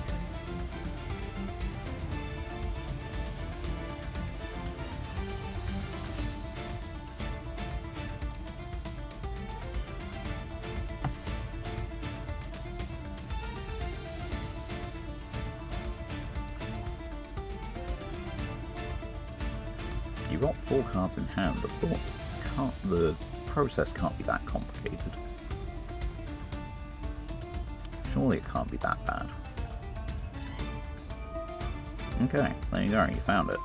You've got 4 cards in hand. The process can't be that complicated. Surely it can't be that bad. Okay, there you go, you found it.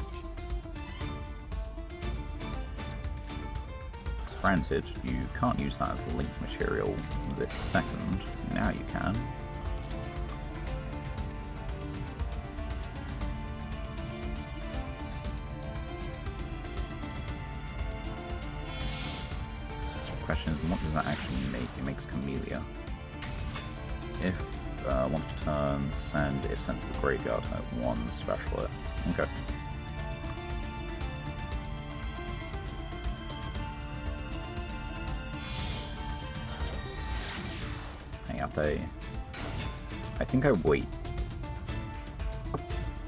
Granted, you can't use that as the link material this second. Now you can. Question is, what does that actually make? It makes Camellia. If once per turn, send, if sent to the graveyard, at 1 special it. Okay. Hayate. I think I wait.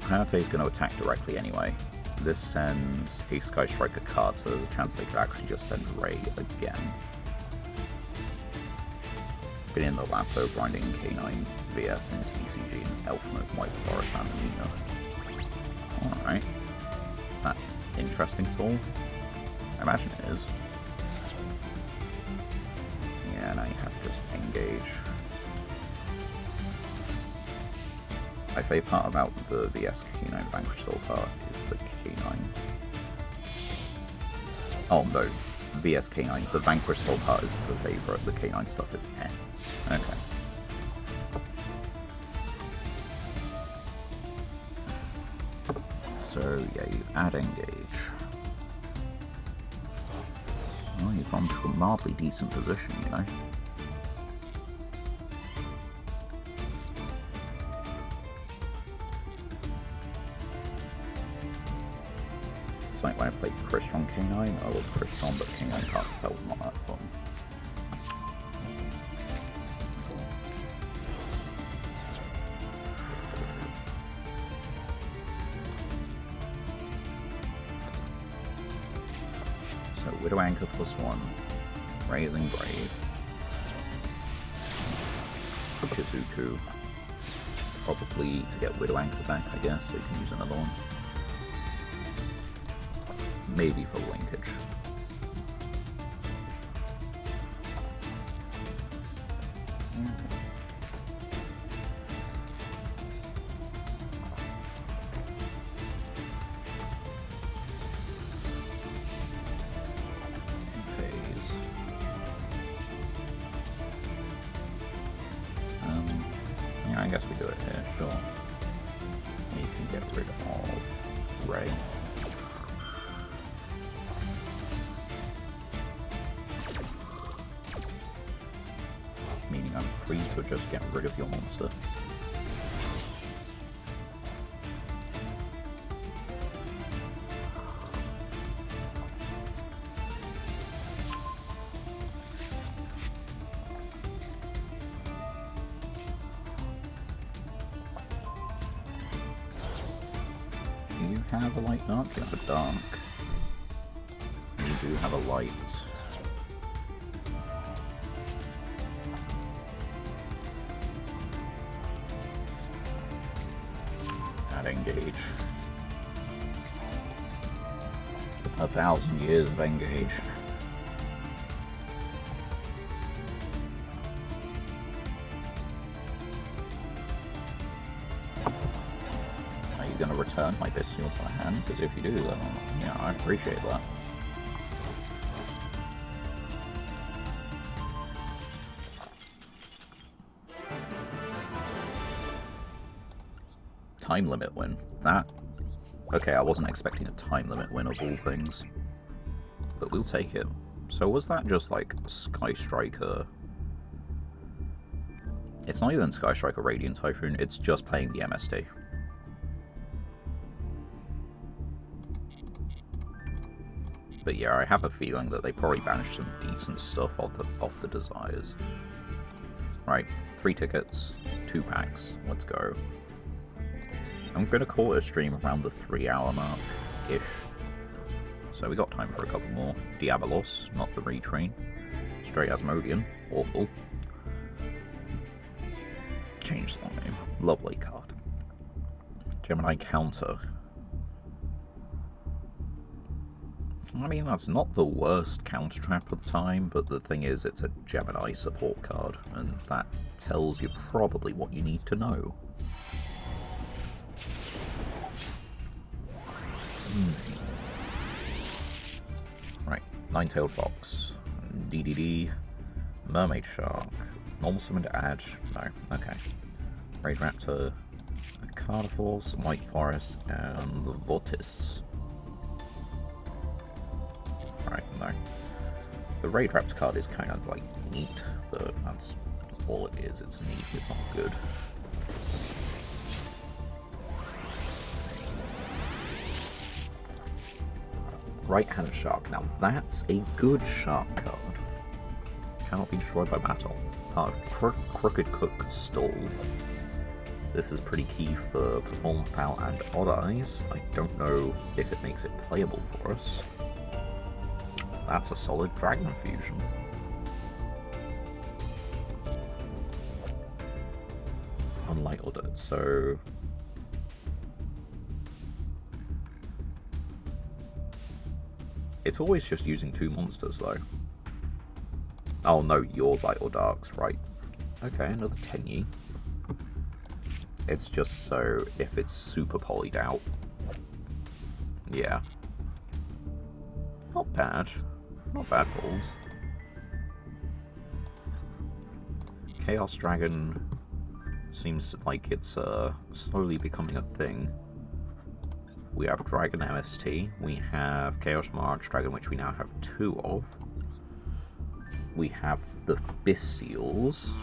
Hayate is going to attack directly anyway. This sends a Sky Striker card, so there's a chance they could actually just send Ray again. Been in the lab though, grinding K9 VS into TCG and Elfmode, White Forest and Nina. Alright. Is that interesting at all? I imagine it is. Yeah, now you have to just engage. My favourite part about the VS K9 Vanquish Soul part is the K9. Oh no, VS K9. The Vanquish Soul part is the favourite, the K9 stuff is eh. Okay. So yeah, you add engage. Well, you've gone to a mildly decent position, you know. It's like when I played Crystron K9, I love Crystron, but K9 Carpet was not that fun. So Widow Anchor +1, Raising Brave, Shizuku, probably to get Widow Anchor back, I guess, so you can use another one. Maybe for linkage. Phase. Yeah, I guess we do it here, sure. We can get rid of Ray. Meaning I'm free to just get rid of your monster. You have a light dark, you have a dark. You do have a light. Engage. 1,000 years of engage. you're going to return my Bestial to my hand, because if you do, then yeah, I appreciate that. Time limit win. That... Okay, I wasn't expecting a time limit win of all things. But we'll take it. So was that just like Sky Striker? It's not even Sky Striker Radiant Typhoon, it's just playing the MST. But yeah, I have a feeling that they probably banished some decent stuff off the desires. Right, 3 tickets, 2 packs, let's go. I'm going to call it a stream around the 3-hour mark-ish. So we got time for a couple more. Diabolos, not the retrain. Straight Asmodean, awful. Change the name. Lovely card. Gemini Counter. I mean, that's not the worst counter trap of the time, but the thing is, it's a Gemini support card, and that tells you probably what you need to know. Right, Nine-Tailed Fox, DDD, Mermaid Shark, normal summon to add, no, okay. Raid Raptor, Carnivores, White Forest, and the Vortis. Right, no. The Raid Raptor card is kind of like neat, but that's all it is, it's neat, it's not good. Right-handed Shark. Now that's a good shark card. Cannot be destroyed by battle. Part of Crooked Cook stalled. This is pretty key for Performance Pal and Odd Eyes. I don't know if it makes it playable for us. That's a solid Dragon Fusion. Unlike Odd, so... It's always just using 2 monsters, though. Oh no, you're Light or Darks, right. Okay, another Tenyi. It's just so if it's super polyed out. Yeah. Not bad. Not bad balls. Chaos Dragon seems like it's slowly becoming a thing. We have Dragon MST, we have Chaos March Dragon, which we now have 2 of. We have the Bestials,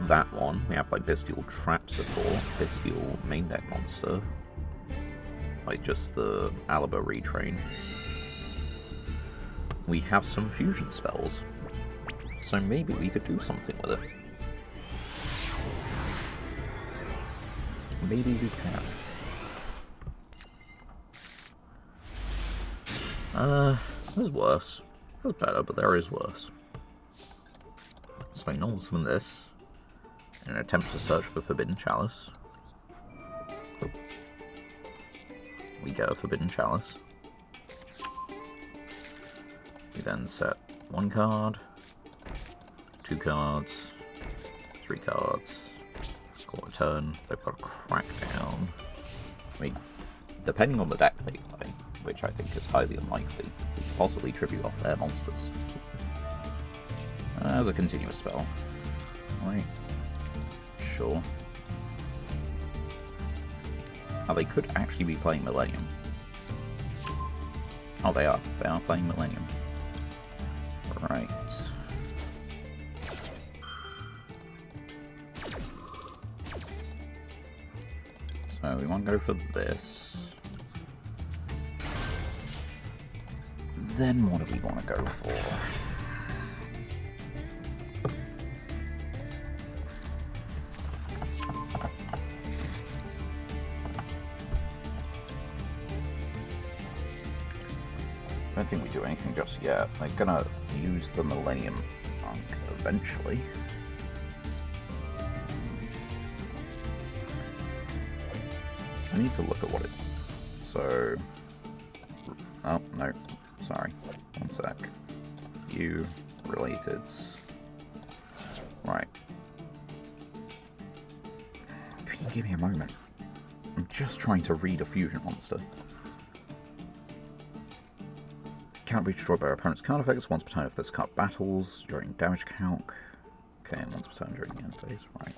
that one. We have like Bestial Trap support, Bestial main deck monster, like just the Alaba retrain. We have some fusion spells, so maybe we could do something with it. Maybe we can. There's worse. There's better, but there is worse. So I normal summon this in an attempt to search for Forbidden Chalice. We get a Forbidden Chalice. We then set 1 card, 2 cards, 3 cards, call it a turn. They've got a Crackdown. I mean, depending on the deck they play, which I think is highly unlikely, we could possibly tribute off their monsters. As a continuous spell. Right. Sure. Oh, they could actually be playing Millennium. Oh, they are. They are playing Millennium. Right. So we want to go for this. Then what do we want to go for? I don't think we do anything just yet. They're gonna use the Millennium Monk eventually. I need to look at what it... So... Oh, no. Sorry. One sec. You related. Right. Can you give me a moment? I'm just trying to read a fusion monster. Cannot be destroyed by our opponent's card effects once per turn if this card battles during damage calc. Okay, and once per turn during the end phase, right.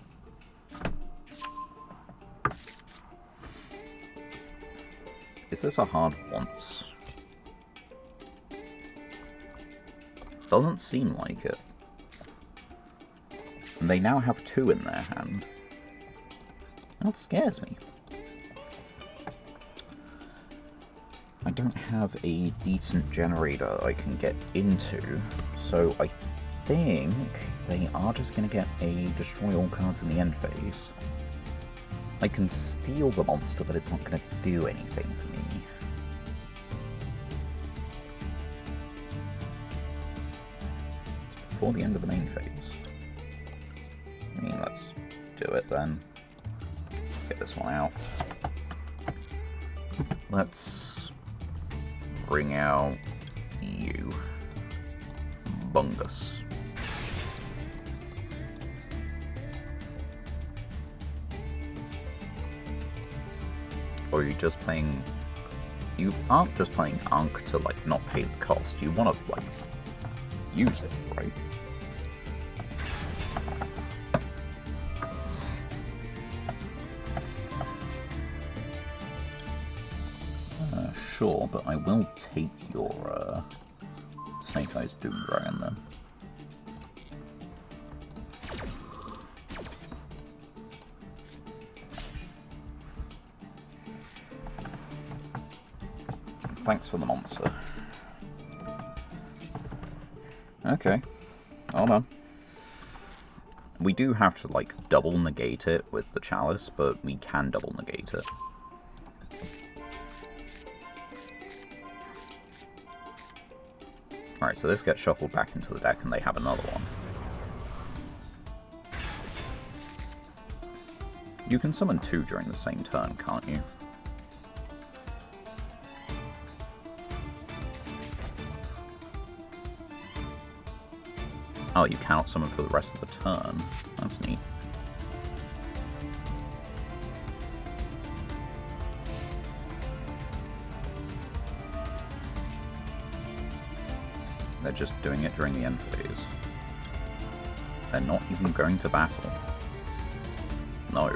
Is this a hard once? Doesn't seem like it. And they now have 2 in their hand. That scares me. I don't have a decent generator I can get into, so I think they are just going to get a destroy all cards in the end phase. I can steal the monster, but it's not going to do anything for me. Before the end of the main phase. I mean, let's do it then. Get this one out. Let's bring out you. Bungus. Or are you just playing... You aren't just playing Ankh to, like, not pay the cost. You want to, like, use it, right? Sure, but I will take your Snake Eyes Doom Dragon then. Thanks for the monster. Okay, hold on. We do have to, like, double negate it with the Chalice, but we can double negate it. Alright, so this gets shuffled back into the deck and they have another one. You can summon 2 during the same turn, can't you? Oh, you cannot summon for the rest of the turn. That's neat. They're just doing it during the end phase. They're not even going to battle. No.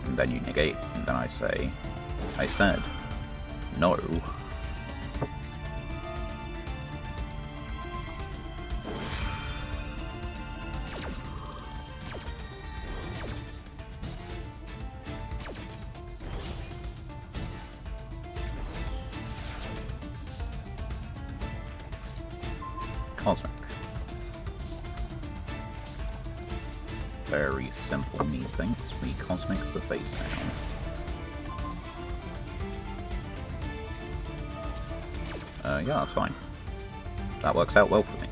And then you negate, and then I say, I said, no. Cosmic. Very simple, methinks. We Cosmic the face down. Yeah, that's fine. That works out well for me.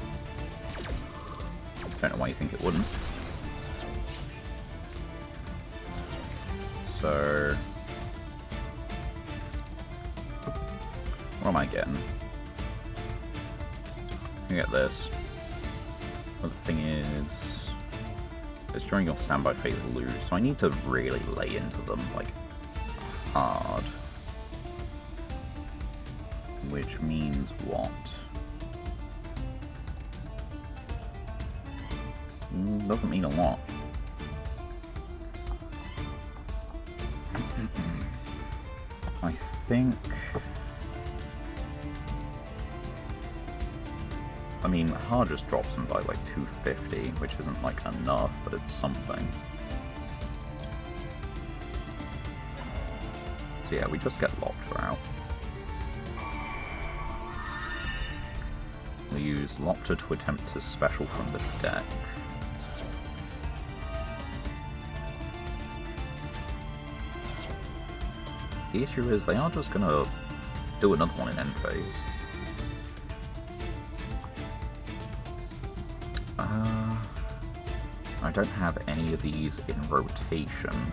Don't know why you think it wouldn't. So... what am I getting? You get this. But the thing is... it's during your standby phase lose, so I need to really lay into them, like, hard. Which means what? Doesn't mean a lot. I think... I mean, hard just drops them by like 250, which isn't like enough, but it's something. So yeah, we just get locked for out. We use Lopter to attempt to special from the deck. The issue is they are just gonna do another one in end phase. I don't have any of these in rotation.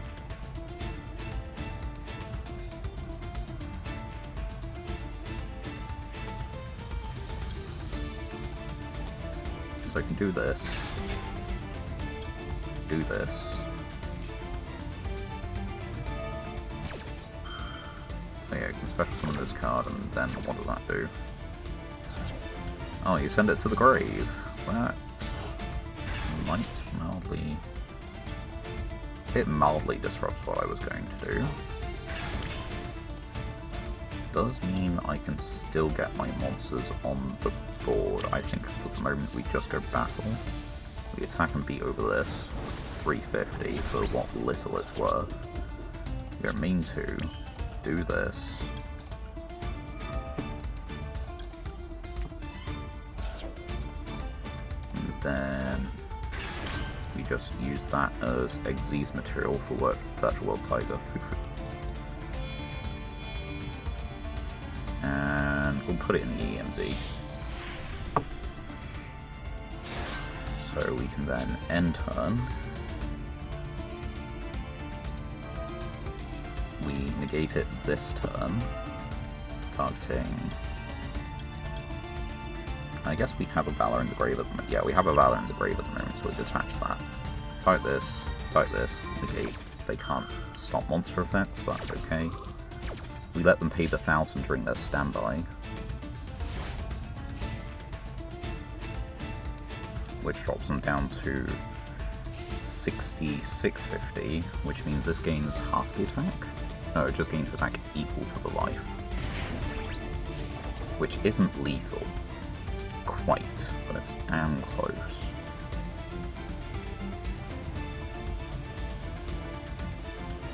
So I can do this. Do this. So yeah, you can special summon this card, and then what does that do? Oh, you send it to the grave. That might mildly... It mildly disrupts what I was going to do. Does mean I can still get my monsters on the board. I think for the moment we just go battle. We attack and beat over this. 350 for what little it's worth. We don't mean to do this. And then we just use that as Xyz material for Virtual World Tiger. And we'll put it in the EMZ. So we can then end turn. We negate it this turn, targeting... I guess we have a Valor in the grave at the moment. Yeah, we have a Valor in the grave at the moment, so we detach that. Type this, negate. They can't stop monster effects, so that's okay. We let them pay the 1,000 during their standby. Which drops them down to 6650, which means this gains half the attack. No, it just gains attack equal to the life. Which isn't lethal. Quite, but it's damn close.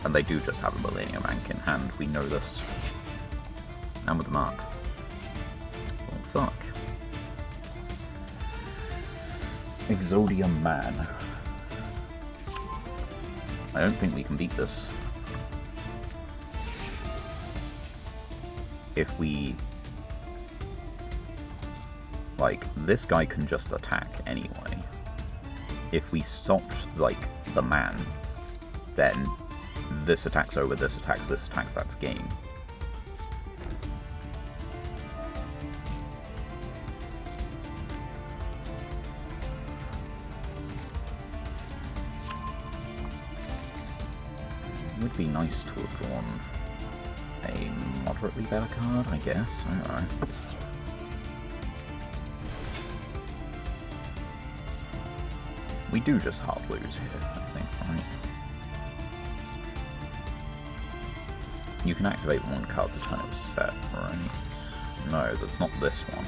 And they do just have a Millennium Ank in hand, we know this. And with the mark. Oh fuck. Exodium Man. I don't think we can beat this. If we... Like, this guy can just attack anyway. If we stopped, like, the man, then this attacks over, this attacks, that's game. It would be nice to have drawn a moderately better card, I guess. I don't know. We do just hard lose here, I think, right? You can activate one card the turn it was set, right? No, that's not this one.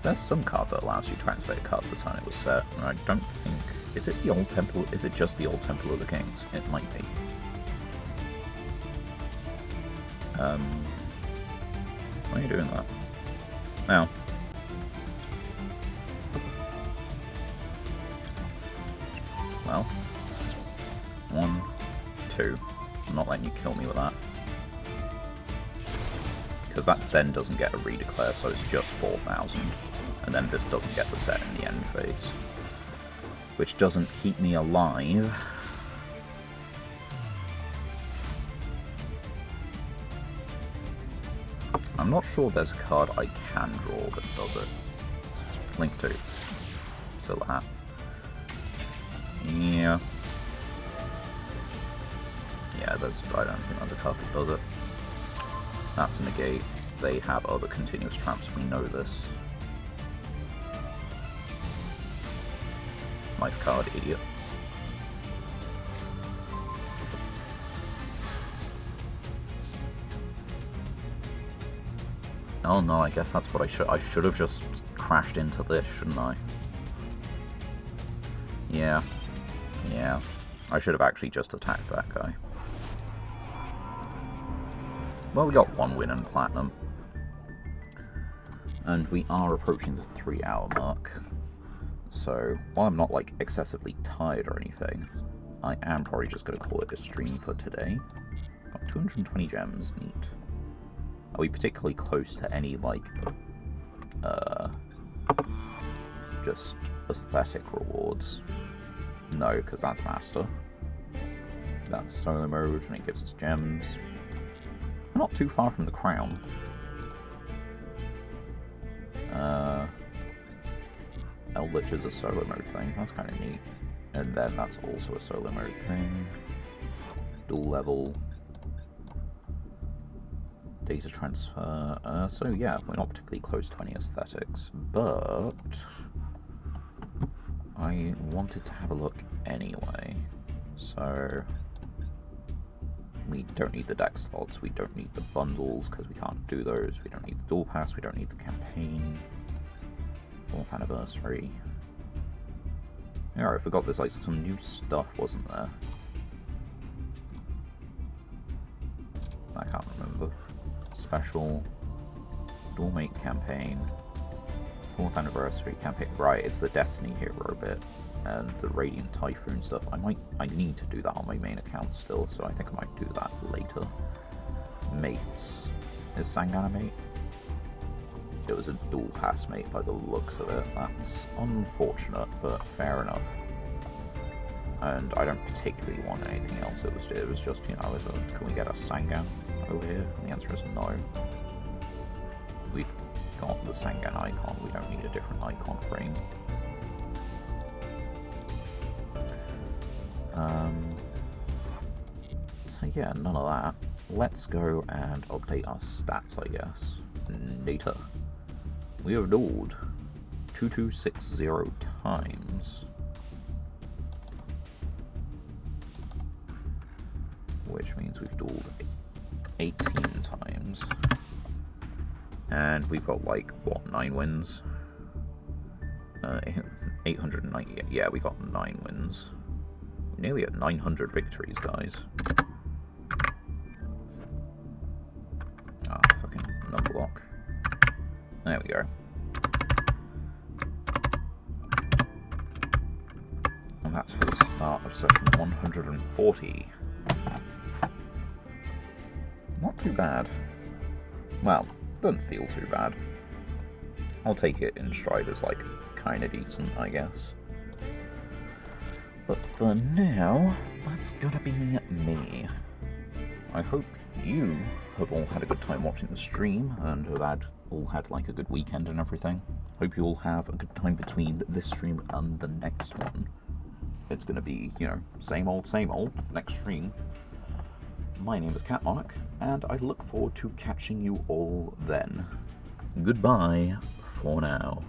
There's some card that allows you to activate a card the turn it was set, and I don't think... Is it the Old Temple? Is it just the Old Temple of the Kings? It might be. Why are you doing that? Now. Well. 1, 2. I'm not letting you kill me with that. Because that then doesn't get a redeclare, so it's just 4,000. And then this doesn't get the set in the end phase. Which doesn't keep me alive. I'm not sure there's a card I can draw that does it. Link 2. Silver Hat. Yeah. Yeah, I don't think there's a card that does it. That's a negate. They have other continuous traps, we know this. Nice card, idiot. Oh no, I guess that's what I should have just crashed into this, shouldn't I? Yeah. Yeah. I should have actually just attacked that guy. Well, we got 1 win in Platinum. And we are approaching the 3-hour mark. So, while I'm not, like, excessively tired or anything, I am probably just going to call it a stream for today. Got 220 gems, neat. Are we particularly close to any, like, just aesthetic rewards? No, because that's Master. That's Solo Mode, and it gives us gems. We're not too far from the Crown. Eldritch is a solo mode thing. That's kind of neat. And then that's also a solo mode thing. Dual level. Data transfer. So yeah, we're not particularly close to any aesthetics, but I wanted to have a look anyway. So we don't need the deck slots, we don't need the bundles because we can't do those, we don't need the dual pass, we don't need the campaign. 4th anniversary. Yeah, I forgot there's like some new stuff, wasn't there? I can't remember. Special Duel Mate campaign. 4th anniversary campaign. Right, it's the Destiny Hero bit and the Radiant Typhoon stuff. I need to do that on my main account still, so I think I might do that later. Mates. Is Sangan a mate? It was a dual pass mate by the looks of it. That's unfortunate, but fair enough. And I don't particularly want anything else. It was just, you know, can we get a Sangan over here? And the answer is no. We've got the Sangan icon. We don't need a different icon frame. So yeah, none of that. Let's go and update our stats, I guess. Data. We have dueled 2260 times. Which means we've dueled 18 times. And we've got, like, what, 9 wins? 890, yeah, we got 9 wins. We're nearly at 900 victories, guys. Ah, fucking number lock. There we go. And that's for the start of session 140. Not too bad. Well, doesn't feel too bad. I'll take it in stride as, like, kinda decent, I guess. But for now, that's gonna be me. I hope you have all had a good time watching the stream and have all had like a good weekend and everything. Hope you all have a good time between this stream and the next one. It's gonna be, you know, same old next stream. My name is Cat Monarch, and I look forward to catching you all then. Goodbye for now.